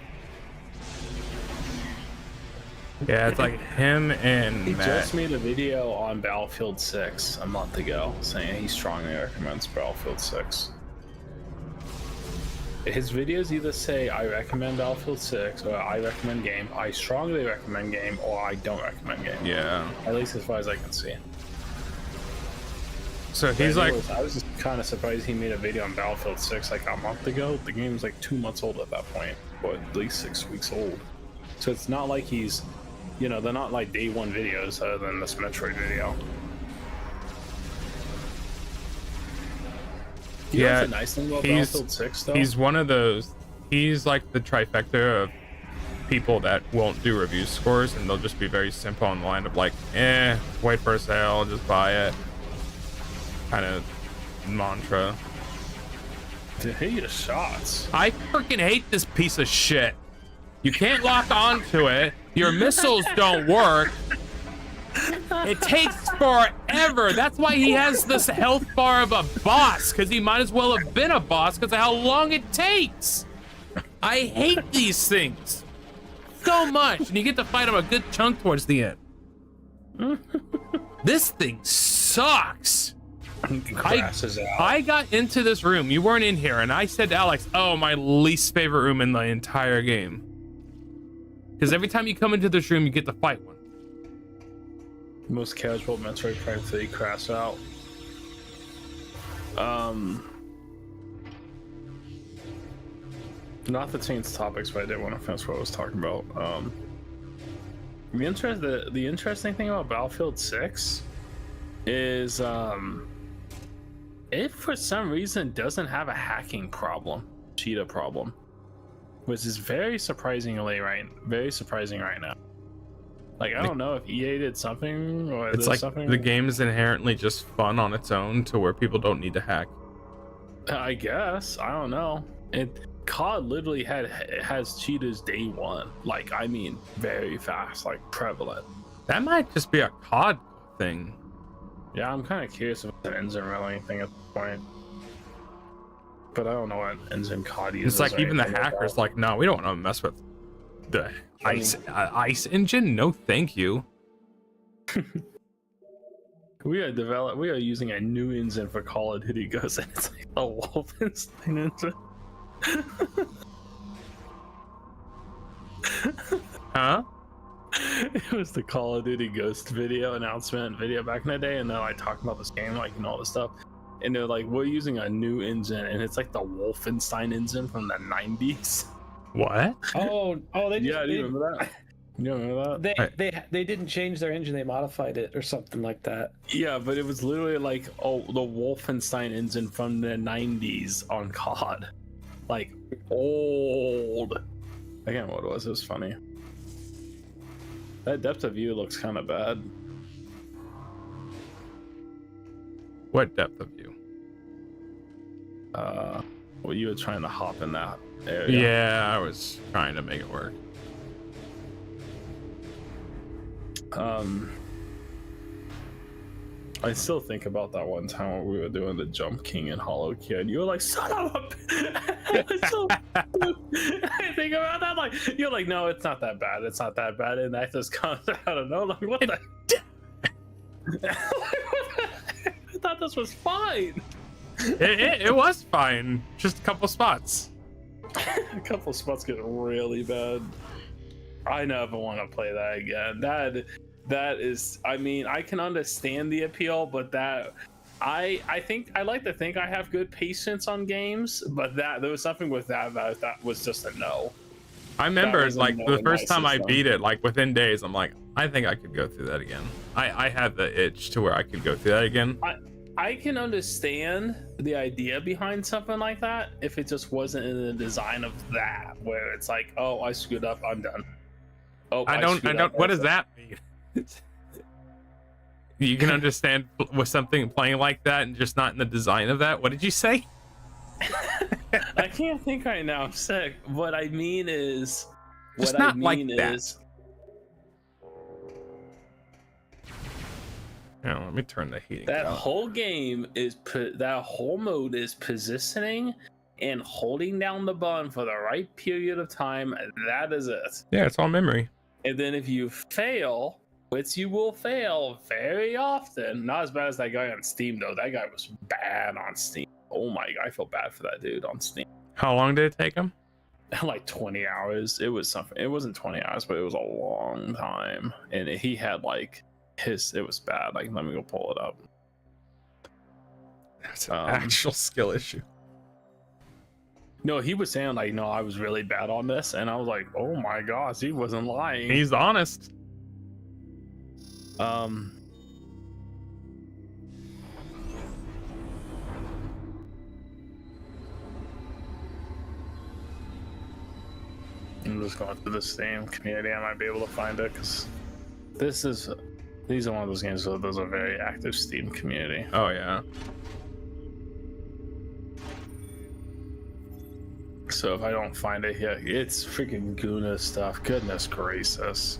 Speaker 1: Yeah, it's like him and
Speaker 3: He
Speaker 1: Matt.
Speaker 3: just made a video on Battlefield 6 a month ago saying he strongly recommends Battlefield 6. His videos either say I recommend Battlefield 6 or I recommend game, I strongly recommend game, or I don't recommend game.
Speaker 1: Yeah.
Speaker 3: At least as far as I can see.
Speaker 1: So he's like,
Speaker 3: I was just kind of surprised he made a video on Battlefield 6 like a month ago. The game's like 2 months old at that point, or at least 6 weeks old. So it's not like he's, you know, they're not like day one videos other than this Metroid video. You know
Speaker 1: yeah,
Speaker 3: what's the nice thing about Battlefield 6 though?
Speaker 1: he's one of those. He's like the trifecta of people that won't do review scores, and they'll just be very simple on the line of like, wait for a sale, just buy it. Kind of mantra.
Speaker 3: To hit your shots.
Speaker 1: I freaking hate this piece of shit. You can't lock onto it. Your missiles don't work. It takes forever. That's why he has this health bar of a boss, because he might as well have been a boss because of how long it takes. I hate these things so much, and you get to fight him a good chunk towards the end. This thing sucks. I got into this room. You weren't in here, and I said to Alex, "Oh, my least favorite room in the entire game." Because every time you come into this room, you get to fight one.
Speaker 3: Most casual Metroid Prime 3 crash out. Not to change topics, but I did want to finish what I was talking about. The interesting thing about Battlefield 6 is it for some reason doesn't have a hacking problem, cheetah problem, which is very surprising right now. Like, I don't know if EA did something or
Speaker 1: it's like something. The game is inherently just fun on its own to where people don't need to hack.
Speaker 3: I guess. I don't know. COD literally has cheetahs day one. Like, I mean, very fast, like prevalent.
Speaker 1: That might just be a COD thing.
Speaker 3: Yeah, I'm kind of curious if it's an engine or anything at this point. But I don't know what engine COD uses.
Speaker 1: It's like even the hackers like, no, we don't want to mess with the ice engine. No, thank you.
Speaker 3: We are using a new engine for Call of Duty Ghosts, and it's like a Wolfenstein engine.
Speaker 1: Huh?
Speaker 3: It was the Call of Duty Ghost announcement video back in the day, and they're like talking about this game, like, and all this stuff, and they're like, we're using a new engine, and it's like the Wolfenstein engine from the 90s.
Speaker 1: What?
Speaker 2: Oh, they just,
Speaker 3: do you remember that? You remember that?
Speaker 2: They didn't change their engine, they modified it or something like that.
Speaker 3: Yeah, but it was literally like, oh, the Wolfenstein engine from the 90s on COD. Like, old. I can't remember what it was. It was funny. That depth of view looks kind of bad.
Speaker 1: What depth of view?
Speaker 3: Well, you were trying to hop in that area.
Speaker 1: Yeah, I was trying to make it work.
Speaker 3: I still think about that one time when we were doing the Jump King in Hollow Kid. You were like, son of a I think about that, like, you're like, no, it's not that bad. It's not that bad. And that just comes out of nowhere. Like, what the? I thought this was fine.
Speaker 1: It was fine. Just a couple spots.
Speaker 3: A couple spots get really bad. I never want to play that again. That is, I mean, I can understand the appeal, but that I think I like to think I have good patience on games, but there was something with that was just a no.
Speaker 1: I remember like the first time I
Speaker 3: system.
Speaker 1: beat it, like within days, I'm like, I think I could go through that again. I had the itch to where I could go through that again.
Speaker 3: I can understand the idea behind something like that if it just wasn't in the design of that, where it's like, oh, I screwed up, I'm done. Oh,
Speaker 1: I don't. What does that mean? You can understand with something playing like that and just not in the design of that. What did you say?
Speaker 3: I can't think right now. I'm sick. What I mean is,
Speaker 1: just
Speaker 3: what
Speaker 1: not
Speaker 3: I mean
Speaker 1: like
Speaker 3: is.
Speaker 1: Yeah, let me turn the heating
Speaker 3: That
Speaker 1: down.
Speaker 3: whole game is that whole mode is positioning and holding down the button for the right period of time. That is it.
Speaker 1: Yeah, it's all memory.
Speaker 3: And then if you fail, which you will fail very often, not as bad as that guy on Steam though. That guy was bad on Steam. Oh my god, I feel bad for that dude on Steam.
Speaker 1: How long did it take him?
Speaker 3: Like 20 hours. It was something. It wasn't 20 hours, but it was a long time. And he had like it was bad. Like, let me go pull it up.
Speaker 1: That's an actual skill issue.
Speaker 3: No, he was saying like, no, I was really bad on this, and I was like, oh my gosh, he wasn't lying.
Speaker 1: He's honest.
Speaker 3: I'm just going through the Steam community. I might be able to find it because these are one of those games where there's a very active Steam community.
Speaker 1: Oh yeah.
Speaker 3: So if I don't find it here, it's freaking Guna stuff. Goodness gracious.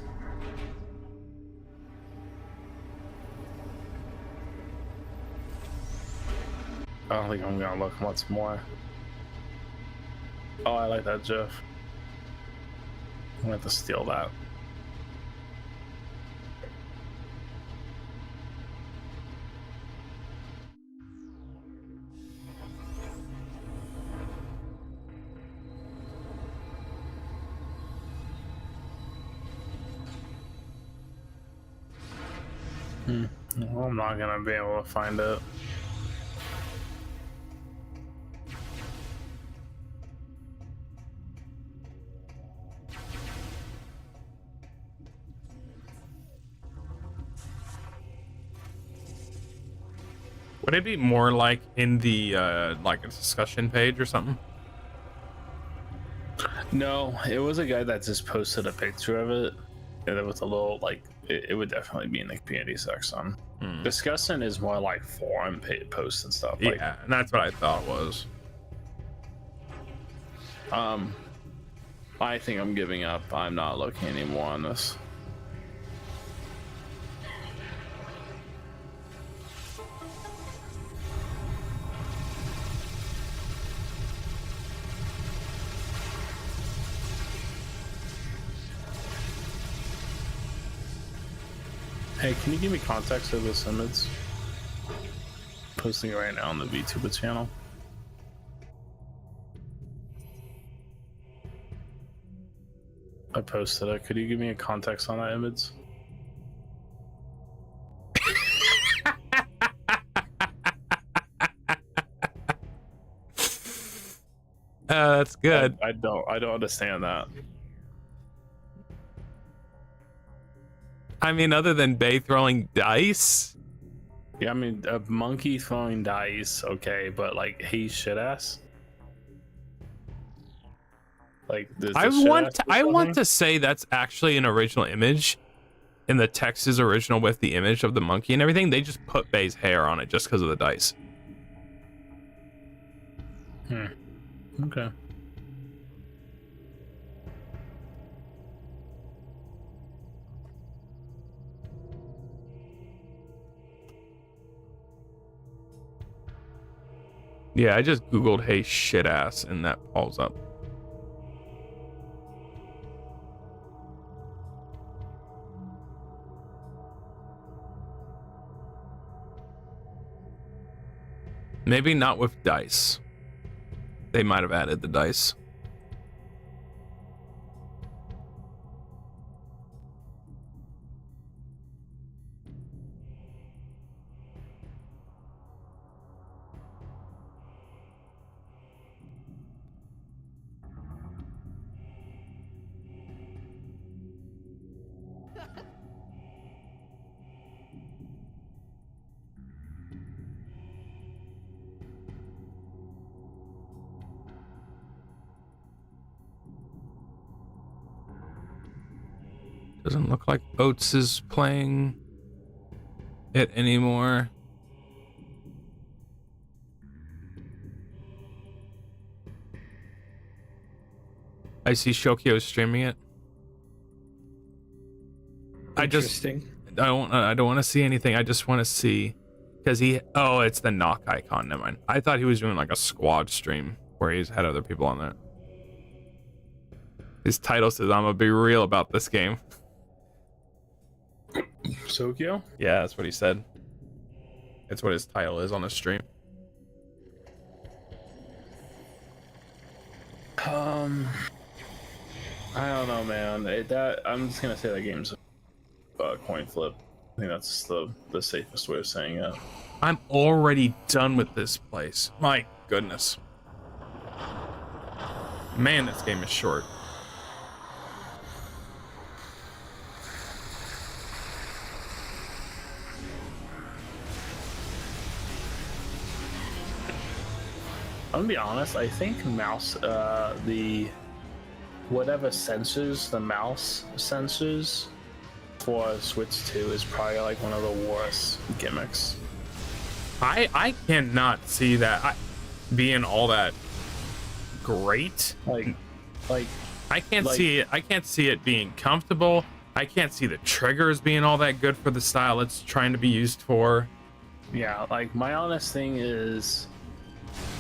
Speaker 3: I don't think I'm gonna look once more. Oh, I like that GIF. I'm gonna have to steal that. Well, I'm not gonna be able to find it.
Speaker 1: Would it be more like in the like a discussion page or something?
Speaker 3: No, it was a guy that just posted a picture of it, and there was a little like it would definitely be in the community section. Discussing is more like forum posts and stuff. Like,
Speaker 1: Yeah, and that's what I thought it was.
Speaker 3: I think I'm giving up. I'm not looking anymore on this. Hey, can you give me context of this image? Posting it right now on the VTuber channel. I posted it. Could you give me a context on that image?
Speaker 1: That's good.
Speaker 3: I don't understand that.
Speaker 1: I mean, other than Bay throwing dice.
Speaker 3: Yeah, I mean, a monkey throwing dice, okay, but like he's shit ass. Like this.
Speaker 1: I want to say that's actually an original image, and the text is original with the image of the monkey and everything. They just put Bay's hair on it just because of the dice.
Speaker 3: Okay.
Speaker 1: Yeah, I just googled "hey shit ass" and that pulls up. Maybe not with dice. They might have added the dice. Doesn't look like Oates is playing it anymore. I see Shokyo streaming it. I don't want to see anything. I just want to see because it's the knock icon. Never mind. I thought he was doing like a squad stream where he's had other people on there. His title says, "I'm gonna be real about this game."
Speaker 3: Sokyo?
Speaker 1: Yeah, that's what he said. That's what his title is on the stream.
Speaker 3: I don't know, man. I'm just gonna say that game's a coin flip. I think that's the safest way of saying it.
Speaker 1: I'm already done with this place. My goodness. Man, this game is short.
Speaker 3: I'm gonna be honest, I think mouse, the whatever sensors, the mouse sensors for Switch 2 is probably like one of the worst gimmicks.
Speaker 1: I cannot see that being all that great.
Speaker 3: Like
Speaker 1: I can't see it. I can't see it being comfortable. I can't see the triggers being all that good for the style it's trying to be used for.
Speaker 3: Yeah, like my honest thing is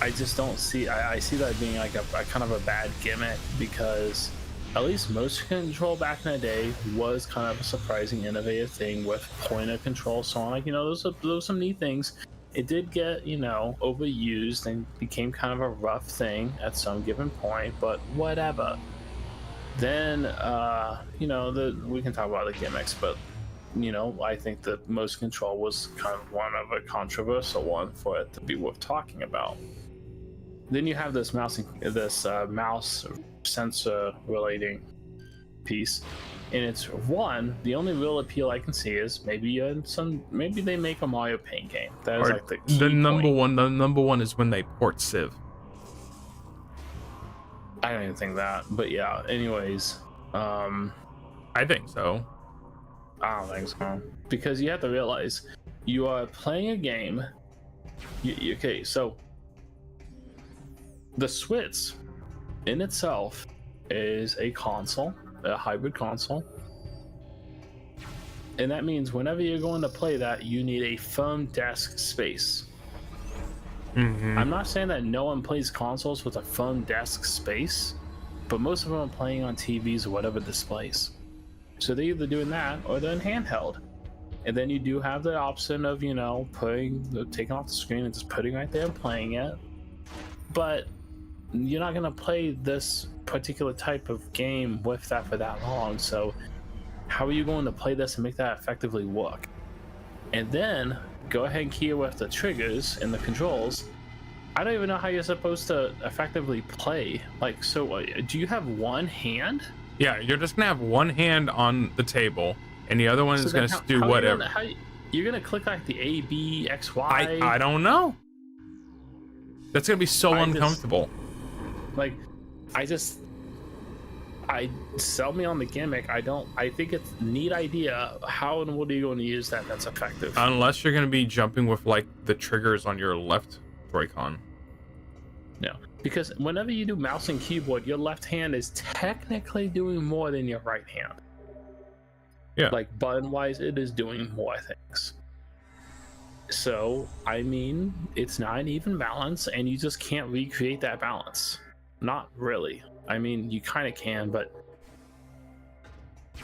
Speaker 3: I just don't see. I see that being like a kind of a bad gimmick, because at least motion control back in the day was kind of a surprising, innovative thing with point of control. So on, like, you know, those are some neat things. It did get, you know, overused and became kind of a rough thing at some given point, but whatever. Then, you know, we can talk about the gimmicks, but you know, I think that motion control was kind of one of a controversial one for it to be worth talking about. Then you have this mouse sensor relating piece, and it's the only real appeal I can see is maybe they make a Mario Paint game. That is like the key
Speaker 1: the number
Speaker 3: point.
Speaker 1: one. The number one is when they port Civ.
Speaker 3: I don't even think that, but yeah. Anyways,
Speaker 1: I think so.
Speaker 3: I don't think so, because you have to realize you are playing a game. Okay, so the Switch in itself is a console, a hybrid console, and that means whenever you're going to play that, you need a firm desk space. I'm not saying that no one plays consoles with a firm desk space, but most of them are playing on TVs or whatever displays. So they're either doing that or they're in handheld. And then you do have the option of, you know, taking off the screen and just putting right there and playing it. But you're not going to play this particular type of game with that for that long. So how are you going to play this and make that effectively work? And then go ahead and key with the triggers and the controls. I don't even know how you're supposed to effectively play. Like, so do you have one hand?
Speaker 1: Yeah, you're just gonna have one hand on the table, and the other one is gonna do whatever.
Speaker 3: You're gonna click like the A, B, X, Y.
Speaker 1: I don't know. That's gonna be so uncomfortable.
Speaker 3: Sell me on the gimmick. I think it's a neat idea. How and what are you going to use that's effective?
Speaker 1: Unless you're gonna be jumping with like the triggers on your left Joy-Con.
Speaker 3: No, because whenever you do mouse and keyboard, your left hand is technically doing more than your right hand.
Speaker 1: Yeah.
Speaker 3: Like button-wise, it is doing more things. So, I mean, it's not an even balance, and you just can't recreate that balance. Not really. I mean, you kind of can, but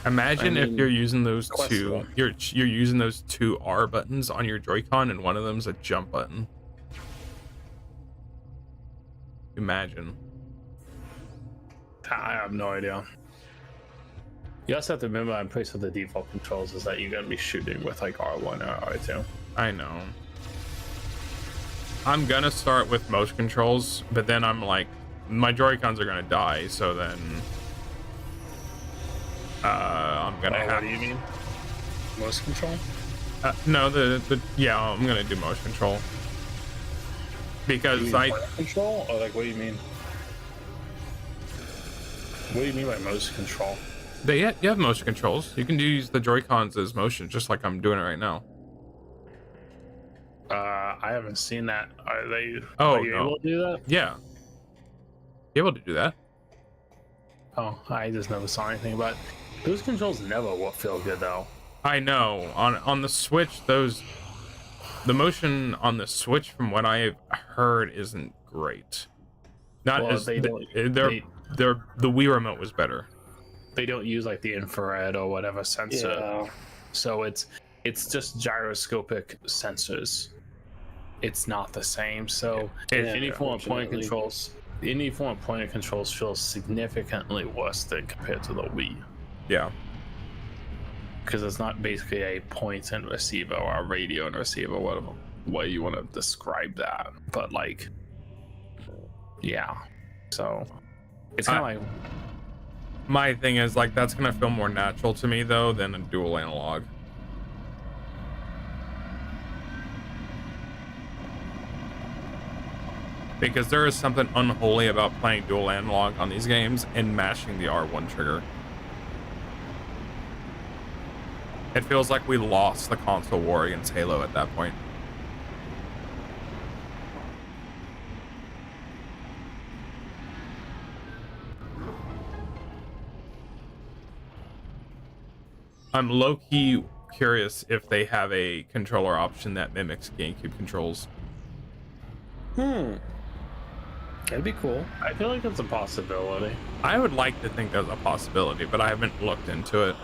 Speaker 1: imagine if you're using those two. You're using those two R buttons on your Joy-Con, and one of them's a jump button. Imagine.
Speaker 3: I have no idea. You also have to remember, I'm pretty sure the default controls is that you're gonna be shooting with like R1 or R2.
Speaker 1: I know. I'm gonna start with motion controls, but then I'm like, my Joy-Cons are gonna die, so then I'm gonna have.
Speaker 3: What do you mean? Motion control?
Speaker 1: No, yeah, I'm gonna do motion control because
Speaker 3: control, or like what do you mean? What do you mean by motion control?
Speaker 1: You have motion controls. You can use the Joy-Cons as motion, just like I'm doing it right now.
Speaker 3: I haven't seen that. Are you able to do that?
Speaker 1: Yeah. You're able to do that.
Speaker 3: Oh, I just never saw anything about it. Those controls never will feel good though.
Speaker 1: I know. On the Switch, the motion on the Switch, from what I've heard, isn't great. The Wii remote was better.
Speaker 3: They don't use like the infrared or whatever sensor.
Speaker 2: Yeah.
Speaker 3: So it's just gyroscopic sensors. It's not the same. So any form of point of controls feels significantly worse than compared to the Wii.
Speaker 1: Yeah.
Speaker 3: Because it's not basically a point and receiver or a radio and receiver, whatever way you want to describe that. But like, yeah. So it's kind of like.
Speaker 1: My thing is, like, that's gonna feel more natural to me though than a dual analog. Because there is something unholy about playing dual analog on these games and mashing the R1 trigger. It feels like we lost the console war against Halo at that point. I'm low-key curious if they have a controller option that mimics GameCube controls.
Speaker 2: That'd be cool.
Speaker 3: I feel like that's a possibility.
Speaker 1: I would like to think there's a possibility, but I haven't looked into it.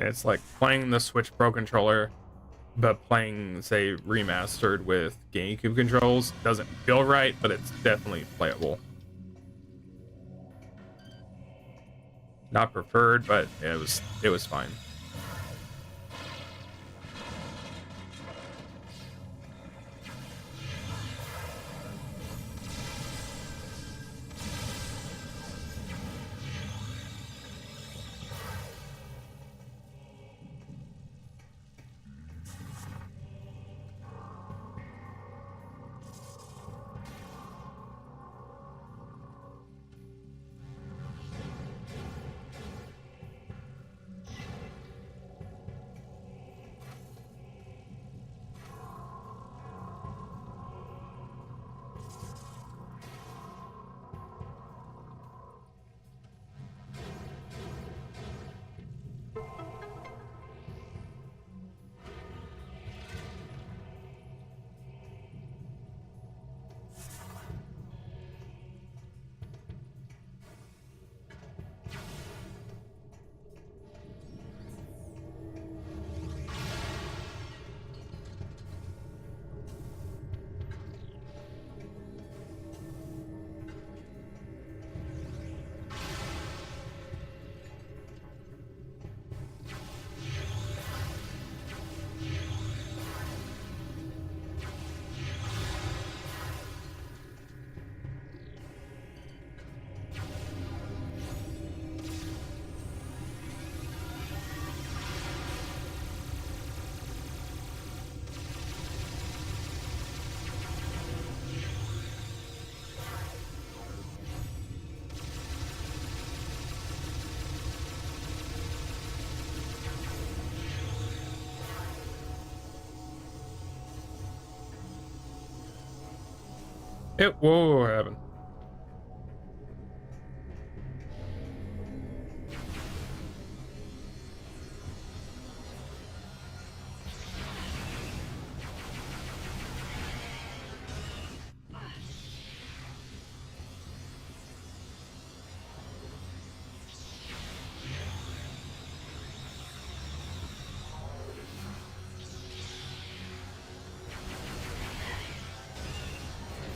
Speaker 1: It's like playing the Switch Pro controller, but playing, say, remastered with GameCube controls doesn't feel right, but it's definitely playable. Not preferred, but it was fine. Whoa, what happened?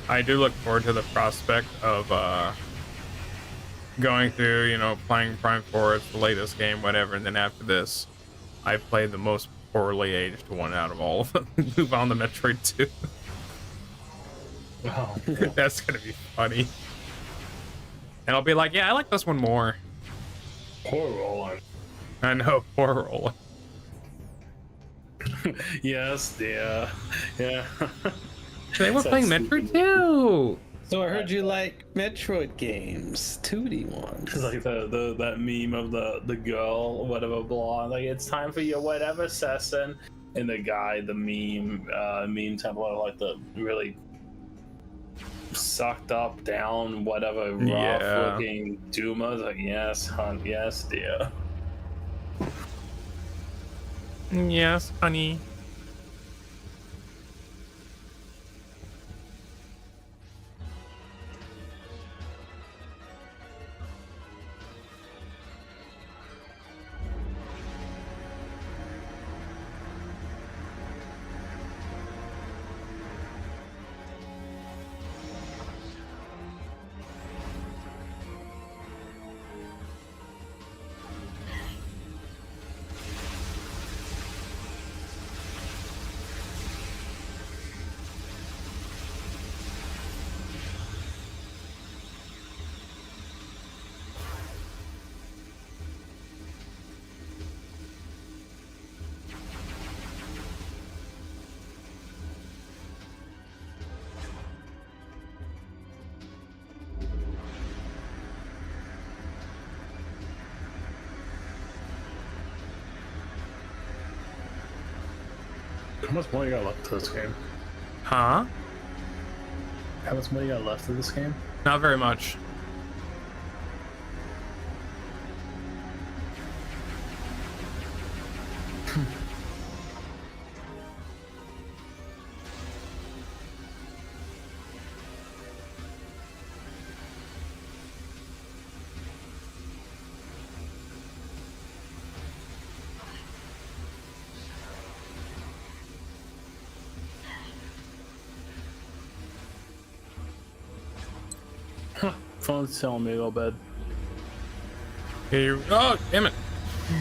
Speaker 1: I do look forward to the prospect of going through, you know, playing Prime 4, it's the latest game, whatever, and then after this, I play the most poorly aged one out of all of them. Move on to Metroid 2.
Speaker 3: Oh,
Speaker 1: That's gonna be funny. And I'll be like, yeah, I like this one more.
Speaker 3: poor Roland.
Speaker 1: I know, poor Roland.
Speaker 3: Yes, dear. Yeah.
Speaker 1: They were
Speaker 3: So
Speaker 1: playing
Speaker 3: stupid.
Speaker 1: Metroid 2.
Speaker 2: So I heard you like Metroid games, 2D ones.
Speaker 3: It's like the that meme of the girl, whatever blonde, like it's time for your whatever session, and the guy, the meme template, like the really sucked up down, whatever rough
Speaker 1: Yeah.
Speaker 3: looking Duma. Like, yes, hun, yes, dear.
Speaker 1: Yes, honey.
Speaker 3: How much more you got left to this game?
Speaker 1: Huh?
Speaker 3: How much more you got left of this game?
Speaker 1: Not very much.
Speaker 3: Phone's telling me to go to bed.
Speaker 1: Here, oh, damn it. Did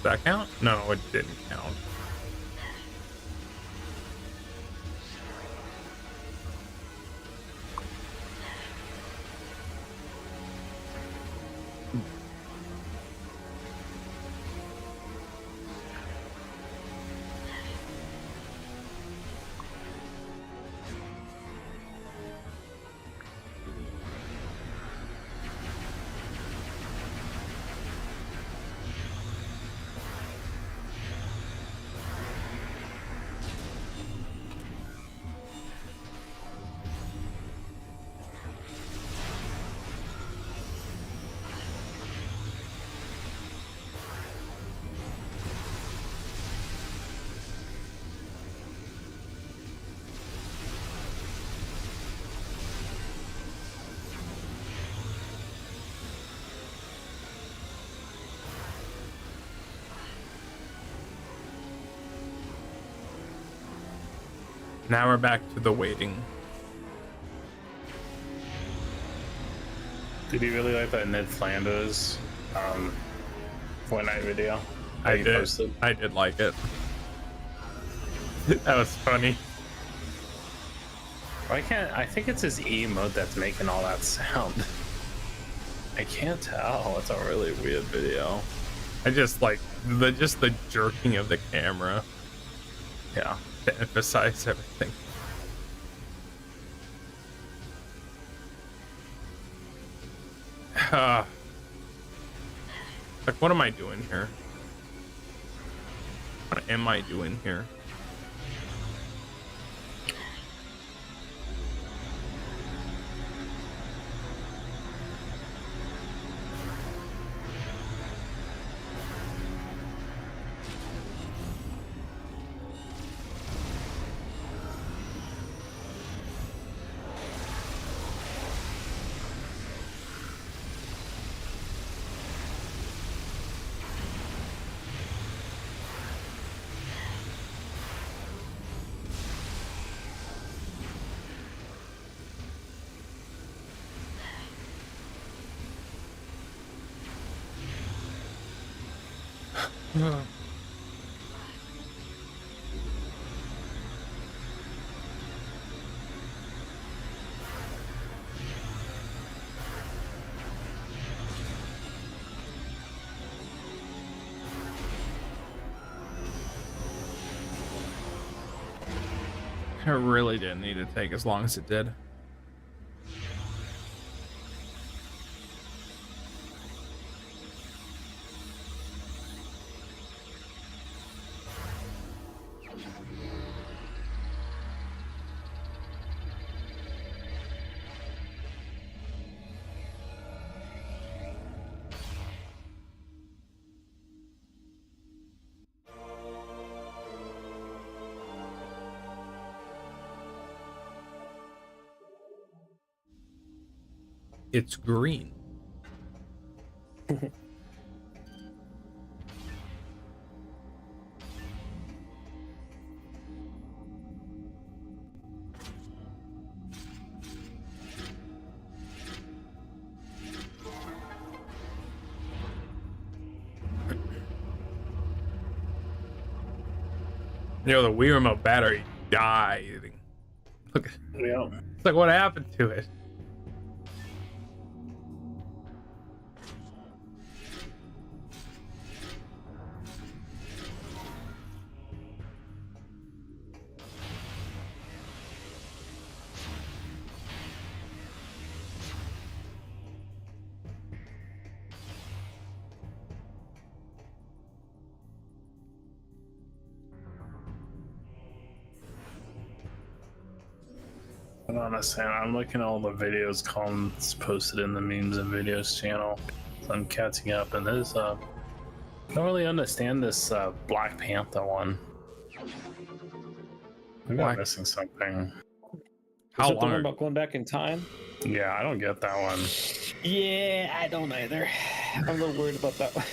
Speaker 1: that count? No, it didn't count. Now we're back to the waiting.
Speaker 3: Did you really like that Ned Flanders Fortnite video?
Speaker 1: I
Speaker 3: you
Speaker 1: did.
Speaker 3: posted?
Speaker 1: I did like it. That was funny.
Speaker 3: Why can't I think it's his emote that's making all that sound? I can't tell. It's a really weird video.
Speaker 1: I just like the jerking of the camera
Speaker 3: Yeah.
Speaker 1: to emphasize everything. Like, what am I doing here? What am I doing here? It really didn't need to take as long as it did. It's green. You know, the Wii remote battery died. Look,
Speaker 3: Yeah.
Speaker 1: it's like, what happened to it?
Speaker 3: Hold on a second. I'm looking at all the videos comments posted in the memes and videos channel. So I'm catching up, and there's I don't really understand this Black Panther one. Maybe I'm missing something.
Speaker 1: How
Speaker 2: Is it the one
Speaker 1: long?
Speaker 2: about going back in time?
Speaker 3: Yeah, I don't get that one.
Speaker 2: Yeah, I don't either. I'm a little worried about that one.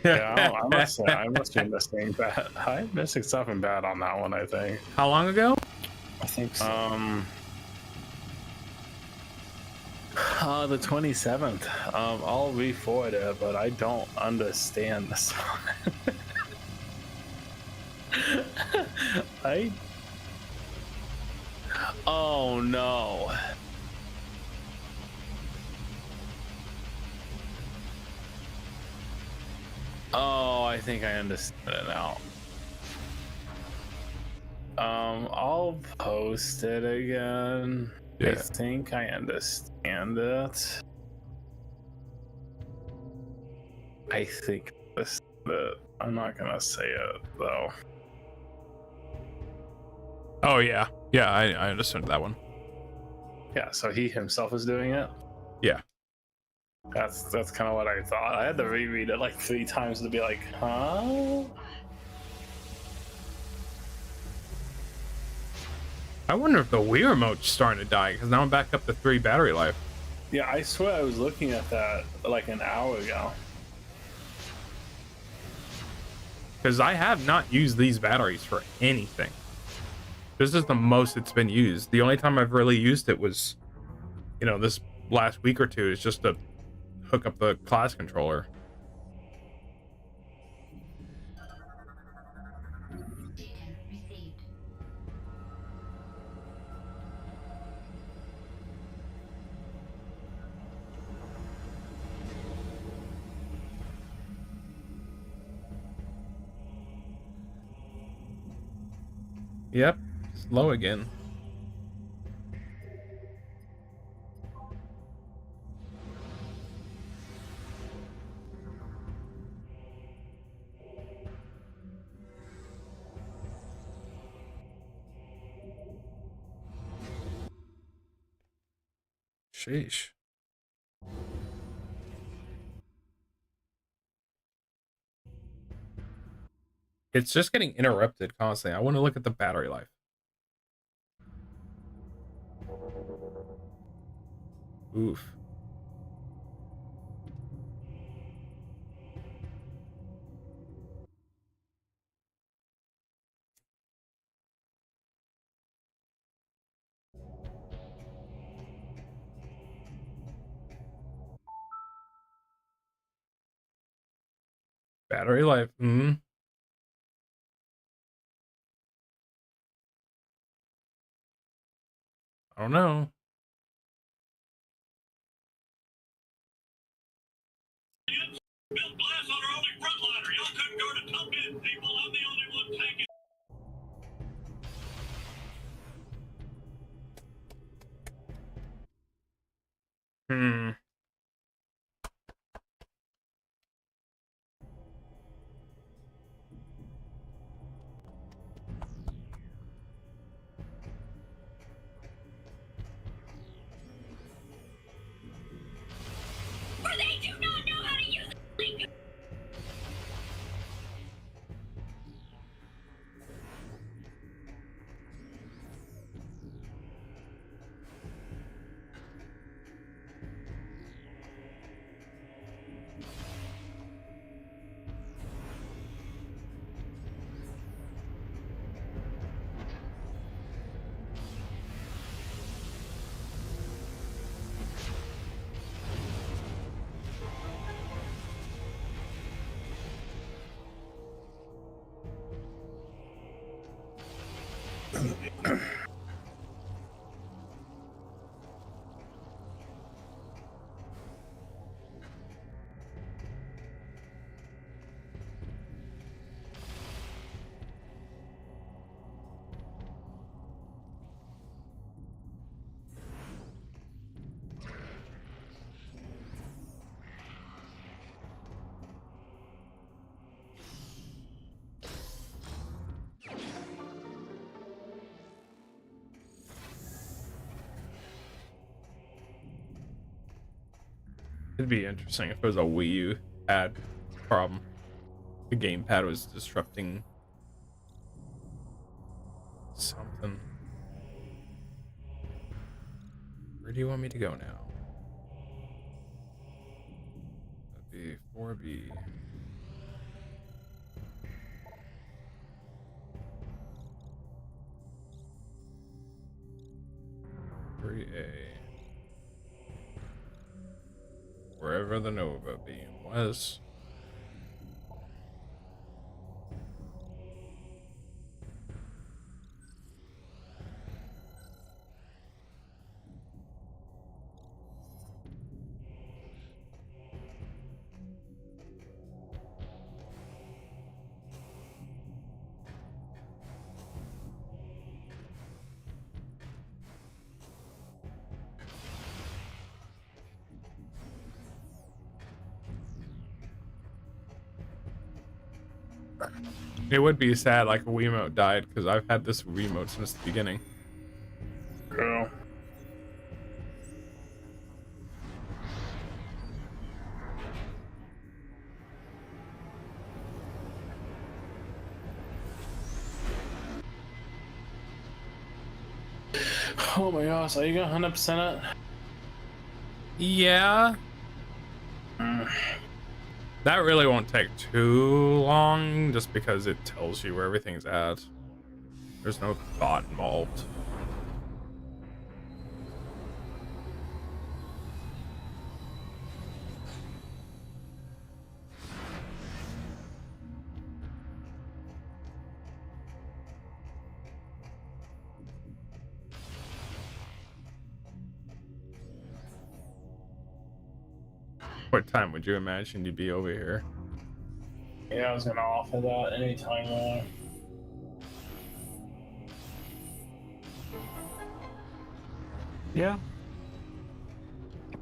Speaker 3: Yeah, I must say, I must be missing bad. I'm missing something bad on that one, I think.
Speaker 1: How long ago?
Speaker 2: I think so.
Speaker 3: The 27th. I'll re-forward it, but I don't understand this one. Oh no. Oh, I think I understand it now. I'll post it again. I
Speaker 1: Yeah.
Speaker 3: think I understand it. I think this is it. I'm not gonna say it though.
Speaker 1: Oh yeah, yeah. I understood that one.
Speaker 3: Yeah, so he himself is doing it.
Speaker 1: Yeah.
Speaker 3: That's kind of what I thought. I had to reread it like 3 times to be like, huh?
Speaker 1: I wonder if the Wii remote's starting to die because now I'm back up to 3 battery life.
Speaker 3: Yeah, I swear I was looking at that like an hour ago.
Speaker 1: Because I have not used these batteries for anything. This is the most it's been used. The only time I've really used it was, you know, this last week or two is just to hook up the class controller. Yep, slow again. Sheesh. It's just getting interrupted constantly. I want to look at the battery life. Oof. Battery life. I don't know.
Speaker 7: Built glass on our only frontliner. Y'all couldn't go to top end, people. I'm the only one taking.
Speaker 1: Hmm.
Speaker 7: For they do not know how to use it.
Speaker 1: It'd be interesting if it was a Wii U pad problem. The gamepad was disrupting something. Where do you want me to go now? That'd be 4B. 3A. Wherever the Nova beam was. It would be sad like a Wiimote died because I've had this Wiimote since the beginning.
Speaker 3: Cool. Oh my gosh, are you gonna 100% it?
Speaker 1: Yeah. That really won't take too long just because it tells you where everything's at. There's no thought involved. What time would you imagine you'd be over here?
Speaker 3: Yeah, I was gonna offer that anytime now.
Speaker 2: Yeah.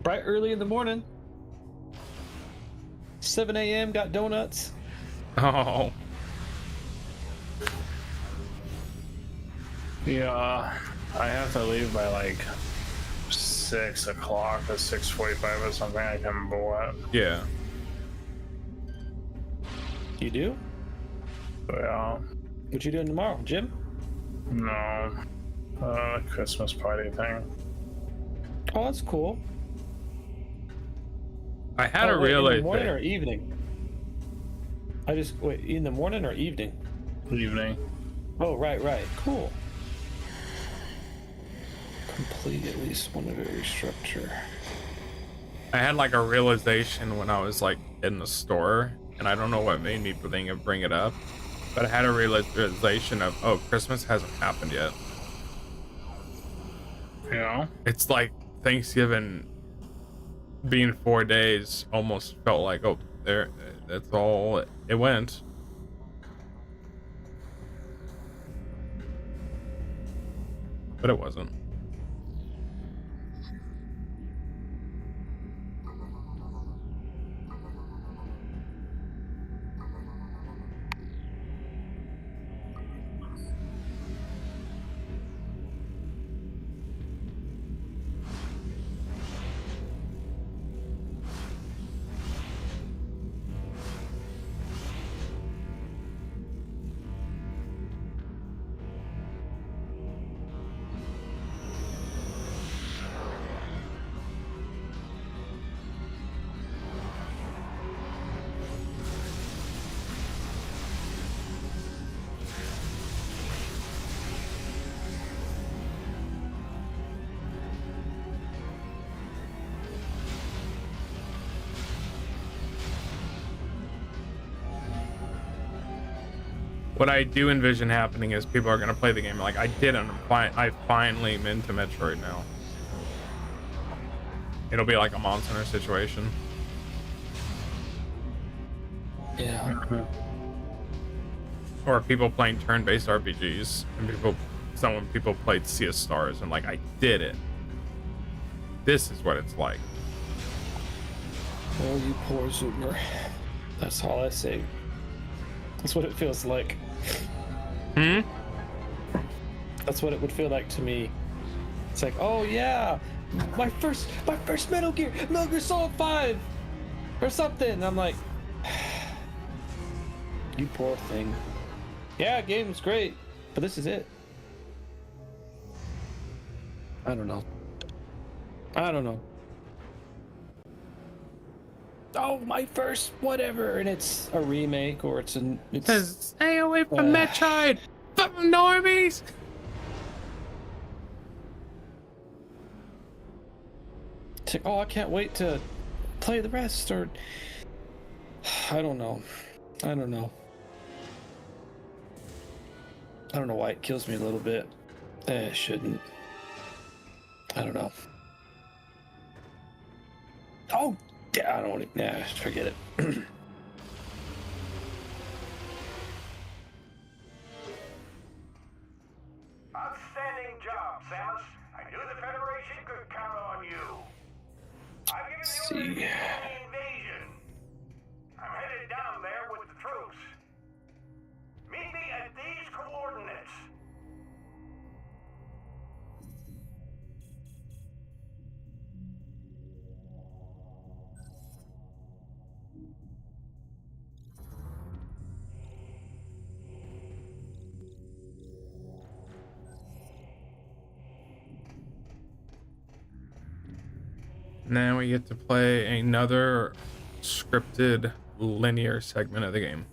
Speaker 2: Bright early in the morning. 7 a.m. got donuts.
Speaker 1: Oh,
Speaker 3: Yeah, I have to leave by like 6 o'clock or 6:45 or something. I can't remember what.
Speaker 1: yeah.
Speaker 2: You do?
Speaker 3: So, yeah,
Speaker 2: What you doing tomorrow, Jim?
Speaker 3: no, Christmas party thing.
Speaker 2: Oh, that's cool.
Speaker 1: I had a
Speaker 2: wait, in the
Speaker 1: realization.
Speaker 2: morning or evening? Wait, in the morning or evening?
Speaker 3: Evening.
Speaker 2: Oh, right. Cool. Complete at least one of every structure.
Speaker 1: I had like a realization when I was like in the store, and I don't know what made me bring it up, but I had a realization of, oh, Christmas hasn't happened yet.
Speaker 3: Yeah.
Speaker 1: It's like Thanksgiving being 4 days almost felt like, oh, that's all it went. But it wasn't. What I do envision happening is people are going to play the game like I didn't. I finally am into Metroid now. It'll be like a Monster Hunter situation.
Speaker 2: Yeah.
Speaker 1: Or people playing turn-based RPGs, and some people played Sea of Stars, and like, I did it. This is what it's like.
Speaker 2: Oh, you poor Zoomer. That's all I say. That's what it feels like.
Speaker 1: Hmm?
Speaker 2: That's what it would feel like to me. It's like, oh yeah, my first Metal Gear Solid 5 or something. And I'm like, you poor thing. Yeah, game's great, but this is it. I don't know. Oh, my first whatever, and it's a remake or it's
Speaker 1: Says, stay away from Metroid! Fucking normies!
Speaker 2: It's like, oh, I can't wait to play the rest, or I don't know why it kills me a little bit. It shouldn't. I don't know. Oh, yeah, I don't want to. Nah, forget it.
Speaker 7: Outstanding job, Samus. I knew the Federation could count on you. I've given
Speaker 2: Let's
Speaker 7: the order to
Speaker 2: see.
Speaker 7: begin the invasion. I'm headed down there with the troops. Meet me at these coordinates.
Speaker 1: Now we get to play another scripted linear segment of the game.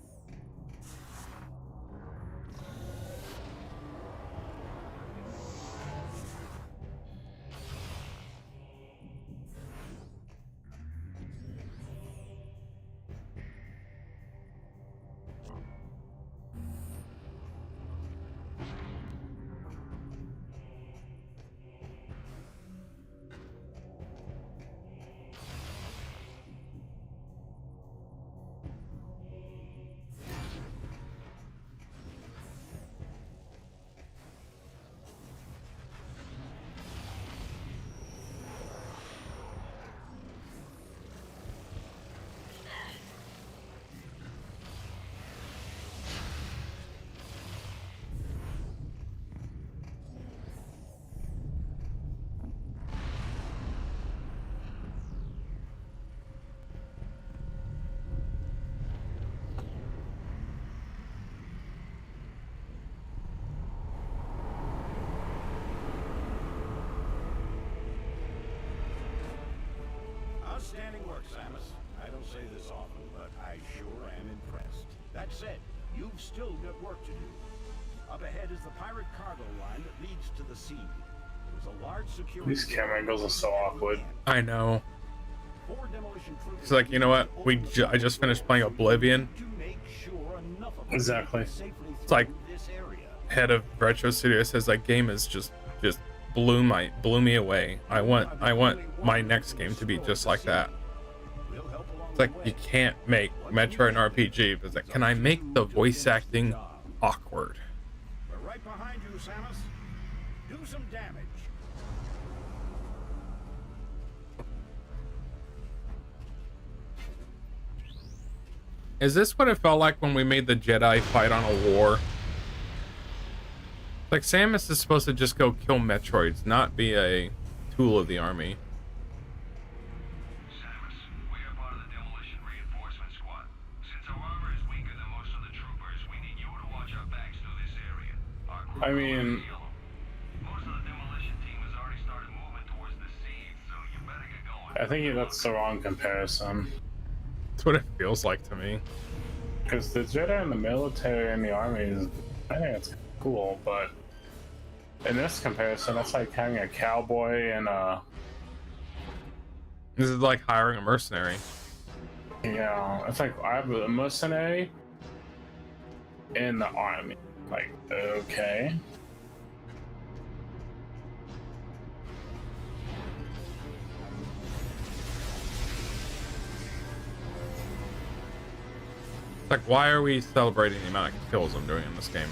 Speaker 9: Outstanding work, Samus. I don't say this often, but I sure am impressed. That said, you've still got work to do. Up ahead is the pirate cargo line that leads to the sea. There's a large security...
Speaker 3: These camera angles are so awkward.
Speaker 1: I know.
Speaker 9: 4 demolition troops...
Speaker 1: It's like, you know what? I just finished playing Oblivion.
Speaker 9: to make sure enough of
Speaker 3: Exactly.
Speaker 9: safely
Speaker 1: It's like
Speaker 9: through this area.
Speaker 1: head of Retro Studio says that game is just blew me away. I want my next game to be just like that.
Speaker 9: We'll help along
Speaker 1: It's
Speaker 9: the
Speaker 1: like
Speaker 9: way.
Speaker 1: you can't make Metroid an RPG, but it's like, can I make the voice acting awkward?
Speaker 9: We're right behind you, Samus. Do some damage.
Speaker 1: Is this what it felt like when we made the Jedi fight on a war? Like, Samus is supposed to just go kill Metroids, not be a tool of the army.
Speaker 7: Samus, we are part of the demolition reinforcement squad. Since our armor is weaker than most of the troopers, we need you to watch our backs through this area. Our group
Speaker 3: I mean...
Speaker 7: most of the demolition team has already started moving towards the sea, so you better get going.
Speaker 3: I think that's the wrong comparison.
Speaker 1: That's what it feels like to me.
Speaker 3: Because the Jedi and the military and the army is... I think it's cool, but... in this comparison, that's like having a cowboy and a...
Speaker 1: This is like hiring a mercenary.
Speaker 3: Yeah, it's like I have a mercenary in the army. Like, okay.
Speaker 1: It's like, why are we celebrating the amount of kills I'm doing in this game?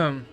Speaker 2: I'm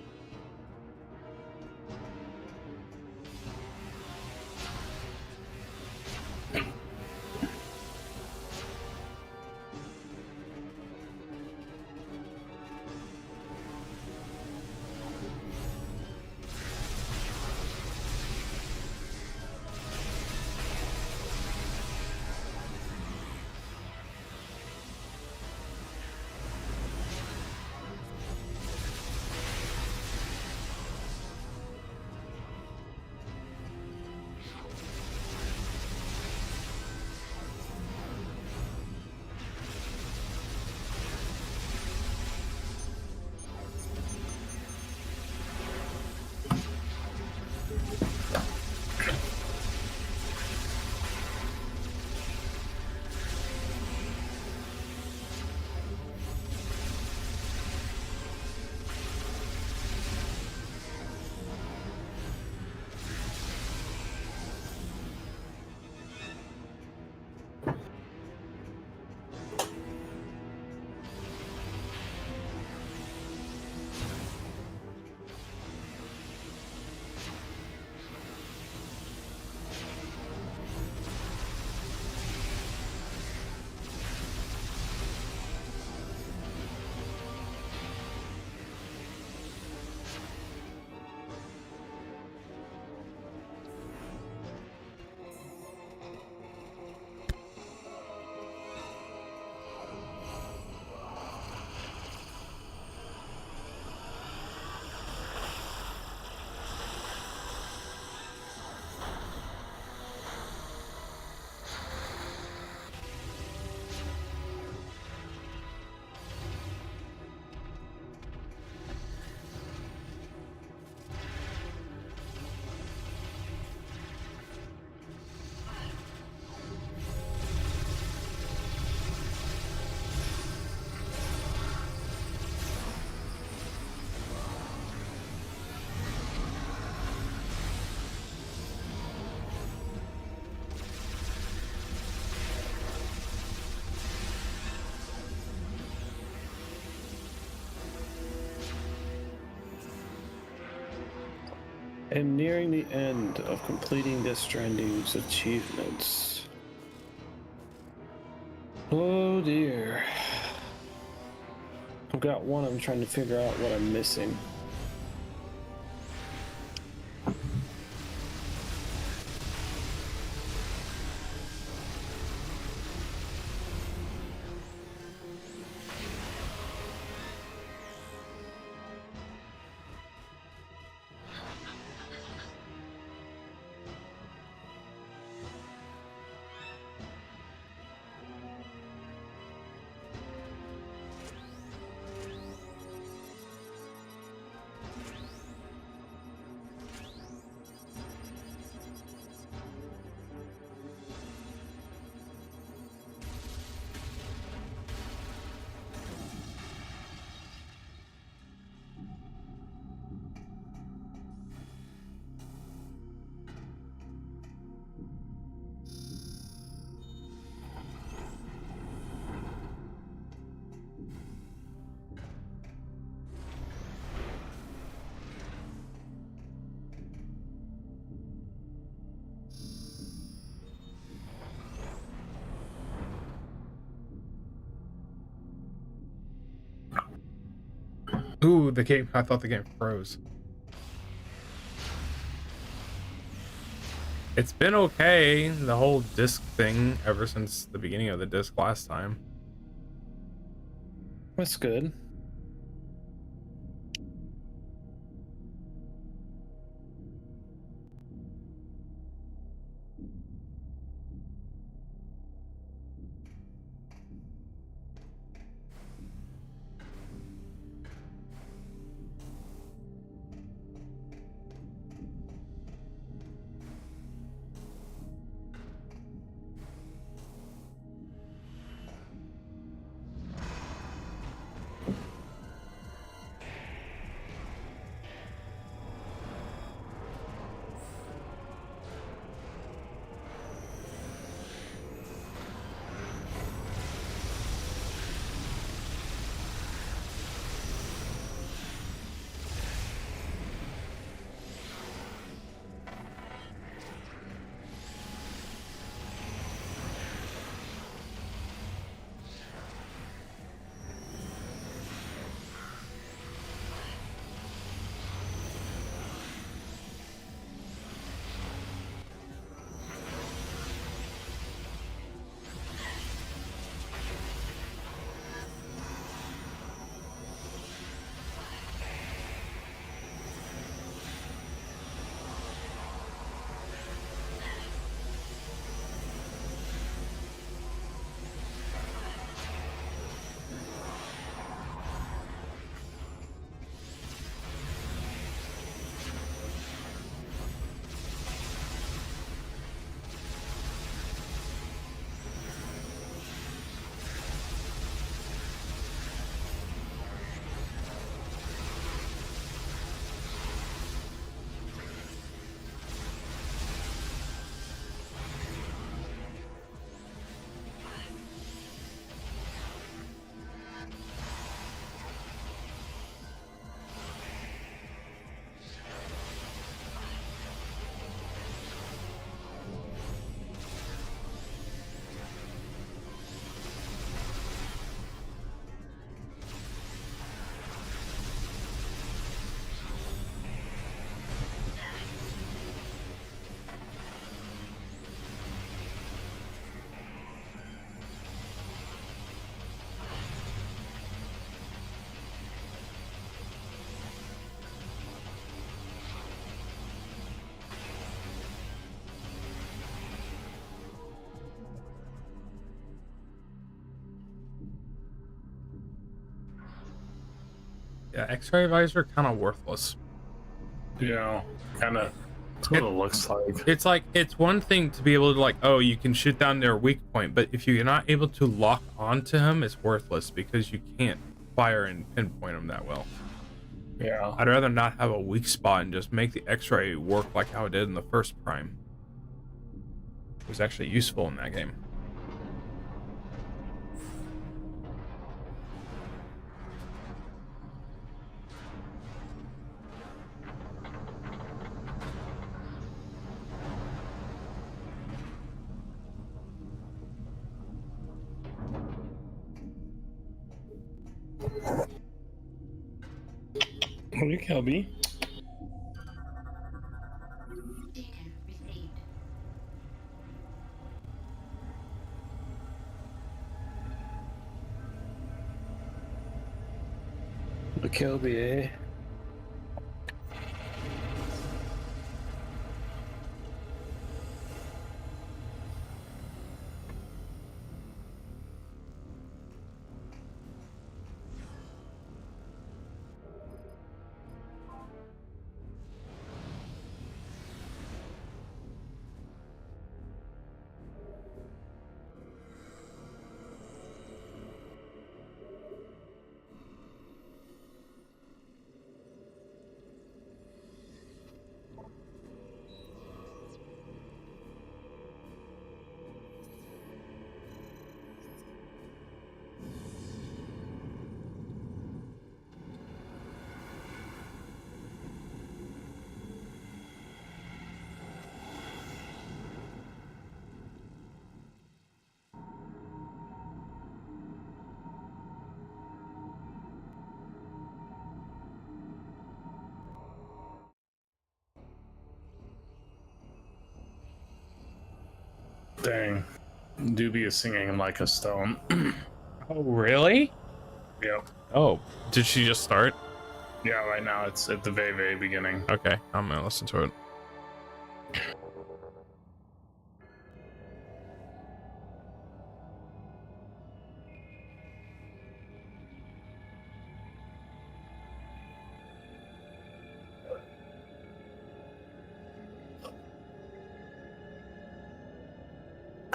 Speaker 2: nearing the end of completing Death Stranding's achievements. Oh dear. I've got one I'm trying to figure out what I'm missing.
Speaker 1: Ooh, the game. I thought the game froze. It's been okay, the whole disc thing, ever since the beginning of the disc last time.
Speaker 2: That's good.
Speaker 1: Yeah, X-ray visor kind of worthless.
Speaker 3: Yeah, kind of. That's what it looks like.
Speaker 1: It's one thing to be able to like, oh, you can shoot down their weak point, but if you're not able to lock onto him, it's worthless because you can't fire and pinpoint him that well.
Speaker 3: Yeah.
Speaker 1: I'd rather not have a weak spot and just make the X-ray work like how it did in the first Prime. It was actually useful in that game.
Speaker 3: What do you kill me?
Speaker 2: The Kilby, eh?
Speaker 3: Dang. Doobie is singing like a stone.
Speaker 1: Oh, really?
Speaker 3: Yep.
Speaker 1: Oh, did she just start?
Speaker 3: Yeah, right now it's at the very, very beginning.
Speaker 1: Okay, I'm gonna listen to it.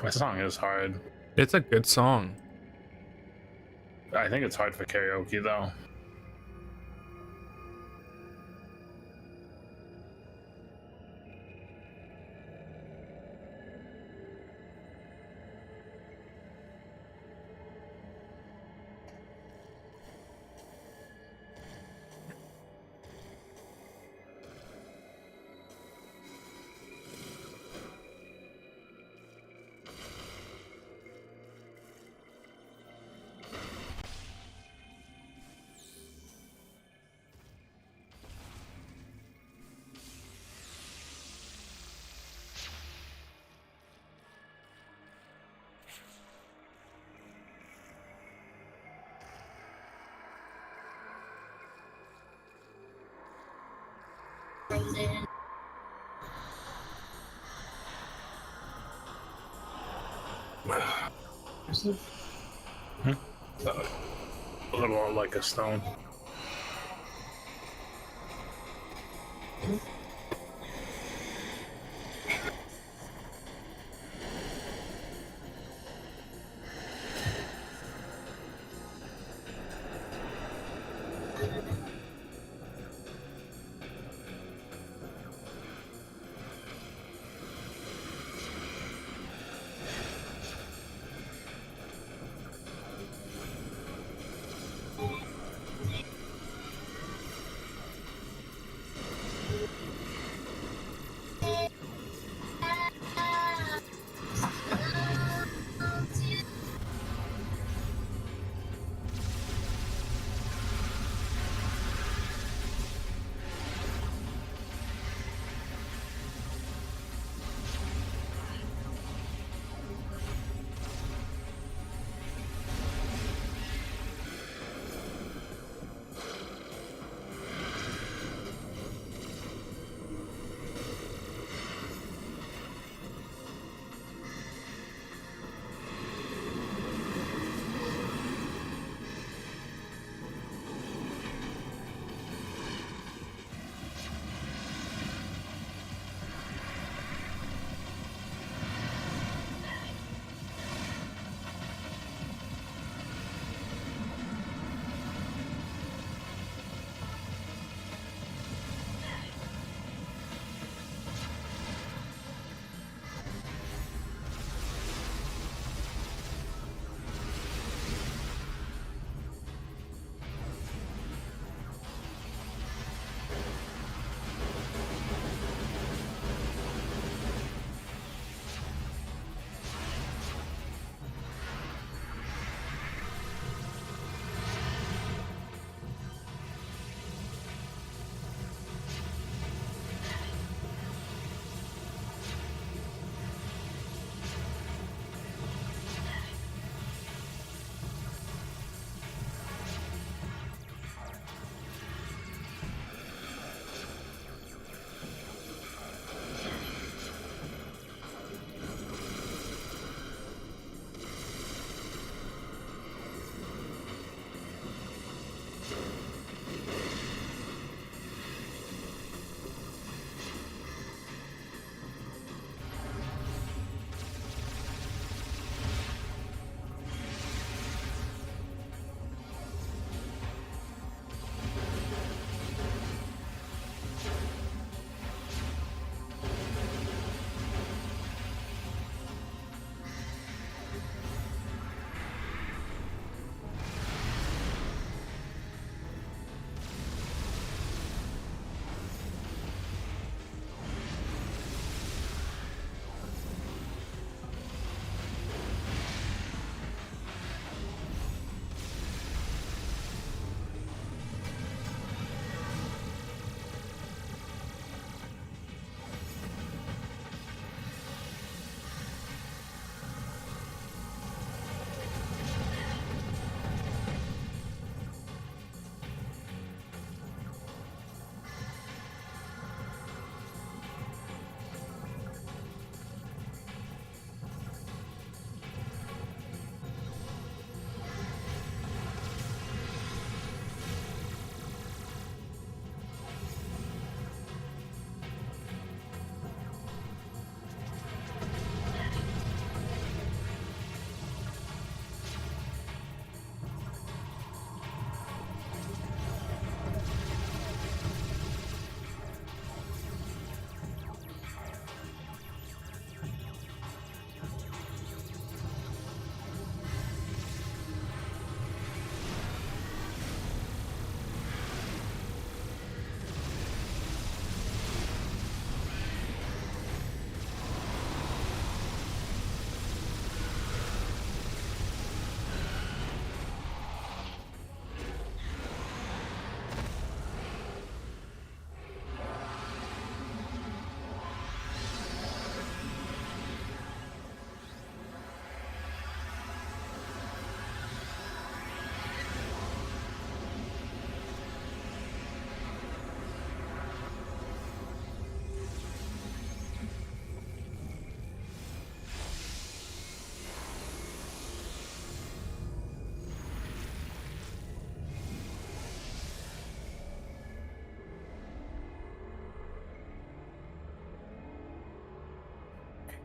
Speaker 3: My song is hard.
Speaker 1: It's a good song.
Speaker 3: I think it's hard for karaoke though. Is it? A little like a stone.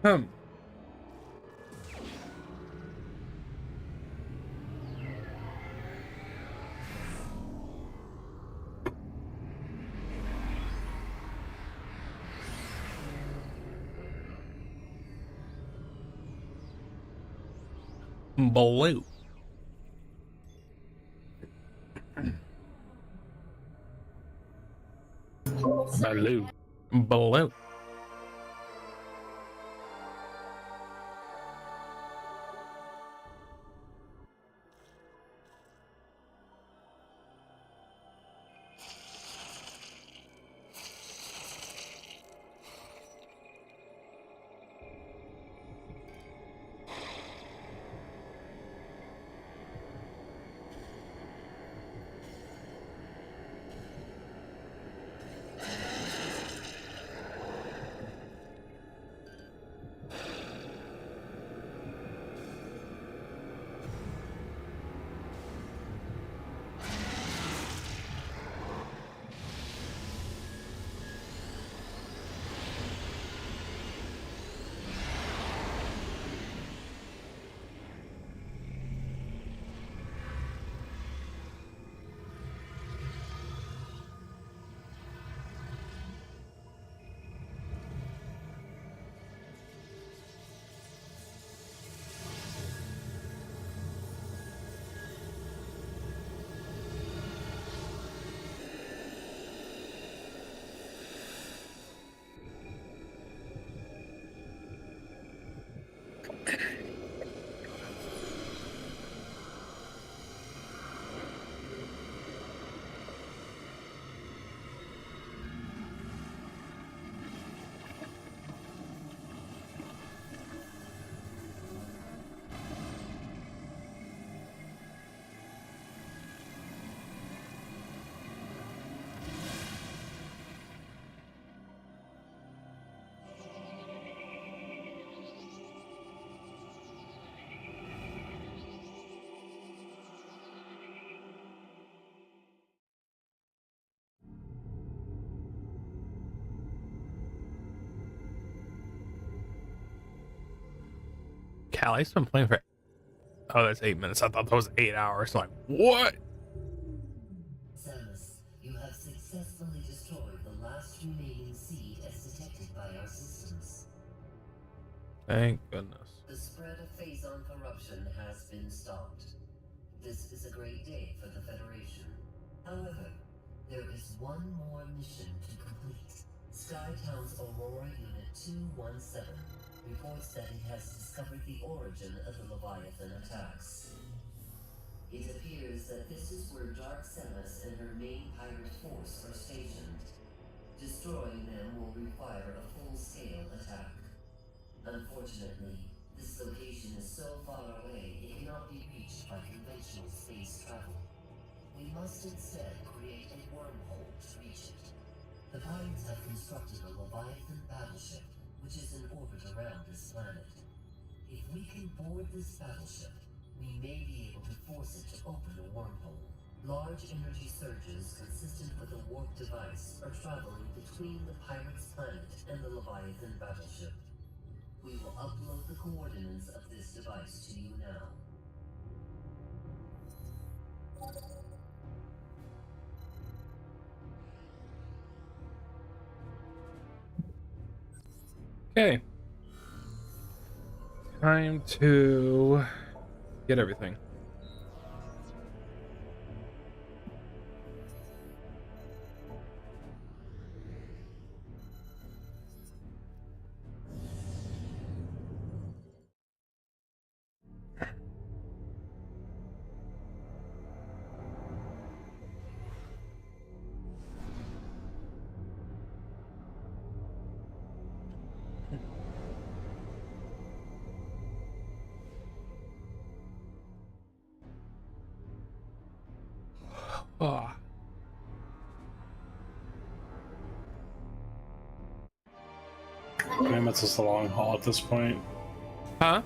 Speaker 1: Hmm. Blue.
Speaker 3: Hello.
Speaker 1: Blue. Callie's been playing for. Oh, that's 8 minutes. I thought that was 8 hours. Like, what?
Speaker 6: Samus, you have successfully destroyed the last remaining seed as detected by our systems.
Speaker 1: Thank goodness.
Speaker 6: The spread of phase-on corruption has been stopped. This is a great day for the Federation. However, there is one more mission to complete. Skytown's Aurora Unit 217 reports that it has discovered the origin of the Leviathan attacks. It appears that this is where Dark Samus and her main pirate force are stationed. Destroying them will require a full-scale attack. Unfortunately, this location is so far away it cannot be reached by conventional space travel. We must instead create a wormhole to reach it. The pirates have constructed a Leviathan battleship, which is in orbit around this planet. If we can board this battleship, we may be able to force it to open a wormhole. Large energy surges consistent with a warp device are traveling between the pirate's planet and the Leviathan battleship. We will upload the coordinates of this device to you now.
Speaker 1: Okay. Time to get everything. Oh.
Speaker 3: Man, that's just a long haul at this point.
Speaker 1: Huh?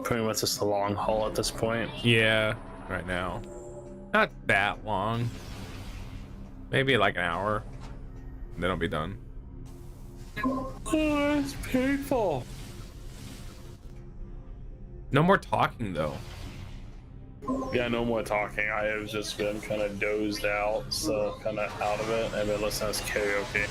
Speaker 3: Pretty much just a long haul at this point.
Speaker 1: Yeah, right now. Not that long. Maybe like an hour. Then I'll be done.
Speaker 3: Oh, it's painful.
Speaker 1: No more talking though.
Speaker 3: Yeah, no more talking. I have just been kind of dozed out, so kind of out of it. I've been listening to karaoke.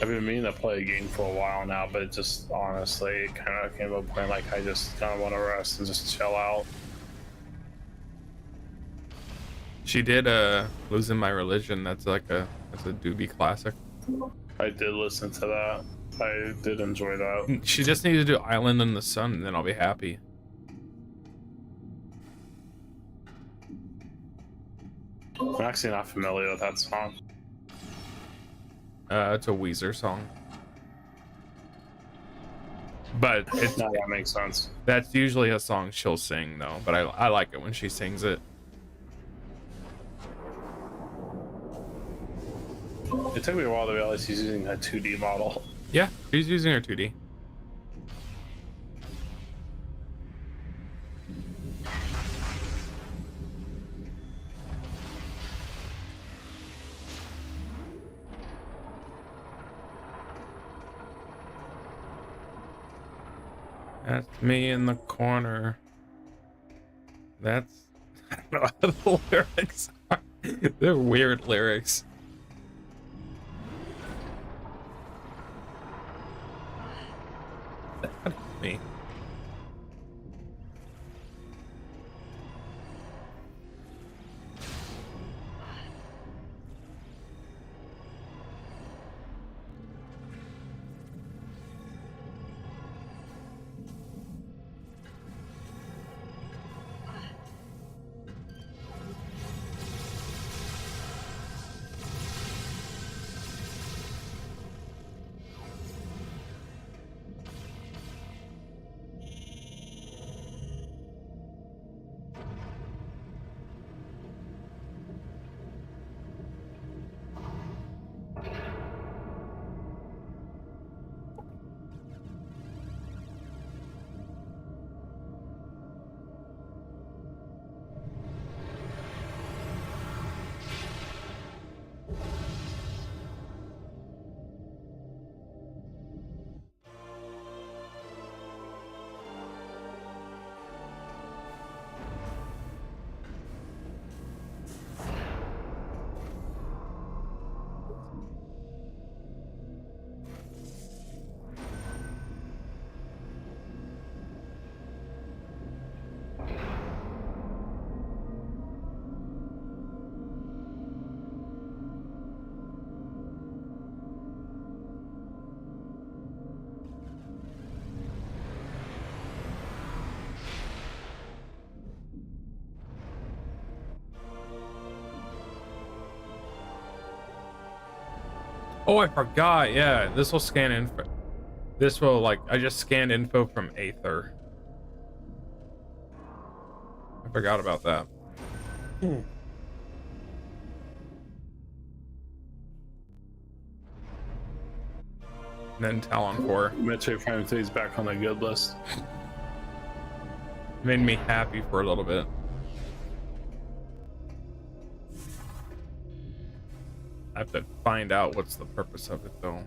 Speaker 3: I've been meaning to play a game for a while now, but it just honestly it kind of came to a point like I just kind of want to rest and just chill out.
Speaker 1: She did Losing My Religion. That's a doobie classic.
Speaker 3: I did listen to that. I did enjoy that.
Speaker 1: She just needs to do Island in the Sun, and then I'll be happy.
Speaker 3: I'm actually not familiar with that song.
Speaker 1: It's a Weezer song. But it's
Speaker 3: No, that makes sense.
Speaker 1: that's usually a song she'll sing though. But I like it when she sings it.
Speaker 3: It took me a while to realize he's using a 2D model.
Speaker 1: Yeah, she's using her 2D. That's me in the corner. That's I don't know how the lyrics are. They're weird lyrics. That's me. Oh, I forgot. Yeah, this will scan info. This will, like, I just scanned info from Aether. I forgot about that.
Speaker 2: Hmm.
Speaker 1: And then Talon 4.
Speaker 3: Metroid Prime 3 is back on the good list.
Speaker 1: Made me happy for a little bit. I have to find out what's the purpose of it, though.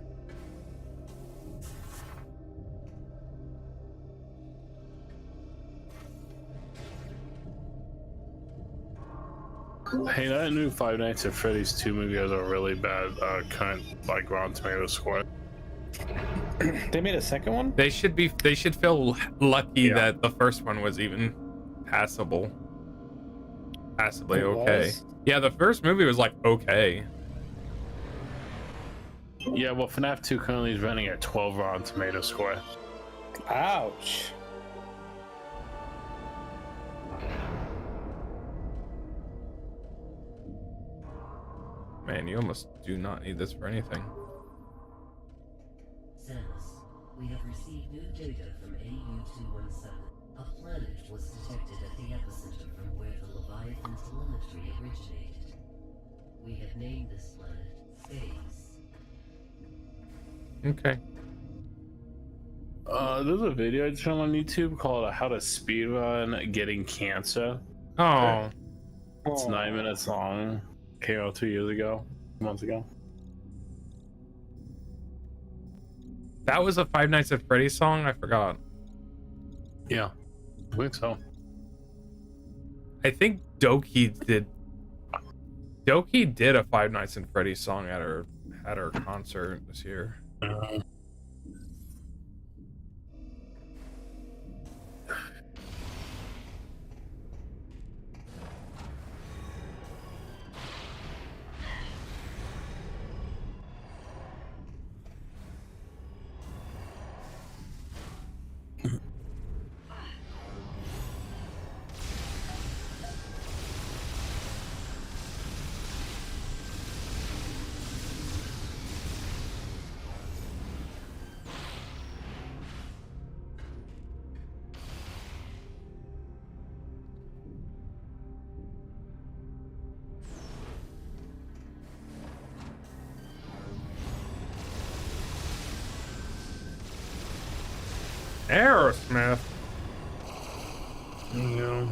Speaker 3: Hey, that new Five Nights at Freddy's 2 movie has a really bad current like Rotten Tomato score.
Speaker 2: They made a second one?
Speaker 1: They should feel lucky
Speaker 3: Yeah.
Speaker 1: that the first one was even passably
Speaker 2: It
Speaker 1: okay.
Speaker 2: was?
Speaker 1: Yeah, the first movie was like okay.
Speaker 3: Yeah, well, FNAF 2 currently is running at 12 Rotten Tomato score.
Speaker 2: Ouch.
Speaker 1: Man, you almost do not need this for anything.
Speaker 6: Samus, we have received new data from AU-217. A planet was detected at the epicenter from where the Leviathan telemetry originated. We have named this planet Phase.
Speaker 1: Okay.
Speaker 3: There's a video I found on YouTube called "How to Speedrun Getting Cancer."
Speaker 1: Oh,
Speaker 3: It's 9 minutes long. Came out 2 years ago, months ago.
Speaker 1: That was a Five Nights at Freddy's song? I forgot.
Speaker 3: Yeah, I think so.
Speaker 1: I think Doki did a Five Nights at Freddy's song at her concert this year. Aerosmith.
Speaker 3: Yeah.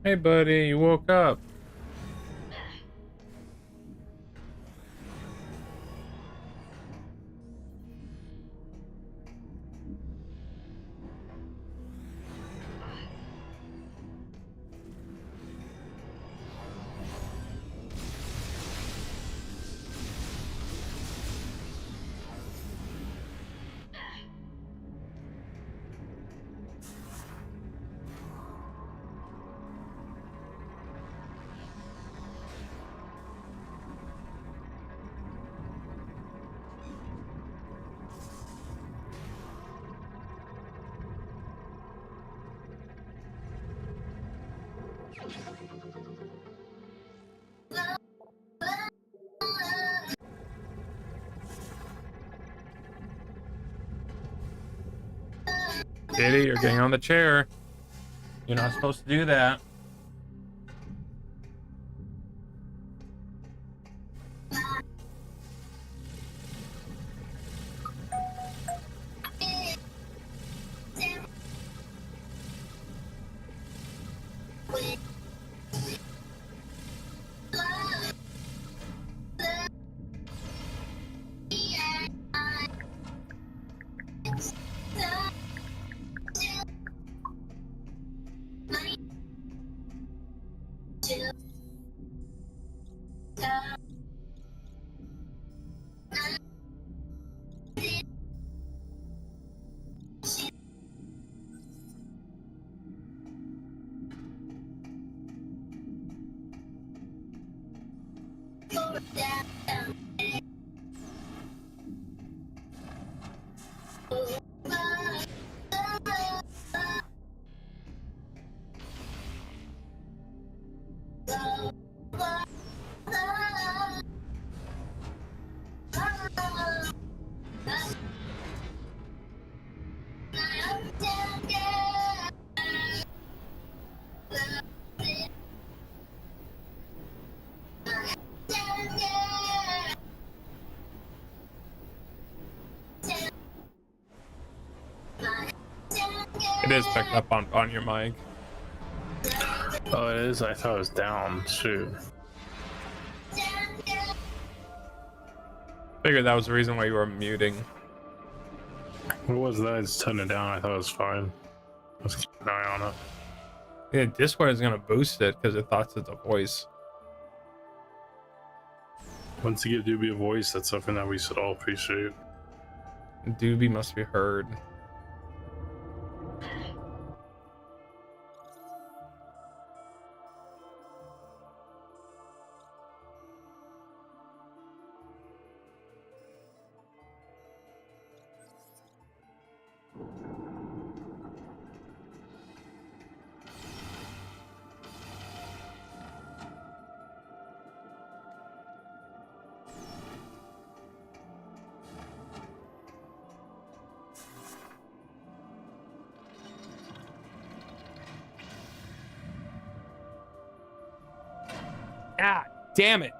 Speaker 1: Hey, buddy, you woke up. Diddy, you're getting on the chair. You're not supposed to do that. It is picked up on your mic.
Speaker 3: Oh, it is? I thought it was down. Shoot.
Speaker 1: Figured that was the reason why you were muting.
Speaker 3: It wasn't that I just turned it down. I thought it was fine. Let's keep an eye on it.
Speaker 1: Yeah, Discord is gonna boost it because it thought it's a voice.
Speaker 3: Once you give Doobie a voice, that's something that we should all appreciate.
Speaker 1: Doobie must be heard.
Speaker 10: Ah, damn it.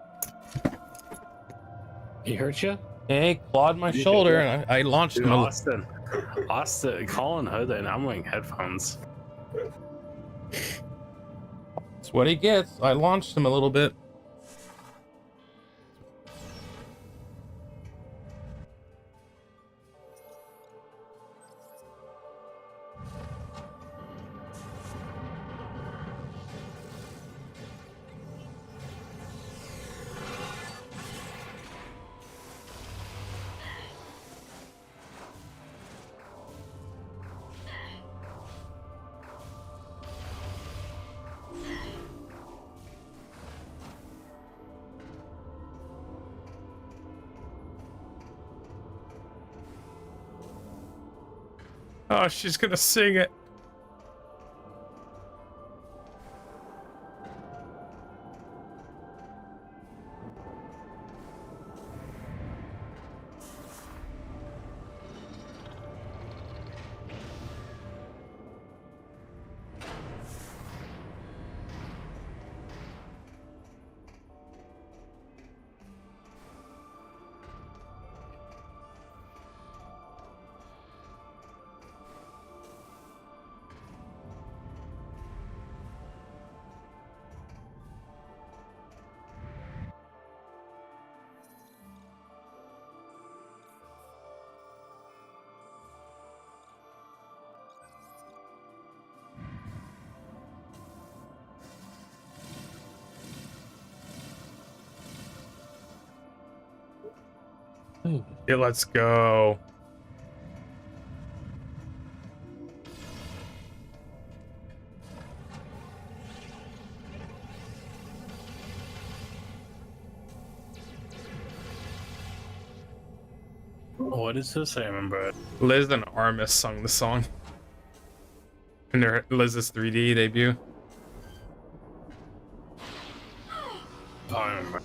Speaker 2: He hurt you?
Speaker 1: He clawed my shoulder, and I launched
Speaker 3: Dude,
Speaker 1: him.
Speaker 3: Austin, Colin hood, and I'm wearing headphones.
Speaker 1: That's what he gets. I launched him a little bit. Oh, she's gonna sing it. Yeah, let's go.
Speaker 3: What is this? I remember it.
Speaker 1: Liz and Armis sung the song in their Liz's 3D debut.
Speaker 3: Oh, I remember.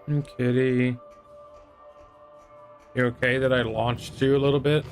Speaker 1: Kitty. You okay that I launched you a little bit?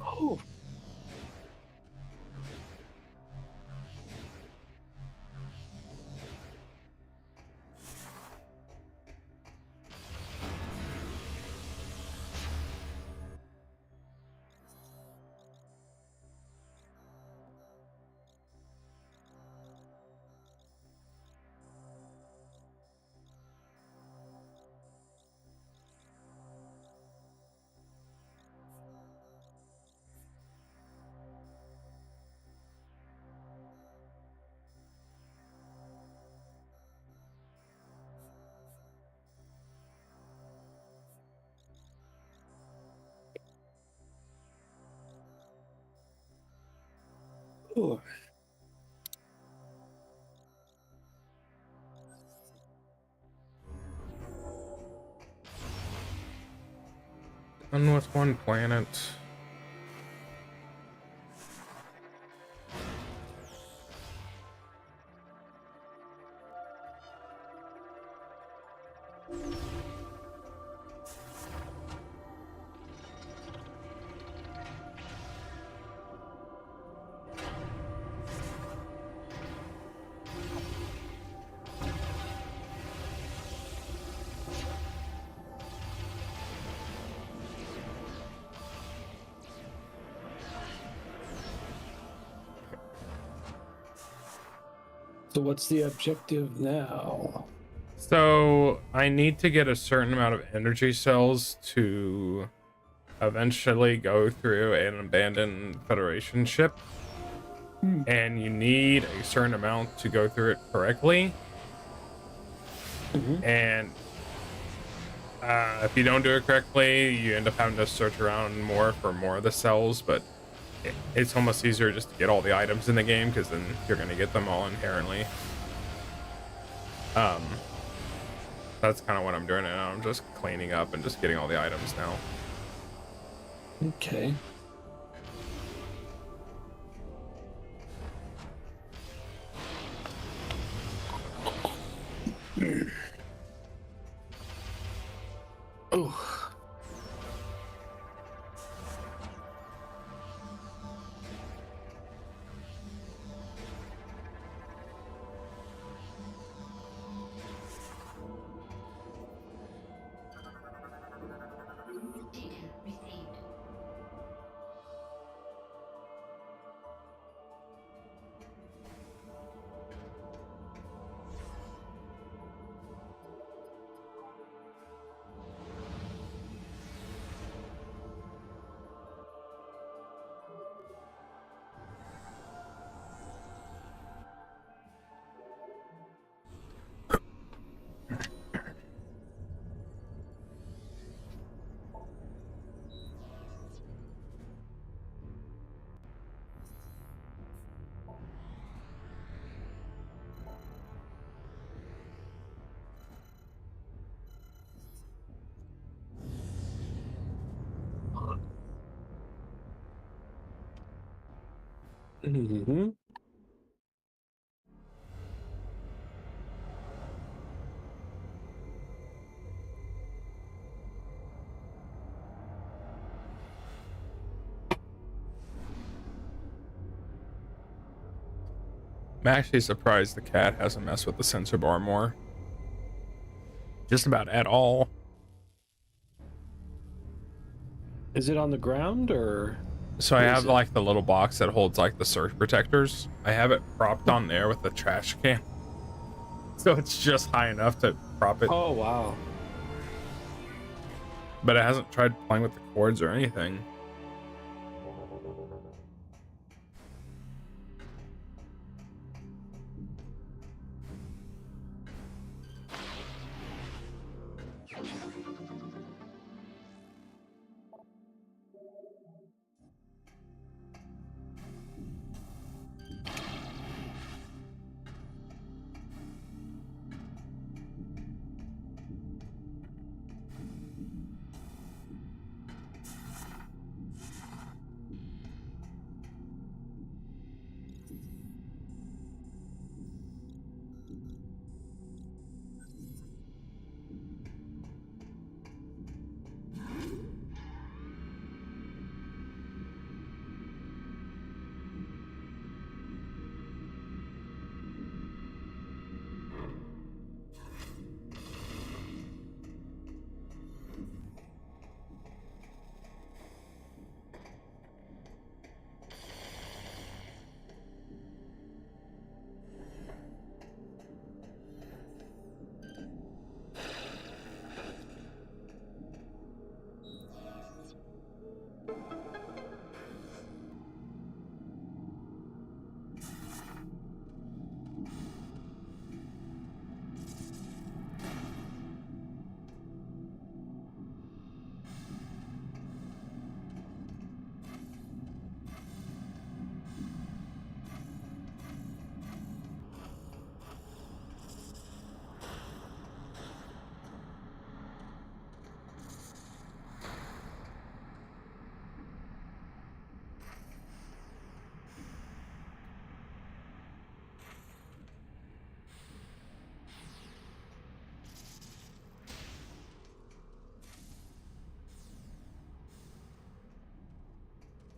Speaker 2: Oh. Oh.
Speaker 1: Done with one planet.
Speaker 2: So what's the objective now?
Speaker 1: So I need to get a certain amount of energy cells to eventually go through an abandoned Federation ship. And you need a certain amount to go through it correctly. And If you don't do it correctly, you end up having to search around more for more of the cells, but it's almost easier just to get all the items in the game, because then you're going to get them all inherently. That's kind of what I'm doing now. I'm just cleaning up and just getting all the items now.
Speaker 2: Okay. Oh.
Speaker 6: Data received.
Speaker 2: Mm-hmm.
Speaker 1: I'm actually surprised the cat hasn't messed with the sensor bar more. Just about at all.
Speaker 2: Is it on the ground or?
Speaker 1: So I
Speaker 2: Where is
Speaker 1: have
Speaker 2: it?
Speaker 1: like the little box that holds like the surge protectors. I have it propped on there with the trash can. So it's just high enough to prop it.
Speaker 2: Oh wow.
Speaker 1: But it hasn't tried playing with the cords or anything.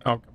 Speaker 1: Oh, come on.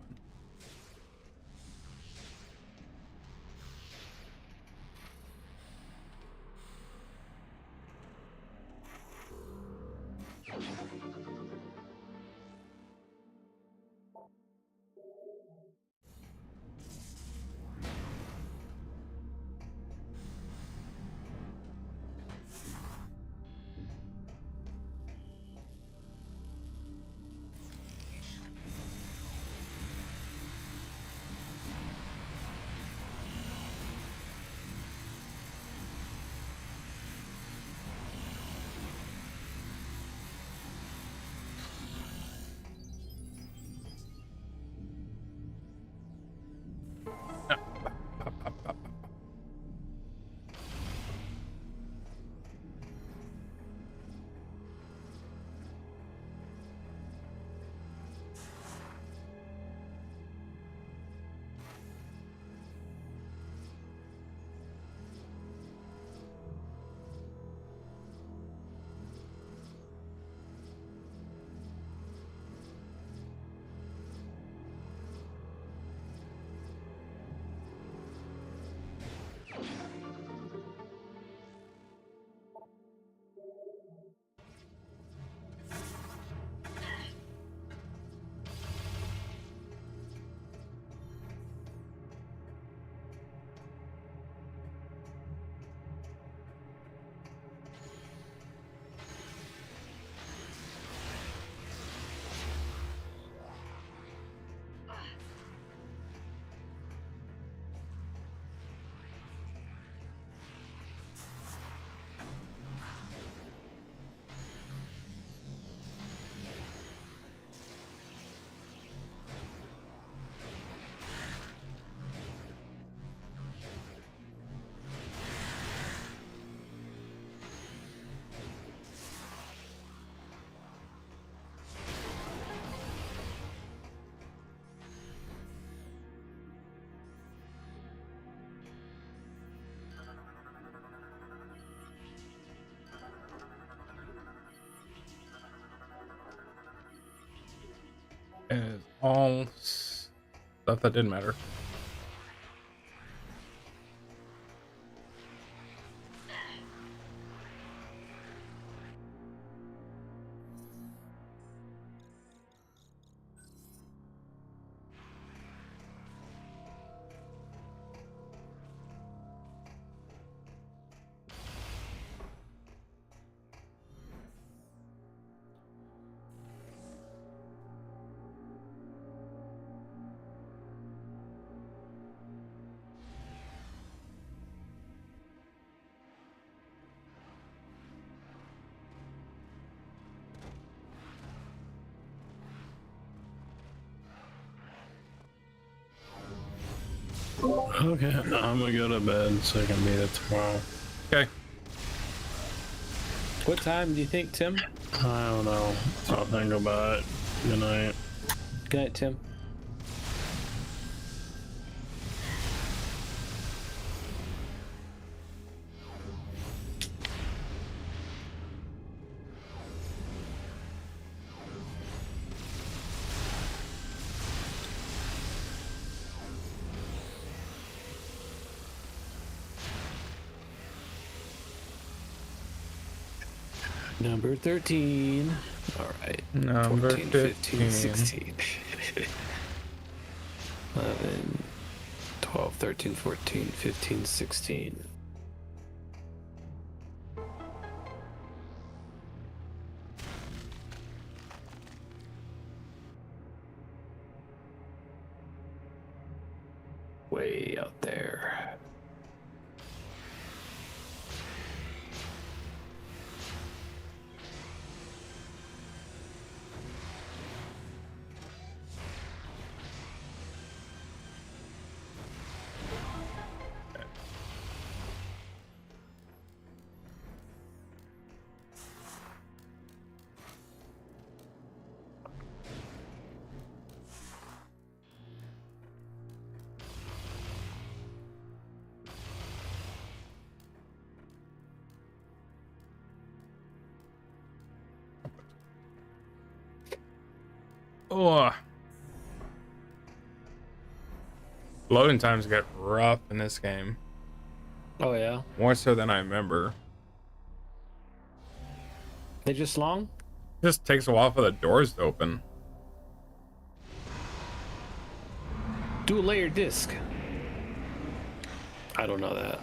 Speaker 1: is all stuff that didn't matter.
Speaker 3: Okay, I'm gonna go to bed so I can beat it tomorrow.
Speaker 1: Okay.
Speaker 2: What time do you think, Tim?
Speaker 3: I don't know. I'll think about it. Good night.
Speaker 2: Good night, Tim. Number 13. All right.
Speaker 1: Number
Speaker 2: 14, 15, 16. 11, 12, 13, 14, 15, 16. Way out there.
Speaker 1: Oh. Loading times get rough in this game.
Speaker 2: Oh, yeah.
Speaker 1: More so than I remember.
Speaker 2: They just long?
Speaker 1: It just takes a while for the doors to open.
Speaker 2: Do a layered disc. I don't know that.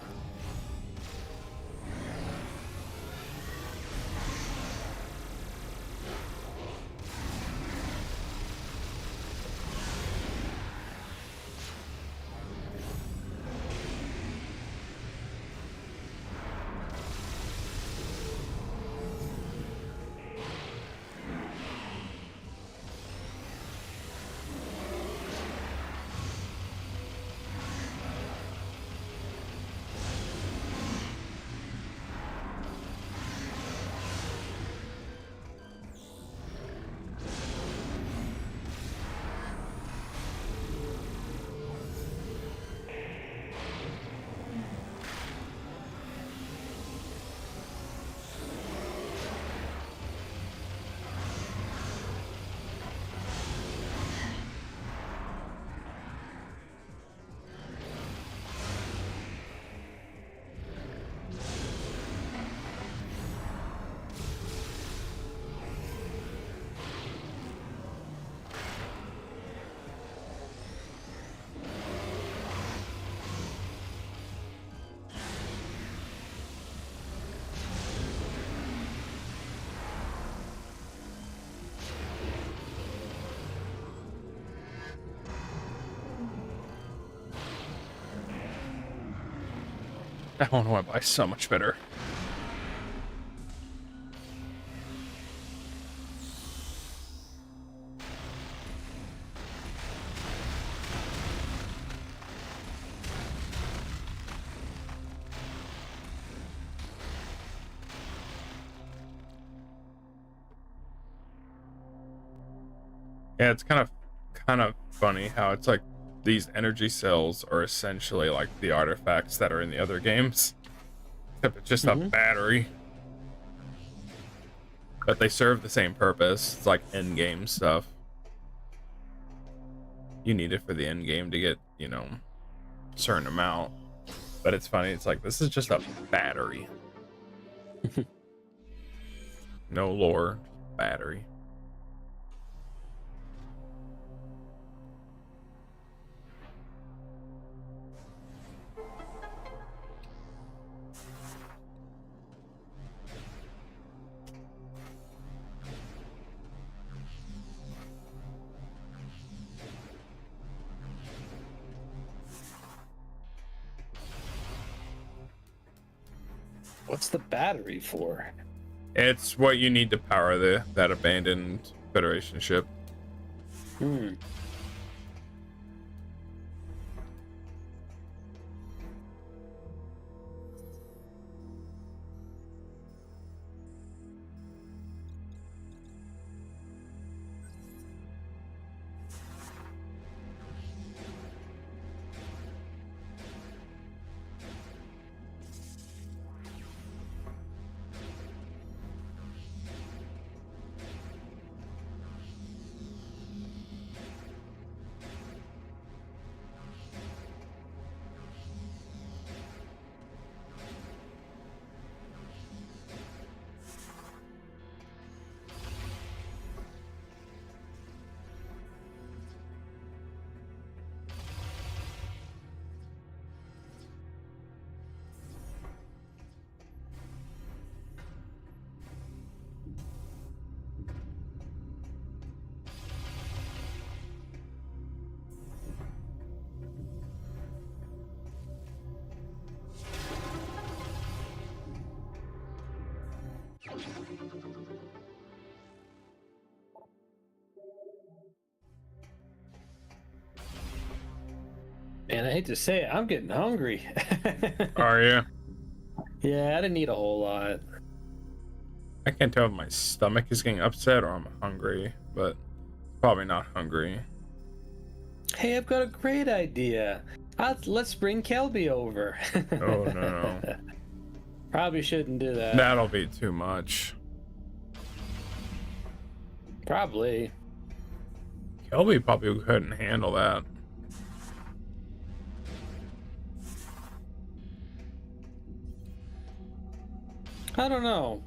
Speaker 1: That one went by so much better. Yeah, it's kind of funny how it's like these energy cells are essentially like the artifacts that are in the other games. Except it's just a battery. But they serve the same purpose. It's like in-game stuff. you need it for the end game to get, you know, a certain amount. But it's funny, it's like this is just a battery. No lore, battery.
Speaker 2: What's the battery for?
Speaker 1: It's what you need to power that abandoned Federation ship.
Speaker 2: Hmm. Man, I hate to say it, I'm getting hungry.
Speaker 1: Are you?
Speaker 2: Yeah, I didn't eat a whole lot.
Speaker 1: I can't tell if my stomach is getting upset or I'm hungry, but probably not hungry.
Speaker 2: Hey, I've got a great idea. Let's bring Kelby over.
Speaker 1: Oh no.
Speaker 2: Probably shouldn't do that.
Speaker 1: That'll be too much.
Speaker 2: Probably.
Speaker 1: Kelby probably couldn't handle that.
Speaker 2: I don't know.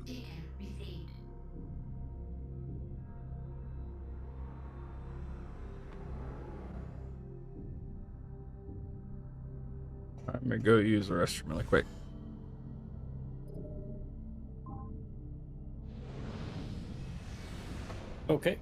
Speaker 6: Data received.
Speaker 1: I'm gonna go use the restroom really quick.
Speaker 2: Okay.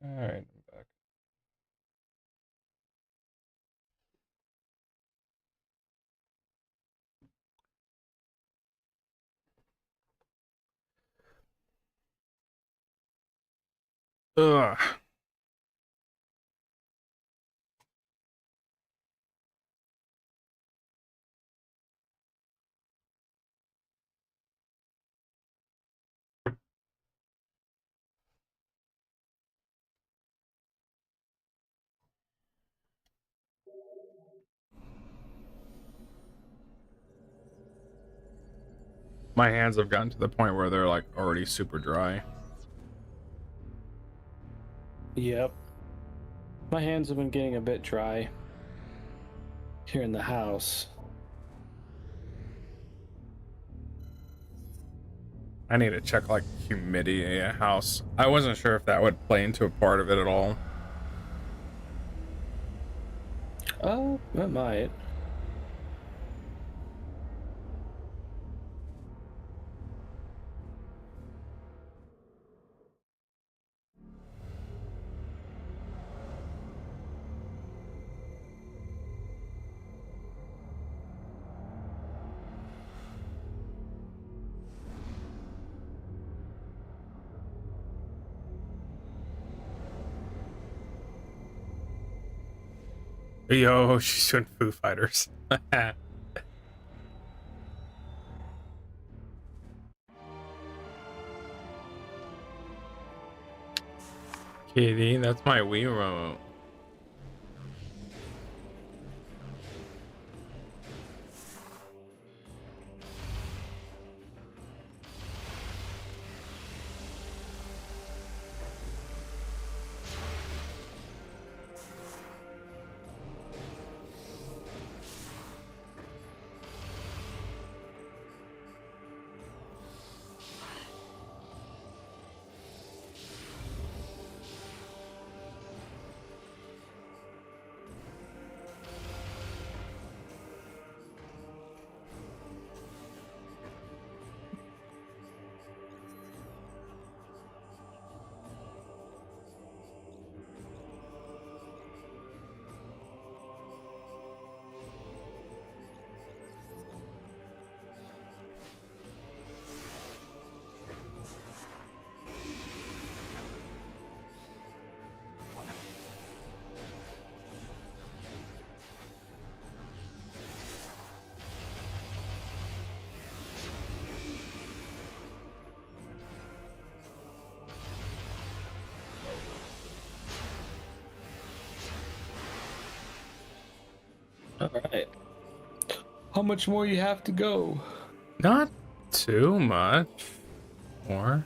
Speaker 1: Alright, I'm back. Ugh. My hands have gotten to the point where they're like already super dry.
Speaker 2: Yep. My hands have been getting a bit dry here in the house.
Speaker 1: I need to check like humidity in a house. I wasn't sure if that would play into a part of it at all.
Speaker 2: Oh, it might.
Speaker 1: Yo, she's doing Foo Fighters. Kitty, that's my Wii remote.
Speaker 2: All right. How much more you have to go?
Speaker 1: Not too much more.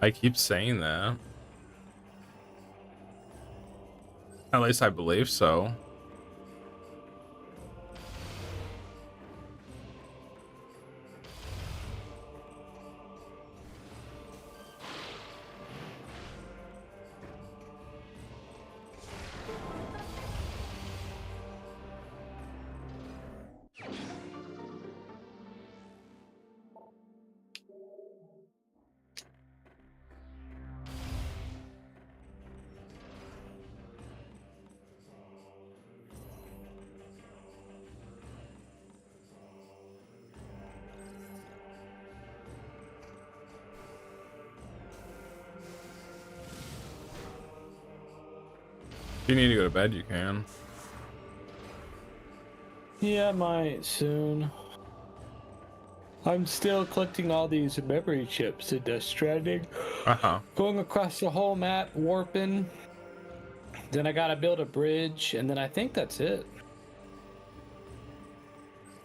Speaker 1: I keep saying that. At least I believe so. If you need to go to bed, you can.
Speaker 2: Yeah, I might soon. I'm still collecting all these memory chips in Death Stranding.
Speaker 1: Uh-huh.
Speaker 2: Going across the whole map, warping. Then I gotta build a bridge, and then I think that's it.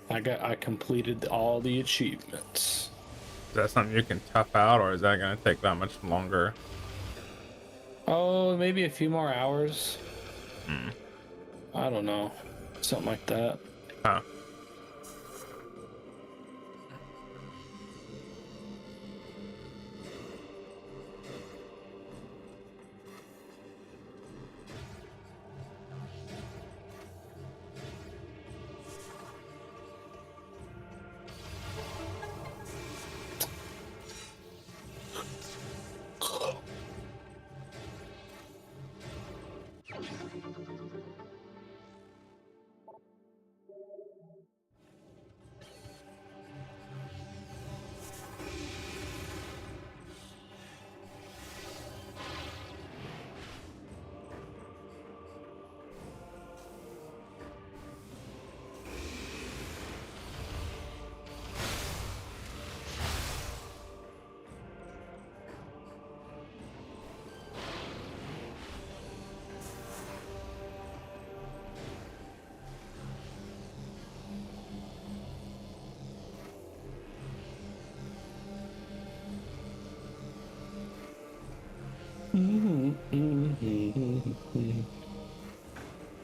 Speaker 2: I completed all the achievements.
Speaker 1: Is that something you can tough out, or is that going to take that much longer?
Speaker 2: Oh, maybe a few more hours.
Speaker 1: Hmm.
Speaker 2: I don't know. Something like that.
Speaker 1: Huh.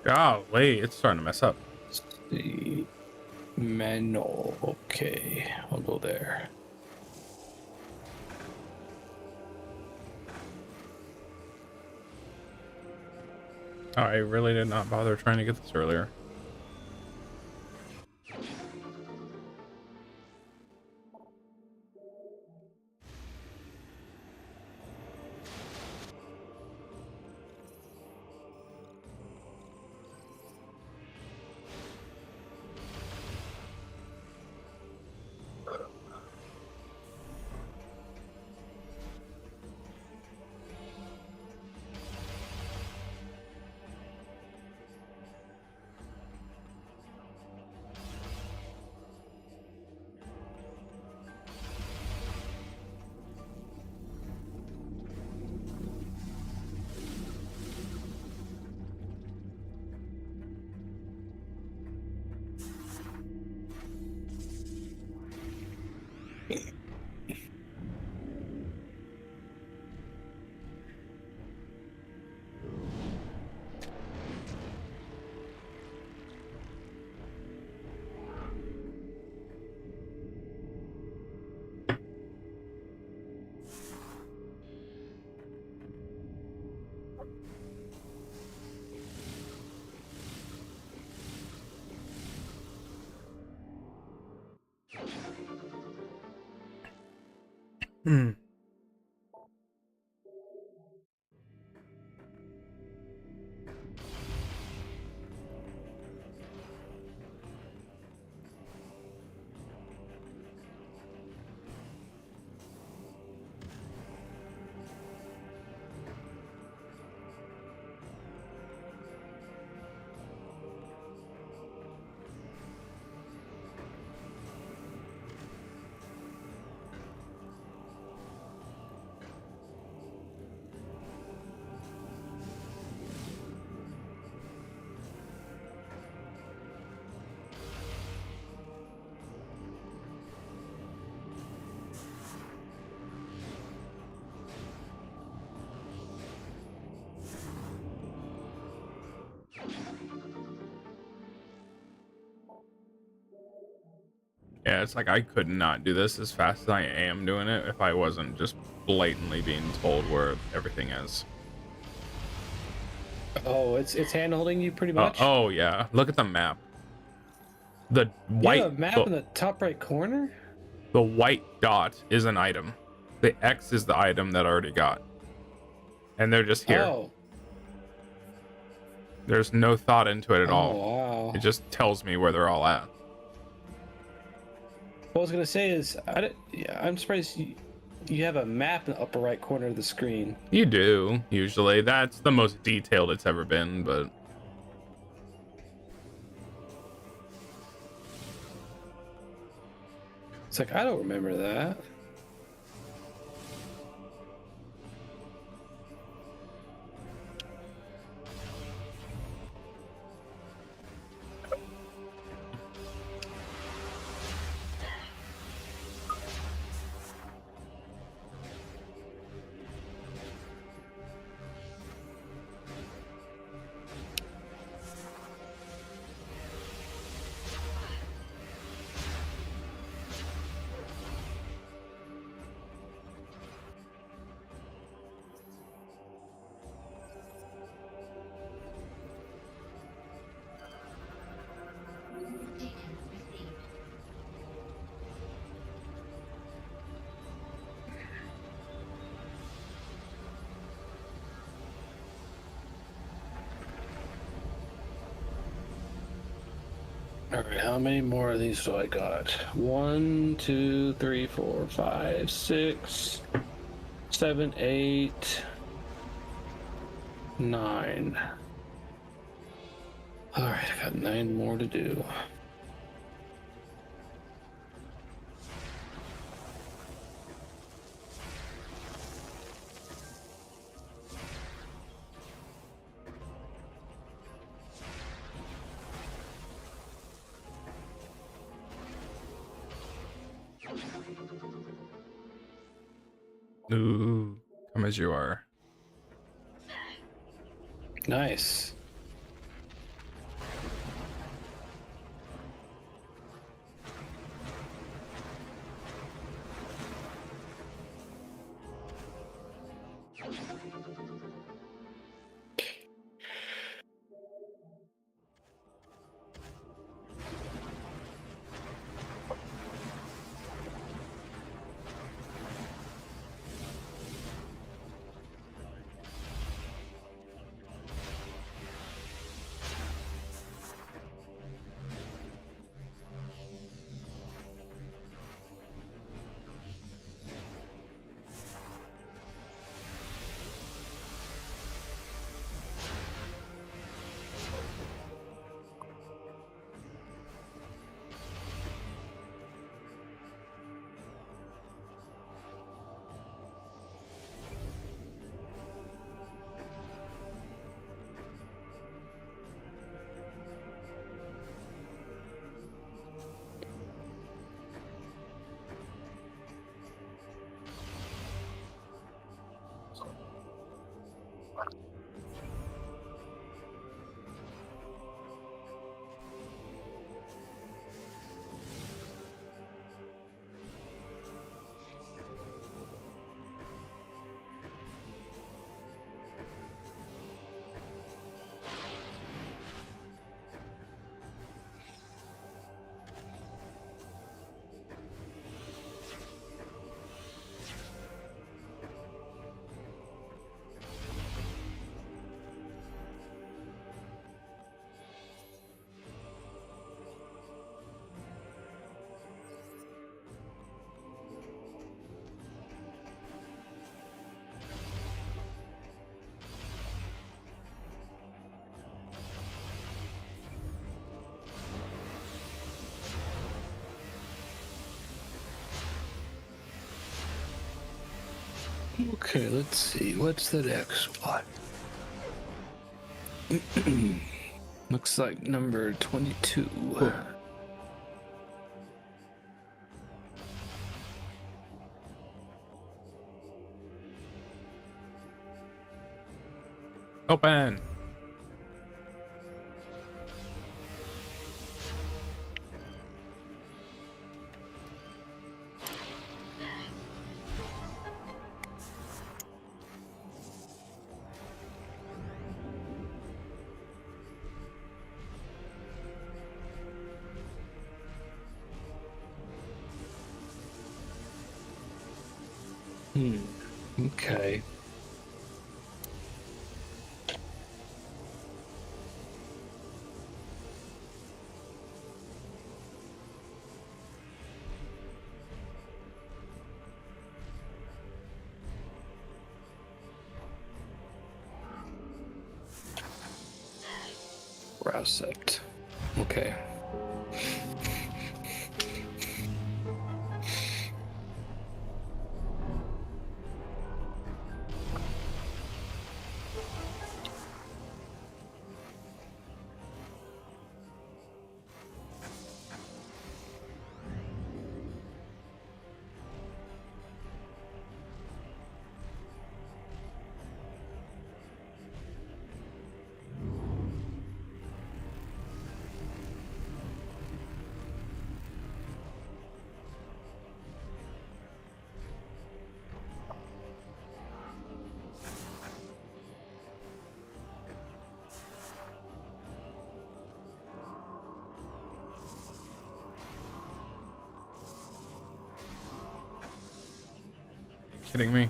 Speaker 1: Golly, it's starting to mess up.
Speaker 2: The manual. Okay, I'll go there.
Speaker 1: Oh, I really did not bother trying to get this earlier. Hmm. Yeah, it's like I could not do this as fast as I am doing it if I wasn't just blatantly being told where everything is.
Speaker 2: Oh, it's hand holding you pretty
Speaker 1: Oh,
Speaker 2: much.
Speaker 1: oh yeah, look at the map. The
Speaker 2: You
Speaker 1: white
Speaker 2: have a map in the top right corner.
Speaker 1: the white dot is an item. The X is the item that I already got, and they're just here.
Speaker 2: Oh,
Speaker 1: There's no thought into it at
Speaker 2: oh
Speaker 1: all.
Speaker 2: wow.
Speaker 1: It just tells me where they're all at.
Speaker 2: What I was gonna say is, I'm surprised you have a map in the upper right corner of the screen.
Speaker 1: You do, usually. That's the most detailed it's ever been, but
Speaker 2: It's like I don't remember that. All right, how many more of these do I got? 1, 2, 3, 4, 5, 6, 7, 8, 9. All right, I got 9 more to do.
Speaker 1: ooh, come as you are.
Speaker 2: Nice. Okay, let's see. What's the next one? Looks like number 22.
Speaker 1: Open.
Speaker 2: Okay. Rowset. Okay.
Speaker 1: Kidding me?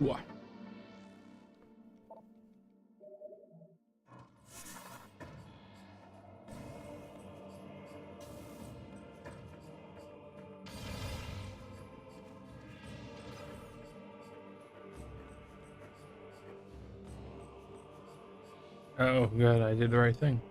Speaker 1: What? Oh, good. I did the right thing.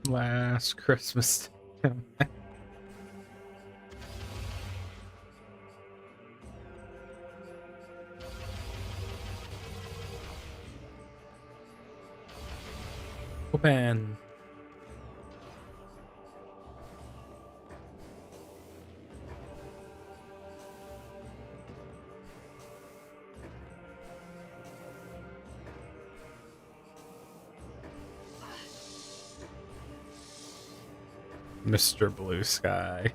Speaker 1: Last Christmas. Open. Mr. Blue Sky.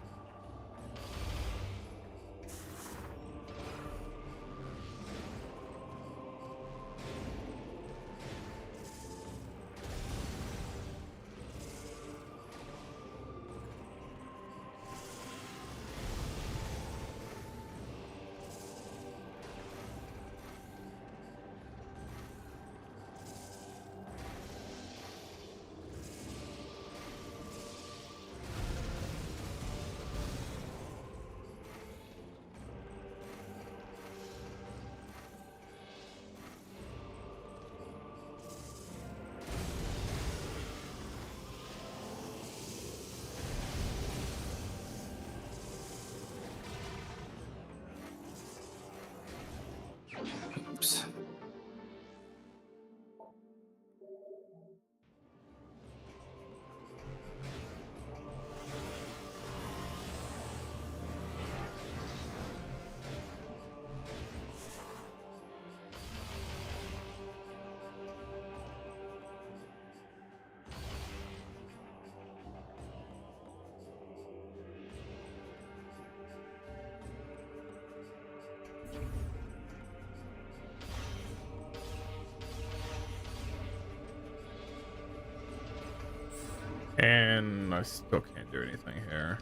Speaker 2: Oops.
Speaker 1: And I still can't do anything here.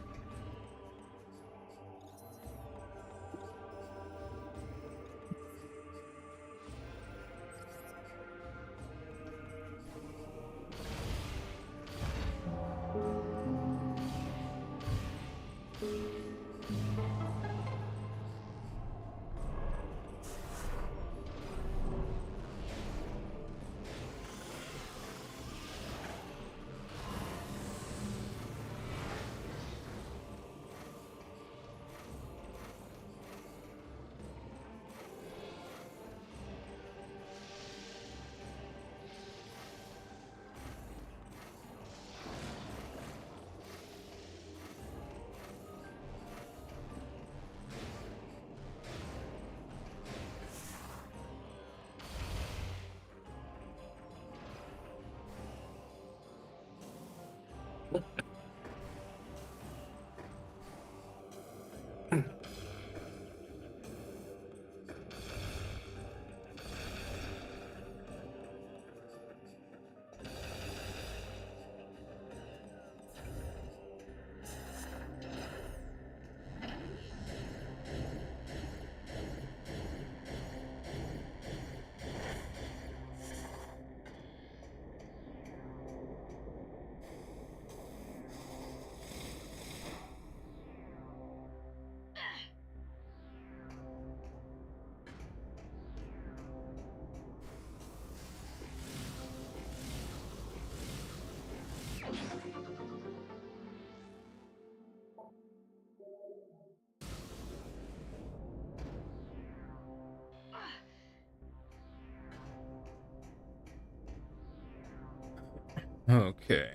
Speaker 1: Okay.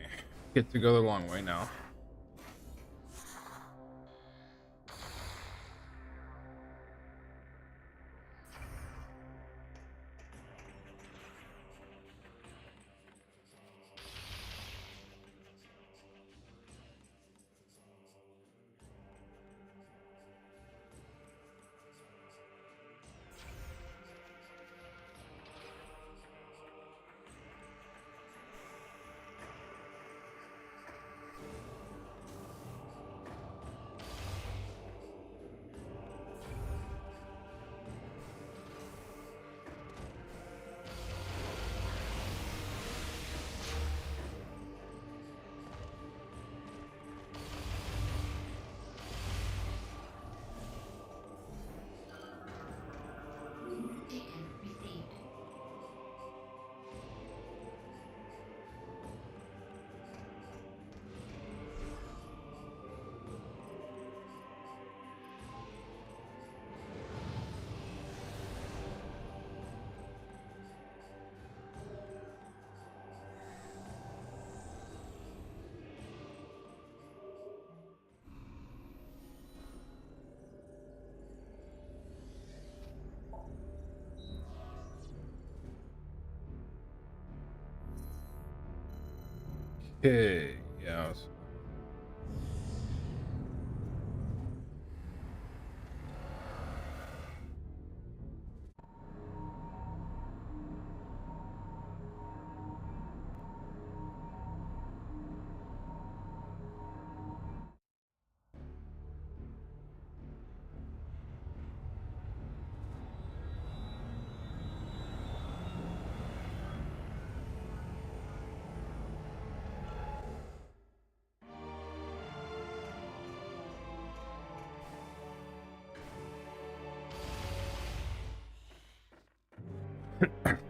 Speaker 1: Get to go the long way now. Okay, yeah.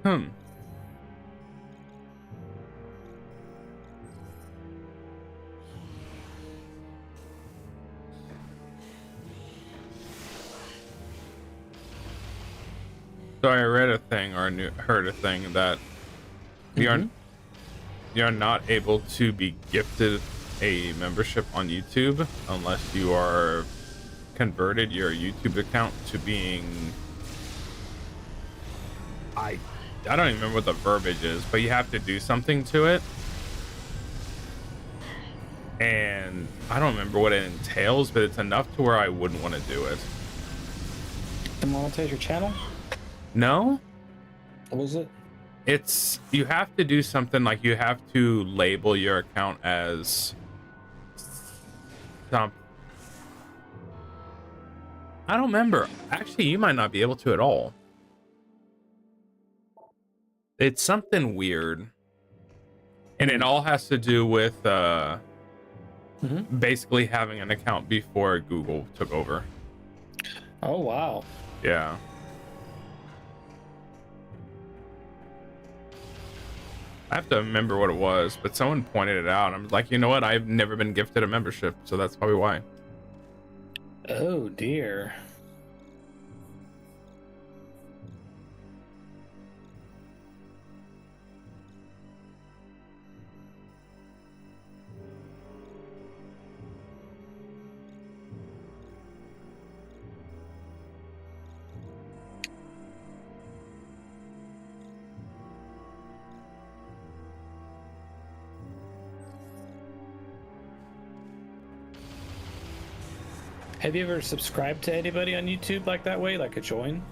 Speaker 1: Hmm. So I read a thing or heard a thing that you're not able to be gifted a membership on YouTube unless you are converted your YouTube account to being I don't even remember what the verbiage is, but you have to do something to it. And I don't remember what it entails, but it's enough to where I wouldn't want to do it.
Speaker 2: To monetize your channel?
Speaker 1: No?
Speaker 2: What was it?
Speaker 1: It's you have to do something like you have to label your account as some I don't remember. Actually, you might not be able to at all. It's something weird. And it all has to do with basically having an account before Google took over.
Speaker 2: Oh, wow.
Speaker 1: Yeah. I have to remember what it was, but someone pointed it out. I'm like, you know what? I've never been gifted a membership, so that's probably why.
Speaker 2: Oh, dear. Have you ever subscribed to anybody on YouTube like that way, like a join?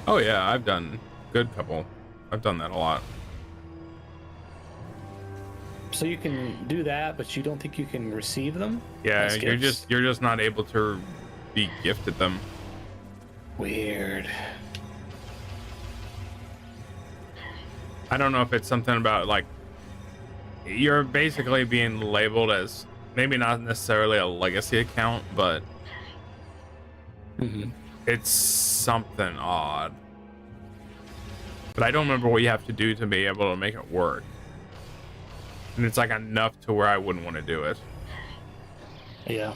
Speaker 1: Oh yeah, I've done good couple. I've done that a lot.
Speaker 2: So you can do that, but you don't think you can receive them?
Speaker 1: Yeah,
Speaker 2: as
Speaker 1: you're
Speaker 2: gifts?
Speaker 1: just not able to be gifted them.
Speaker 2: Weird.
Speaker 1: I don't know if it's something about like you're basically being labeled as maybe not necessarily a legacy account, but it's something odd. But I don't remember what you have to do to be able to make it work. And it's like enough to where I wouldn't want to do it.
Speaker 2: Yeah.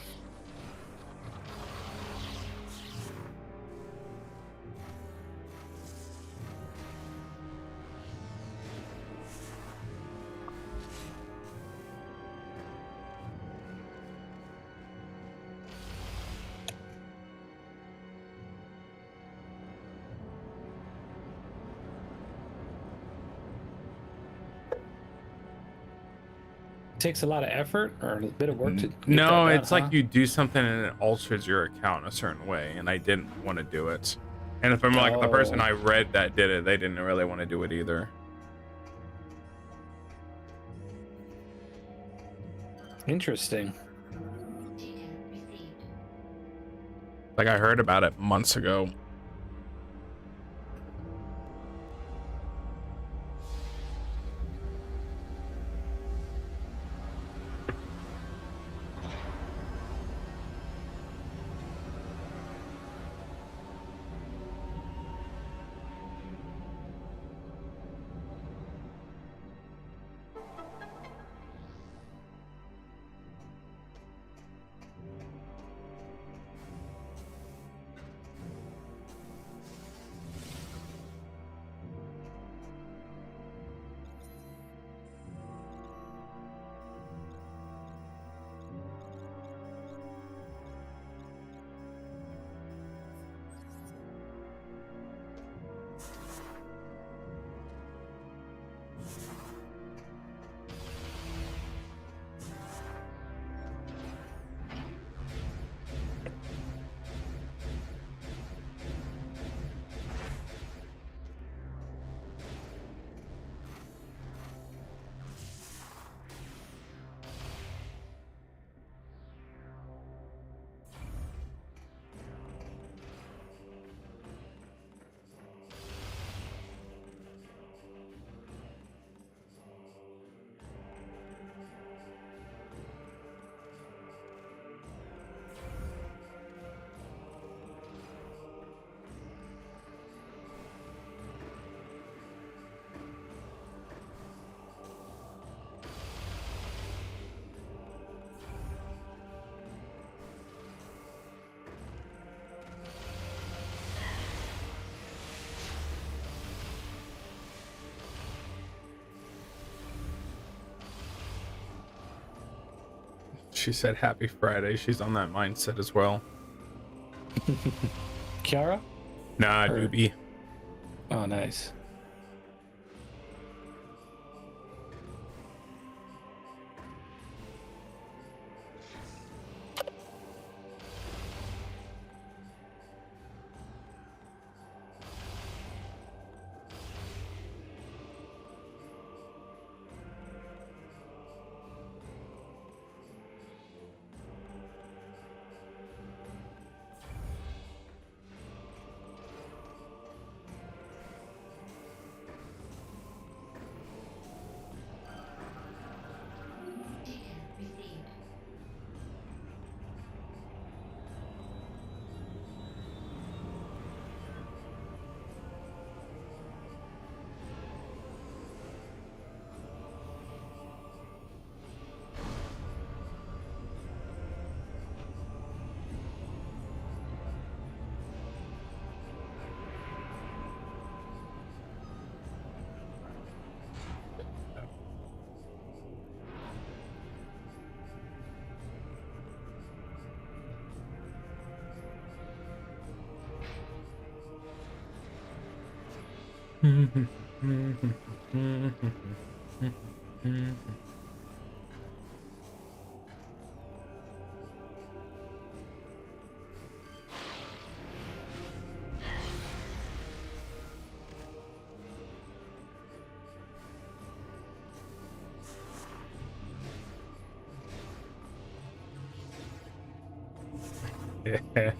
Speaker 2: takes a lot of effort or a bit of work to get
Speaker 1: No,
Speaker 2: that done,
Speaker 1: it's like
Speaker 2: huh?
Speaker 1: you do something and it alters your account in a certain way, and I didn't want to do it. And if I'm like the person
Speaker 2: Oh.
Speaker 1: I read that did it, they didn't really want to do it either.
Speaker 2: Interesting.
Speaker 1: Like I heard about it months ago. She said happy Friday. She's on that mindset as well.
Speaker 2: Kiara?
Speaker 1: Nah,
Speaker 2: Or-
Speaker 1: doobie.
Speaker 2: Oh, nice.
Speaker 1: Yeah.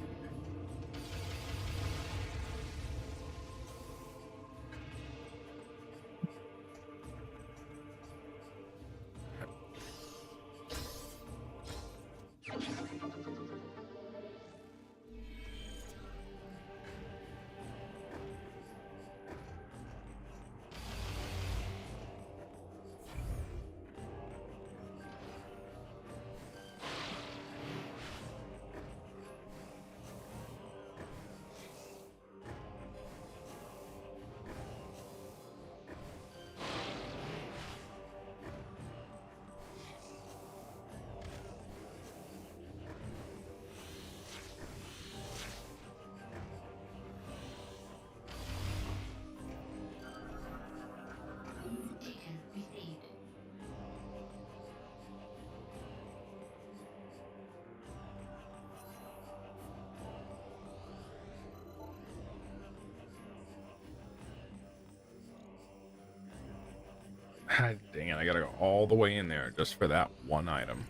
Speaker 1: God dang it, I gotta go all the way in there just for that one item.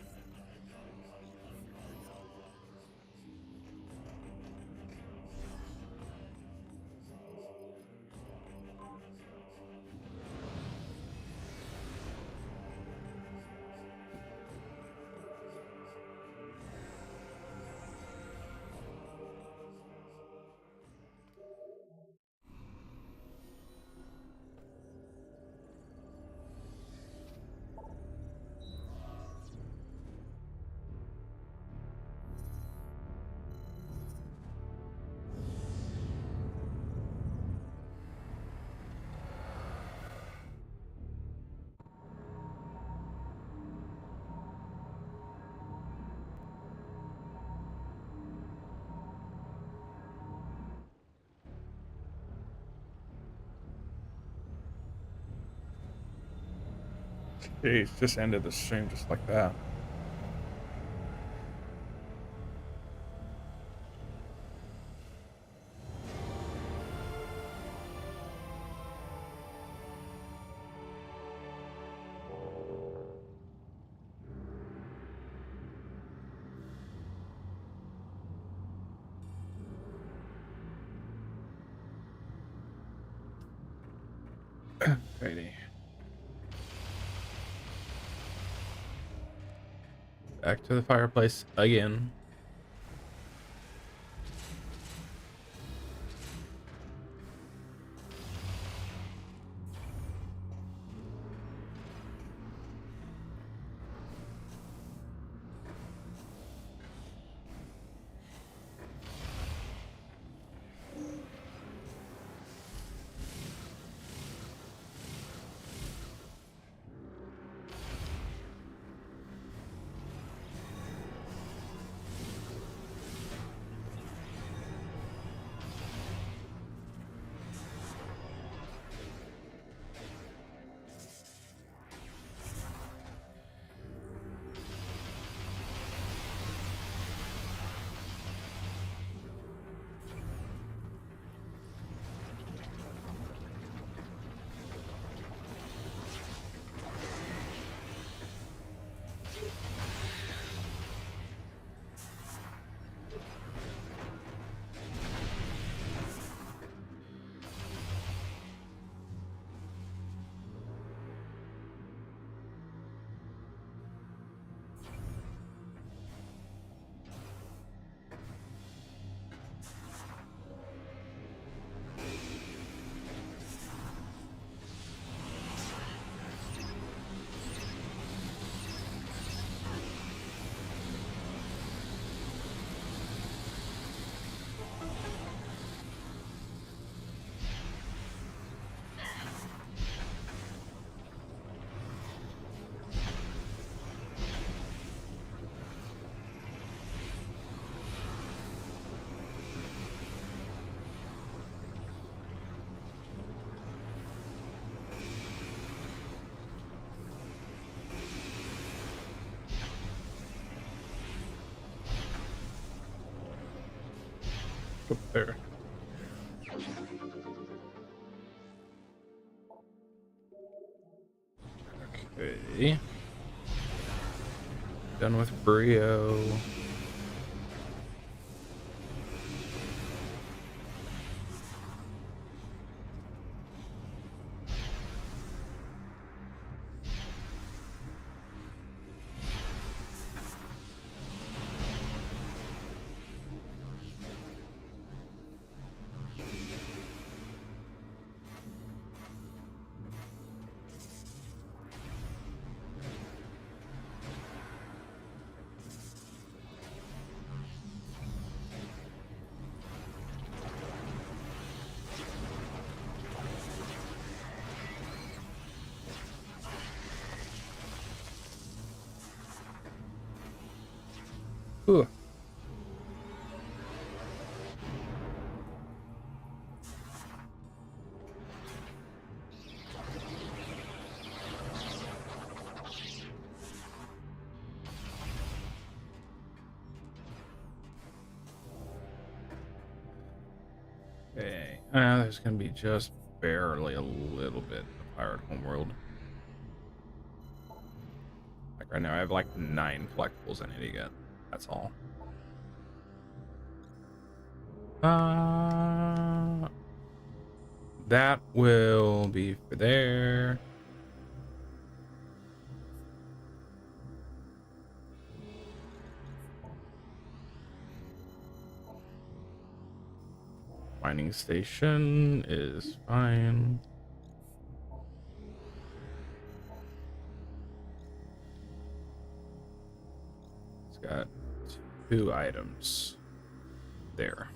Speaker 1: Jeez, just ended the stream just like that. Righty. Back to the fireplace again. Up there. Okay. Done with Brio. Ooh. Okay. There's gonna be just barely a little bit of Pirate Homeworld. backpack right now. I have like 9 collectibles I need to get. That's all. That will be for there. Mining station is fine. It's got 2 items there.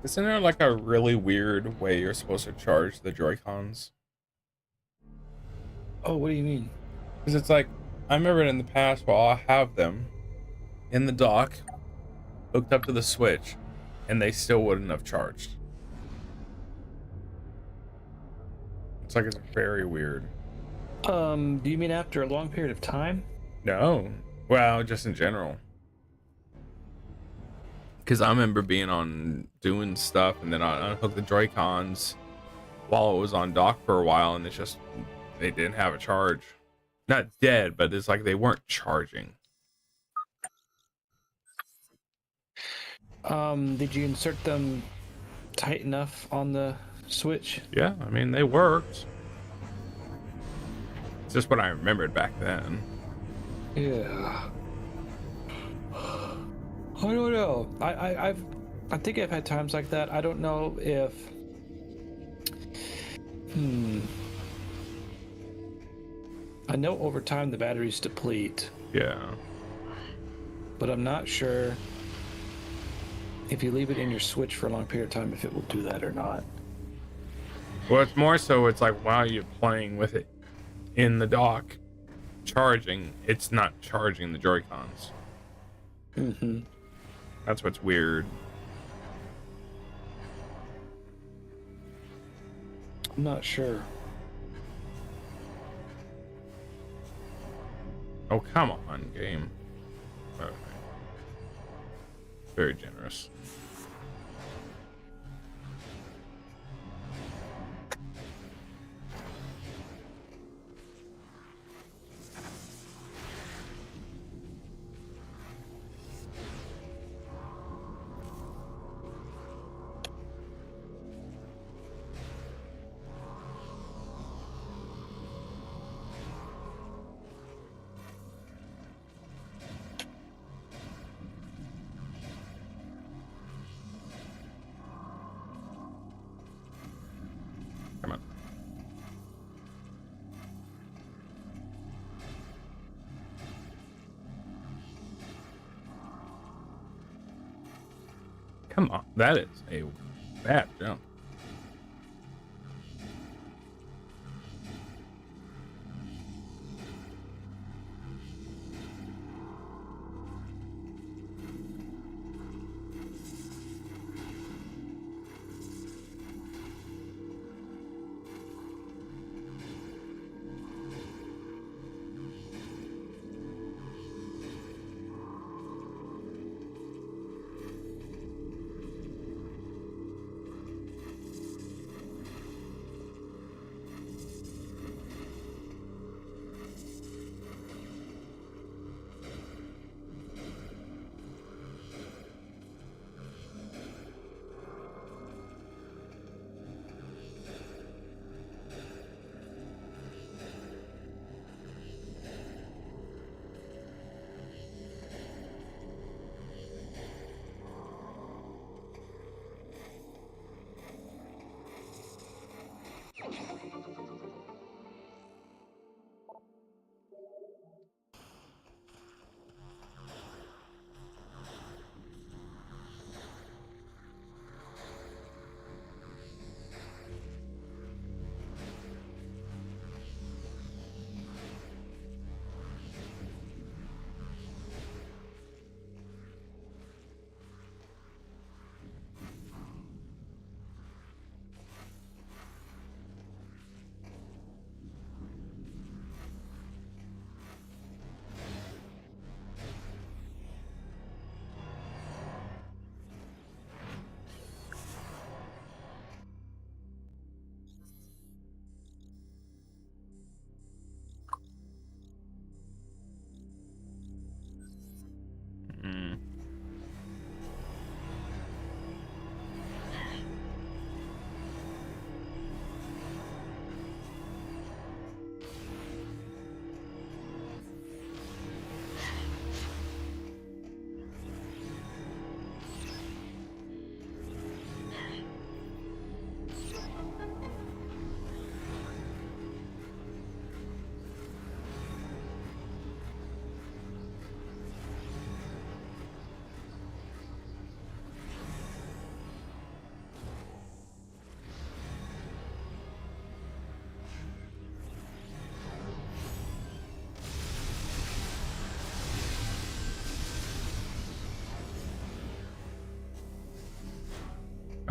Speaker 1: Isn't there like a really weird way you're supposed to charge the Joy-Cons?
Speaker 2: Oh, what do you mean?
Speaker 1: Because it's like, I remember in the past, well, I'll have them in the dock, hooked up to the Switch, and they still wouldn't have charged. It's like, it's very weird.
Speaker 2: Do you mean after a long period of time?
Speaker 1: No. Well, just in general. Because I remember being on doing stuff, and then I unhooked the Joy-Cons while it was on dock for a while, and it's just, they didn't have a charge. Not dead, but it's like they weren't charging.
Speaker 2: Did you insert them tight enough on the Switch?
Speaker 1: Yeah, I mean, they worked. It's just what I remembered back then.
Speaker 2: Yeah. I don't know. I think I've had times like that. I don't know if. I know over time the batteries deplete,
Speaker 1: Yeah.
Speaker 2: but I'm not sure if you leave it in your Switch for a long period of time if it will do that or not.
Speaker 1: Well, it's more so it's like while you're playing with it in the dock, charging, it's not charging the Joy-Cons.
Speaker 2: Mm-hmm.
Speaker 1: That's what's weird.
Speaker 2: I'm not sure.
Speaker 1: Oh, come on, game. Okay. Very generous. Come on. Come on. That is a bad jump.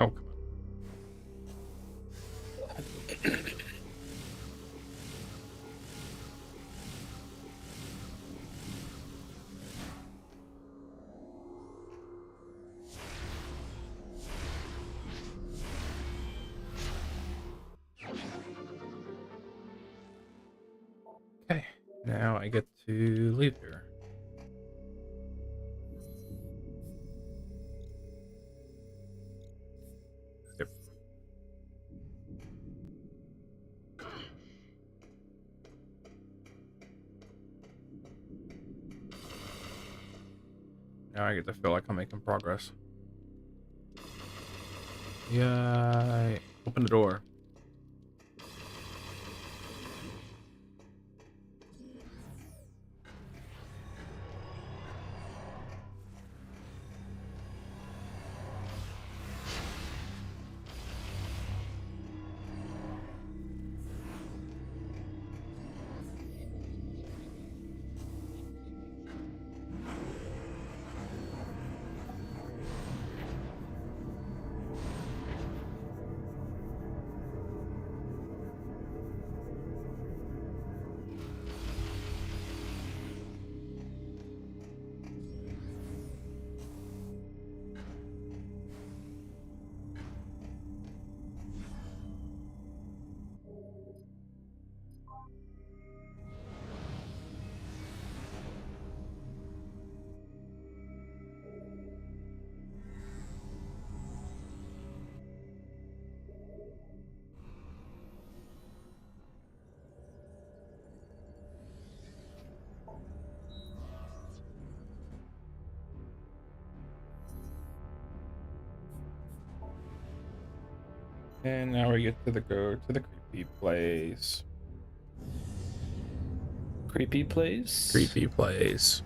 Speaker 1: Oh, come on. Okay, now I get to leave here. Yep. Now I get to feel like I'm making progress. Yeah, open the door. And now we get to go to the creepy place.
Speaker 2: Creepy place.
Speaker 1: Creepy place.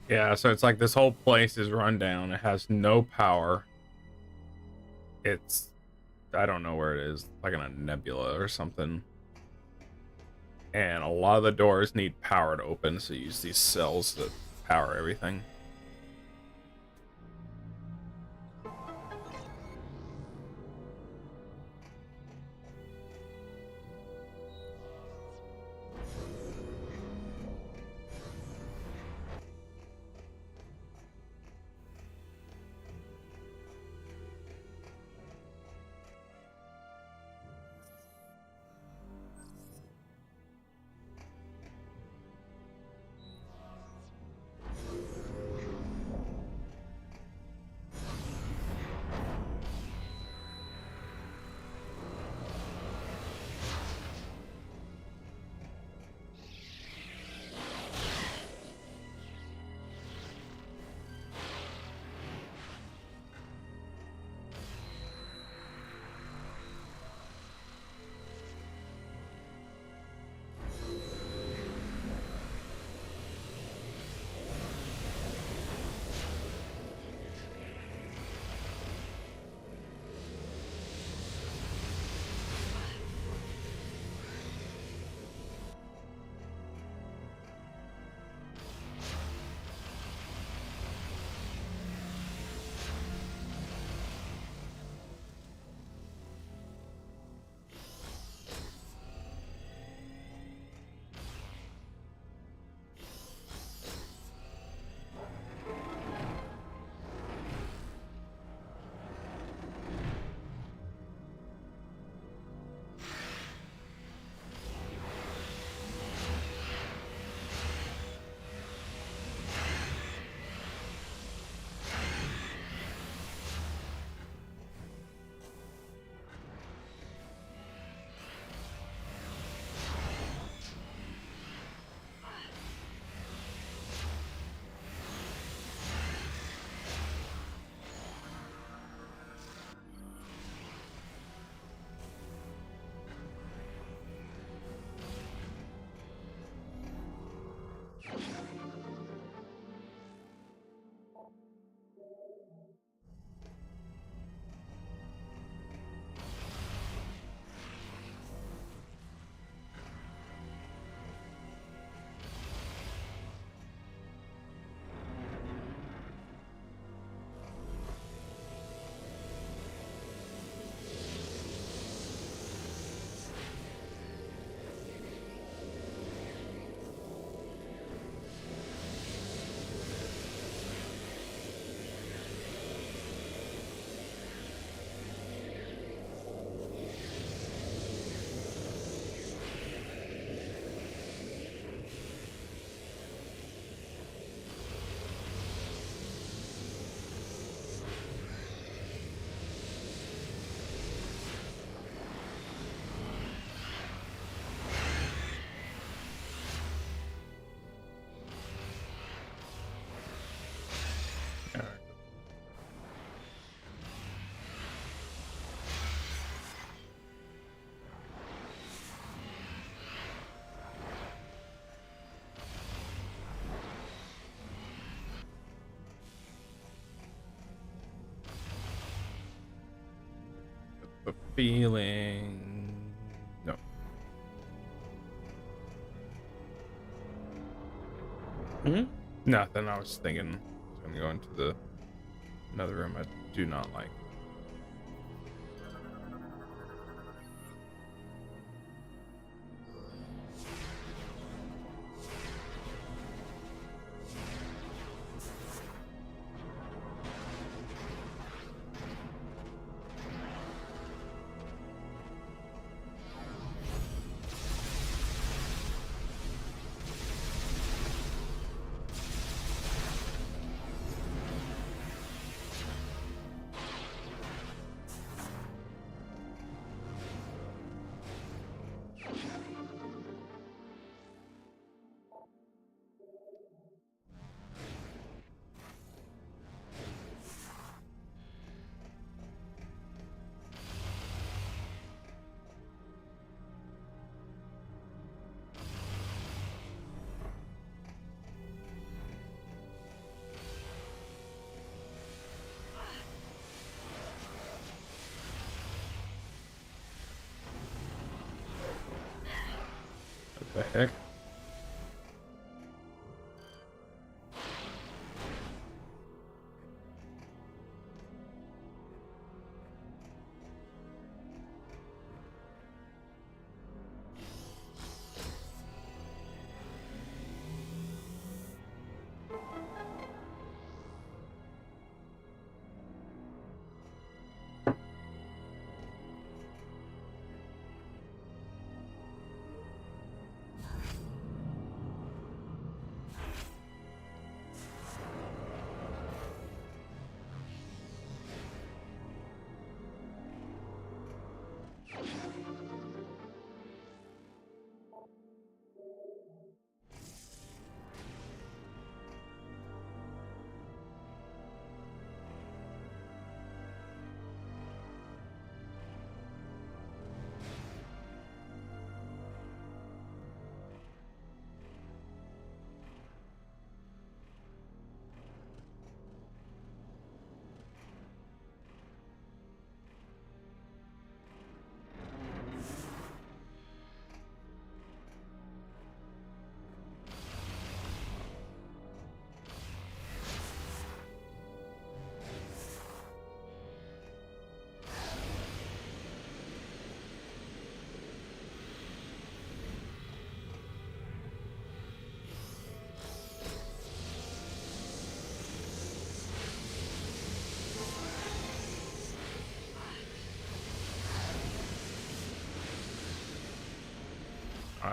Speaker 1: Yeah, so it's like this whole place is run down. It has no power. It's, I don't know where it is, like in a nebula or something. And a lot of the doors need power to open, so you use these cells to power everything. A feeling. No.
Speaker 2: Hmm?
Speaker 1: Nothing. I was thinking I was gonna go into another room I do not like. What the heck?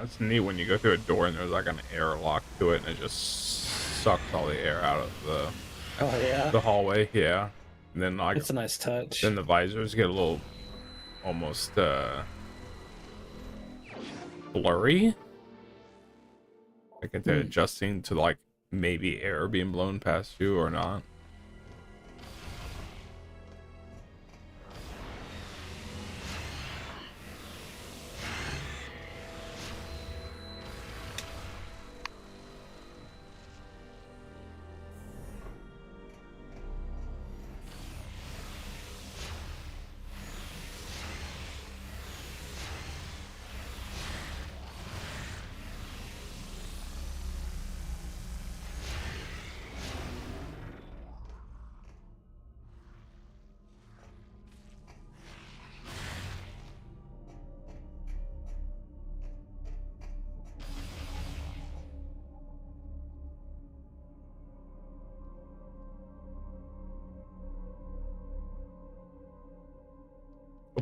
Speaker 1: It's neat when you go through a door and there's like an airlock to it and it just sucks all the air out of
Speaker 2: Oh yeah.
Speaker 1: the hallway. Yeah. And then like
Speaker 2: It's a nice touch.
Speaker 1: then the visors get a little almost blurry. Like if they're adjusting to like maybe air being blown past you or not.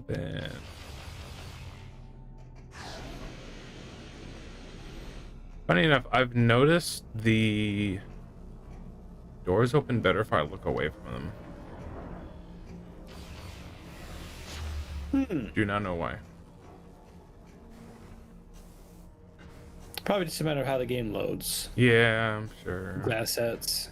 Speaker 1: Open. Funny enough, I've noticed the doors open better if I look away from them. Do not know why.
Speaker 2: Probably just a matter of how the game loads.
Speaker 1: Yeah, I'm sure.
Speaker 2: Assets.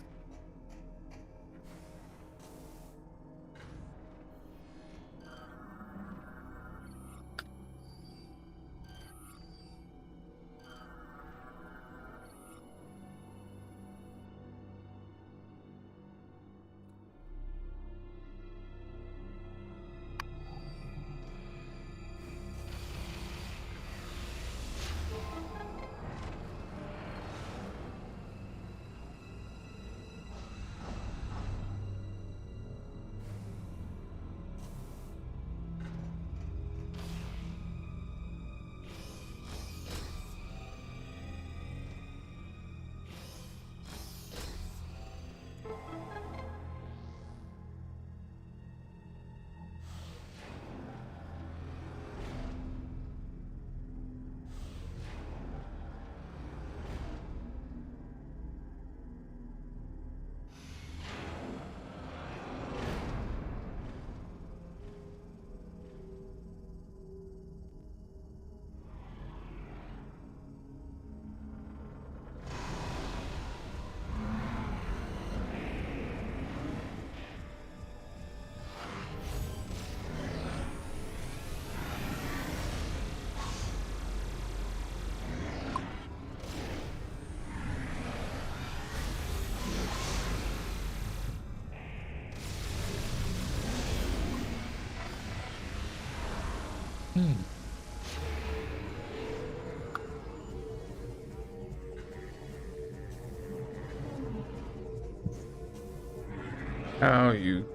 Speaker 1: Oh, you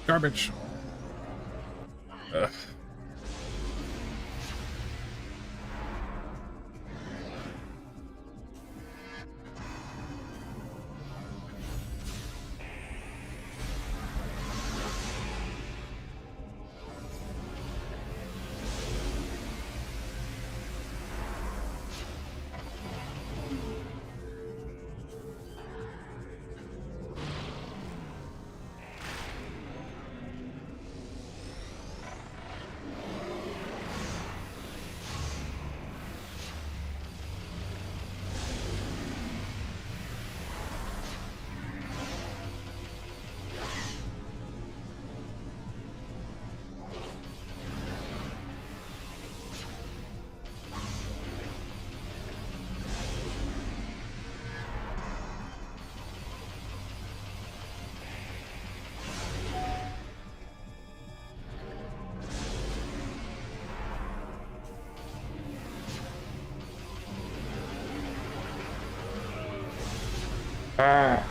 Speaker 1: garbage. Ugh. Ah.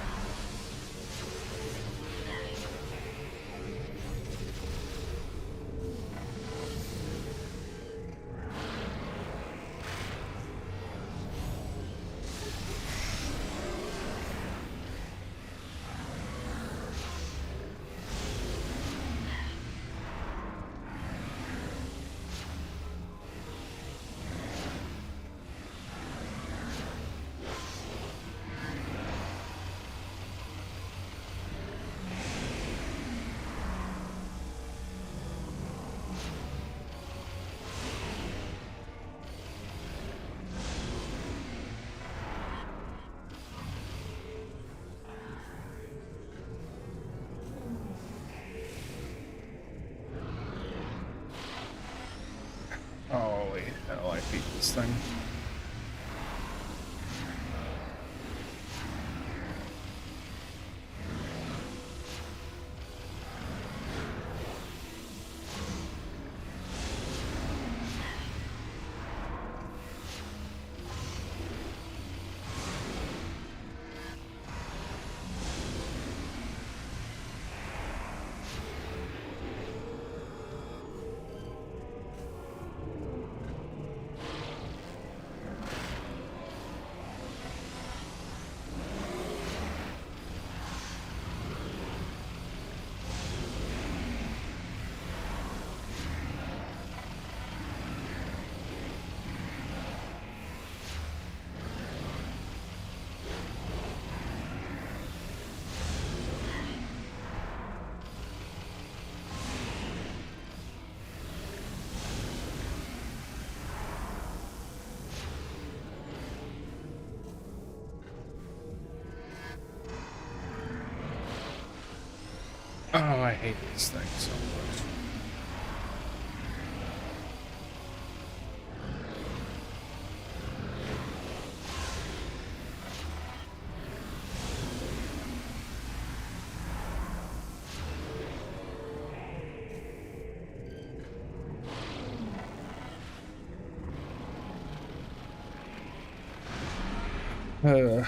Speaker 1: Holy hell, I hate this thing. Oh, I hate this thing so much. Uh,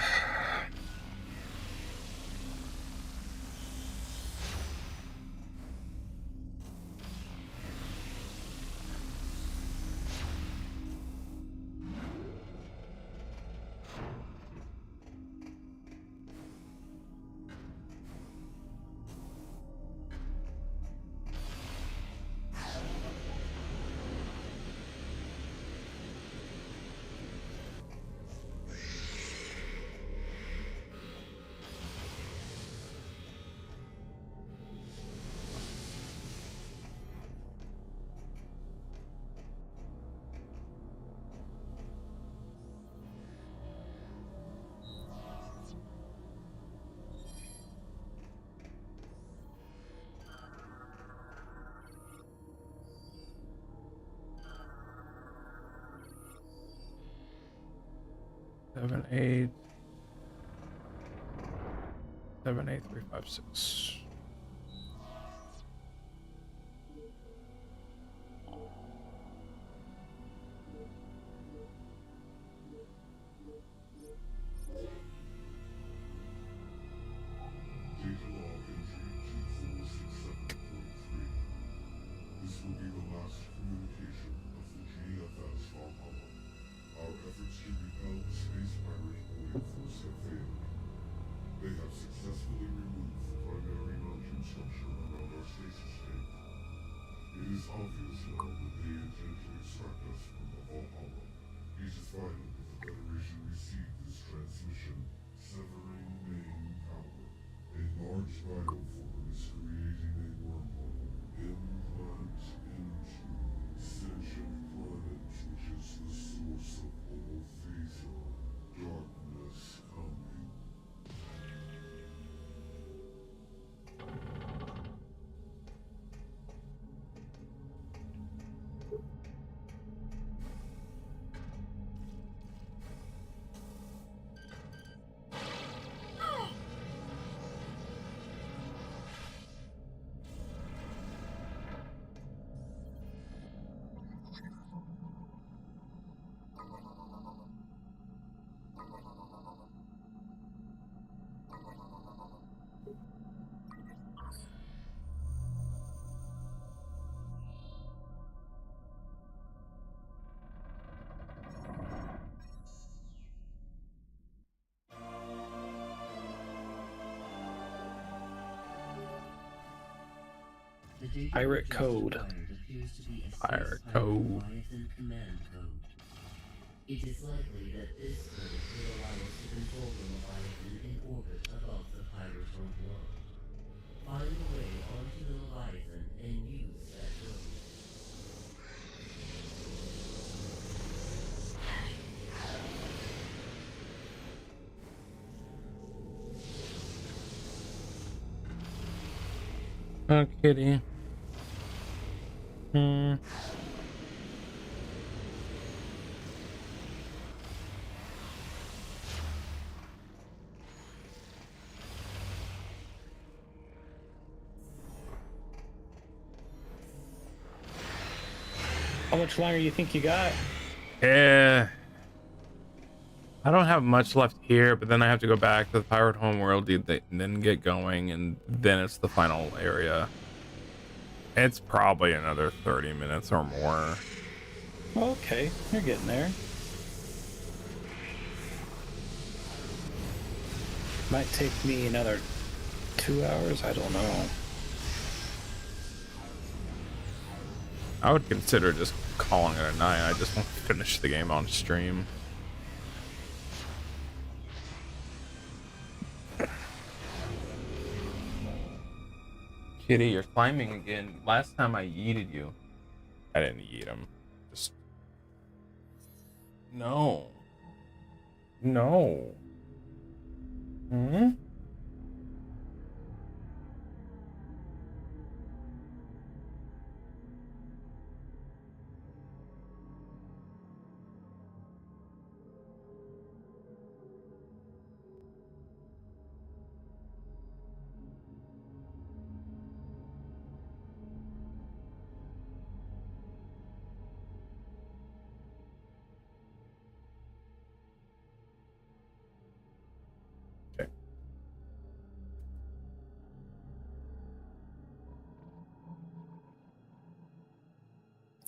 Speaker 1: 7, 8, 7, 8, 3, 5, 6.
Speaker 4: Data log entry 2467.3. This will be the last communication of the GFS Valhalla. Our efforts to repel the space pirate holding force have failed. They have successfully removed the primary mounting structure around our stasis tank. It is obvious now that they intend to extract us from the Valhalla. It is vital that the Federation receive this transmission, severing main power. A large bioform is creating a wormhole, implant into sentient planet, which is the source of all Phaser. Darkness coming.
Speaker 6: The data
Speaker 2: Pirate
Speaker 6: just
Speaker 2: code.
Speaker 6: acquired appears to be a
Speaker 1: Pirate
Speaker 6: space
Speaker 1: code.
Speaker 6: Leviathan command code. It is likely that this code will allow us to control the Leviathan in orbit above the pirate home world. Find a way onto the Leviathan and use that code.
Speaker 1: Oh, kitty. Hmm.
Speaker 2: How much longer you think you got?
Speaker 1: Yeah. I don't have much left here, but then I have to go back to the pirate homeworld, and then get going, and then it's the final area. It's probably another 30 minutes or more.
Speaker 2: Okay, you're getting there. Might take me another 2 hours, I don't know.
Speaker 1: I would consider just calling it a night. I just want to finish the game on stream. Kitty, you're climbing again. Last time I yeeted you. I didn't yeet him. Just... No. No. Hmm?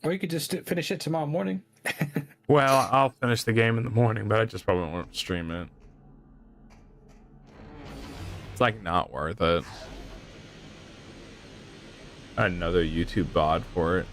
Speaker 2: Or you could just finish it tomorrow morning.
Speaker 1: Well, I'll finish the game in the morning, but I just probably won't stream it. It's like not worth it. Another YouTube bot for it.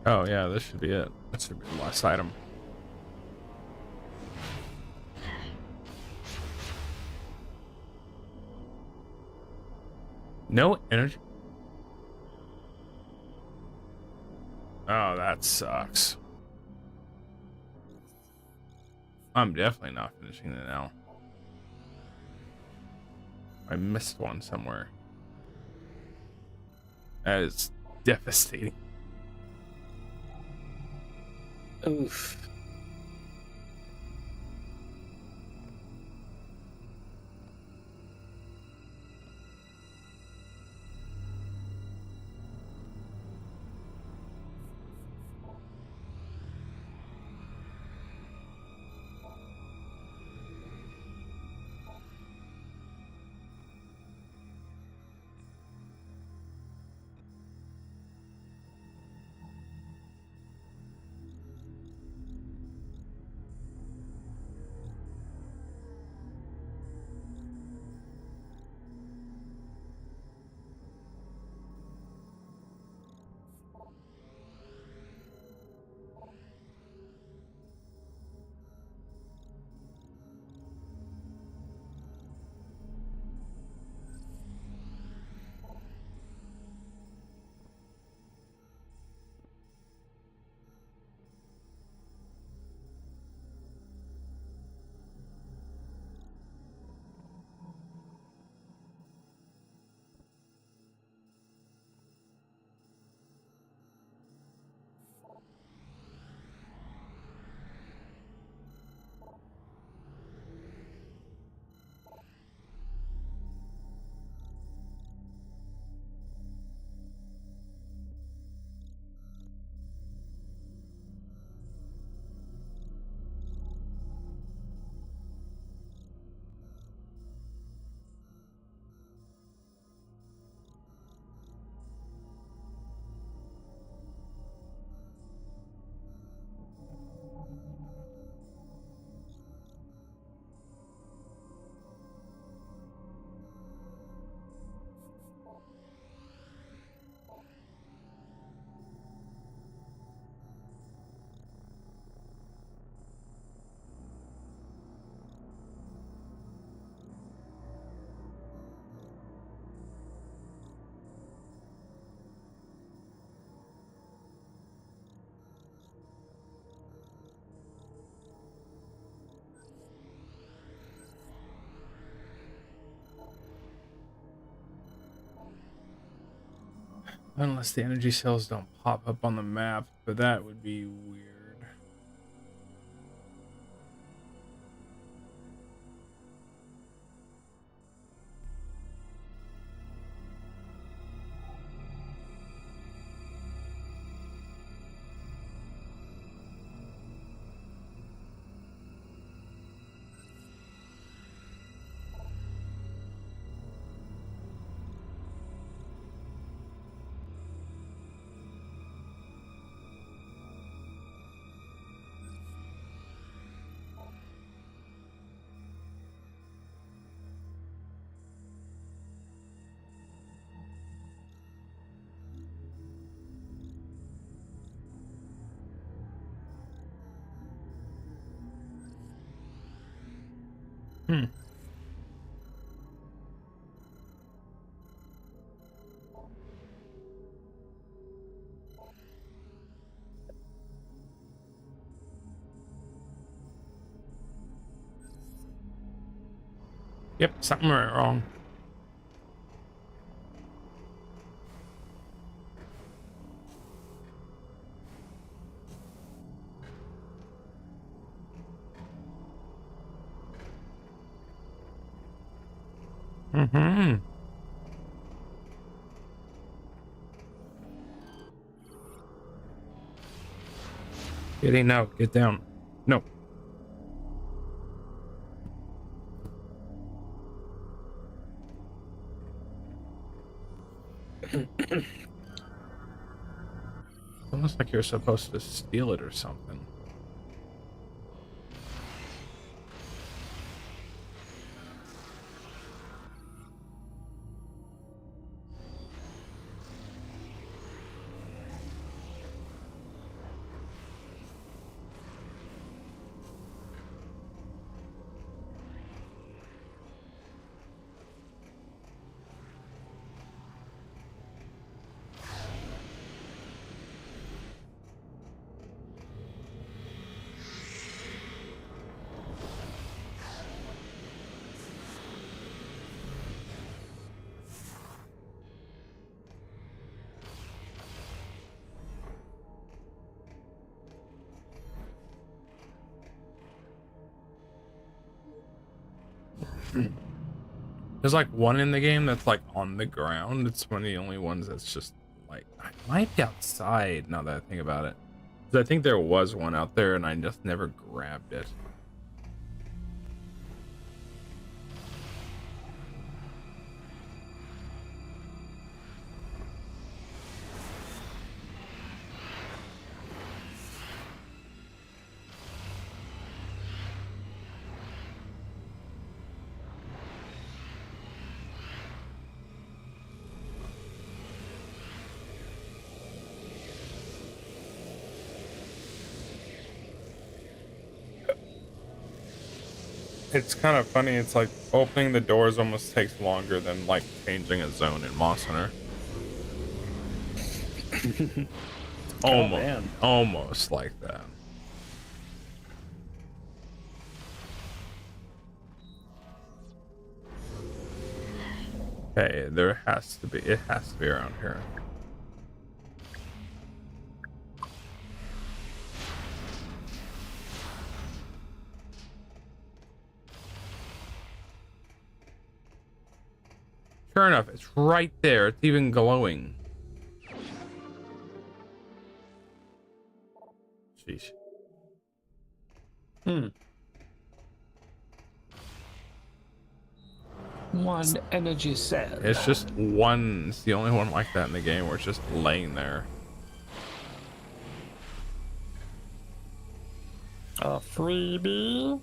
Speaker 1: Oh yeah, this should be it. That should be the last item. No energy. Oh, that sucks. I'm definitely not finishing it now. I missed one somewhere. That is devastating.
Speaker 2: Oof.
Speaker 1: Unless the energy cells don't pop up on the map, but that would be weird. Hmm. Yep, something went wrong. Mm-hmm. Getting out. Get down. No. Almost like you're supposed to steal it or something. There's like one in the game that's like on the ground. It's one of the only ones that's just like, I might be outside now that I think about it. 'Cause I think there was one out there and I just never grabbed it. It's kind of funny. It's like opening the doors almost takes longer than like changing a zone in Moss Hunter. Almost,
Speaker 2: man.
Speaker 1: almost like that. Okay, there has to be. It has to be around here. Sure enough, it's right there. It's even glowing. Sheesh.
Speaker 2: One energy cell.
Speaker 1: It's just one. It's the only one like that in the game where it's just laying there.
Speaker 2: A freebie.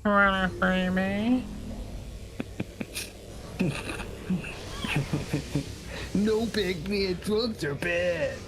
Speaker 1: Want a freebie?
Speaker 2: No big me and drugs are bad.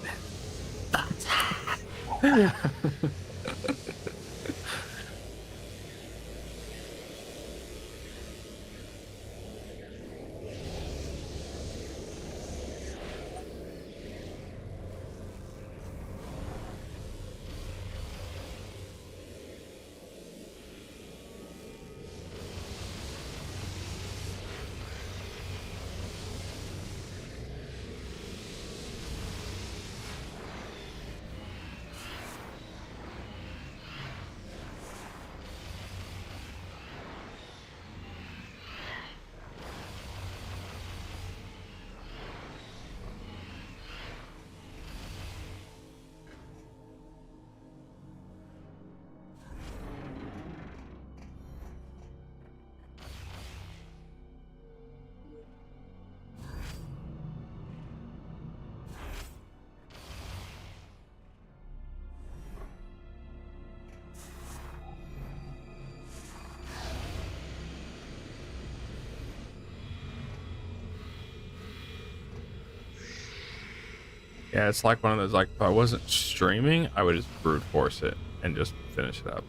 Speaker 1: Yeah, it's like one of those, like, if I wasn't streaming, I would just brute force it and just finish it up.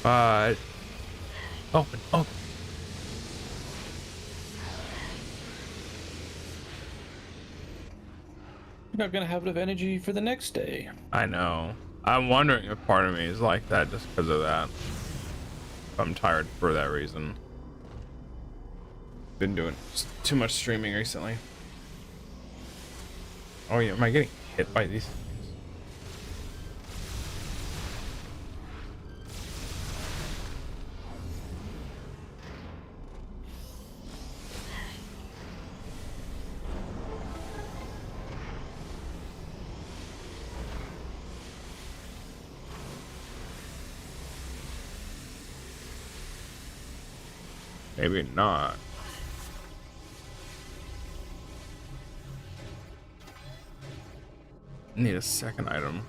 Speaker 1: But open.
Speaker 2: You're not gonna have enough energy for the next day.
Speaker 1: I know. I'm wondering if part of me is like that just because of that. I'm tired for that reason. Been doing too much streaming recently. Oh yeah, am I getting hit by these things? Maybe not. Need a second item.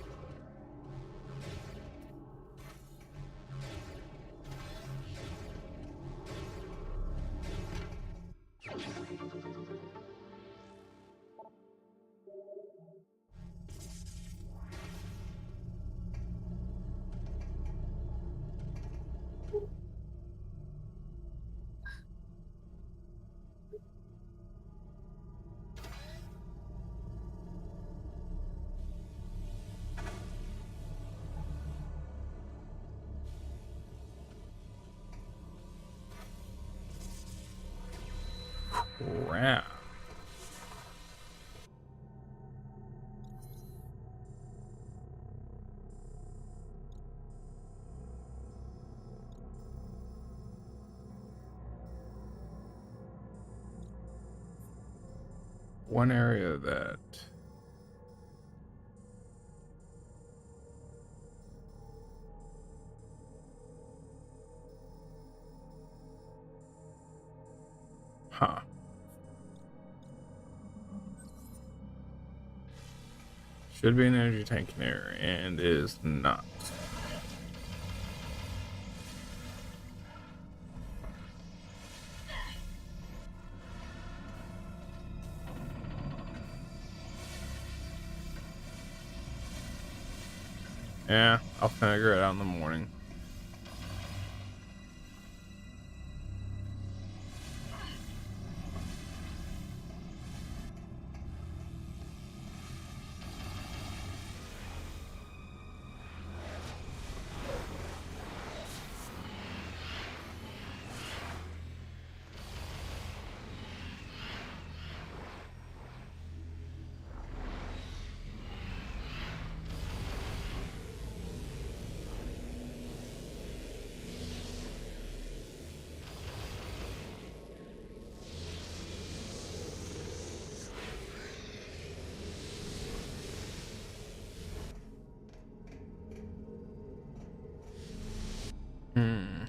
Speaker 1: Crap. One area that huh. Should be an energy tank in there and is not. Yeah, I'll figure it out in the morning. Hmm.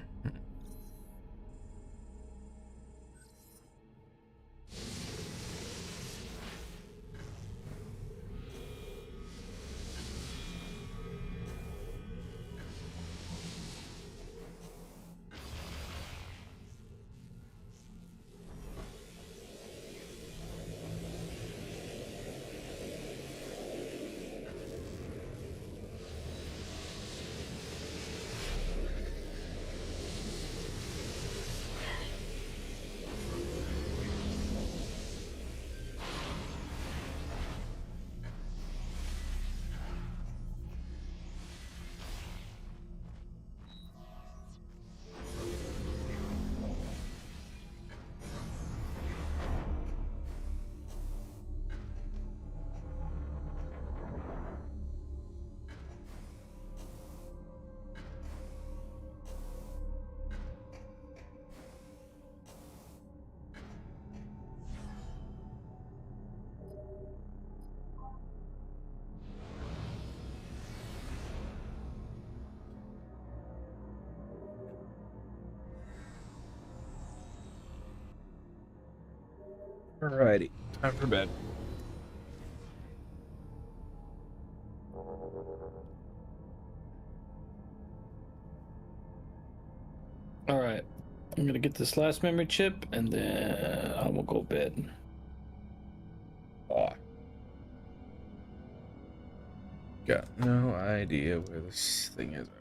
Speaker 1: Alrighty, time for bed.
Speaker 2: All right. I'm gonna get this last memory chip and then I will go to bed.
Speaker 1: Oh. Got no idea where this thing is at.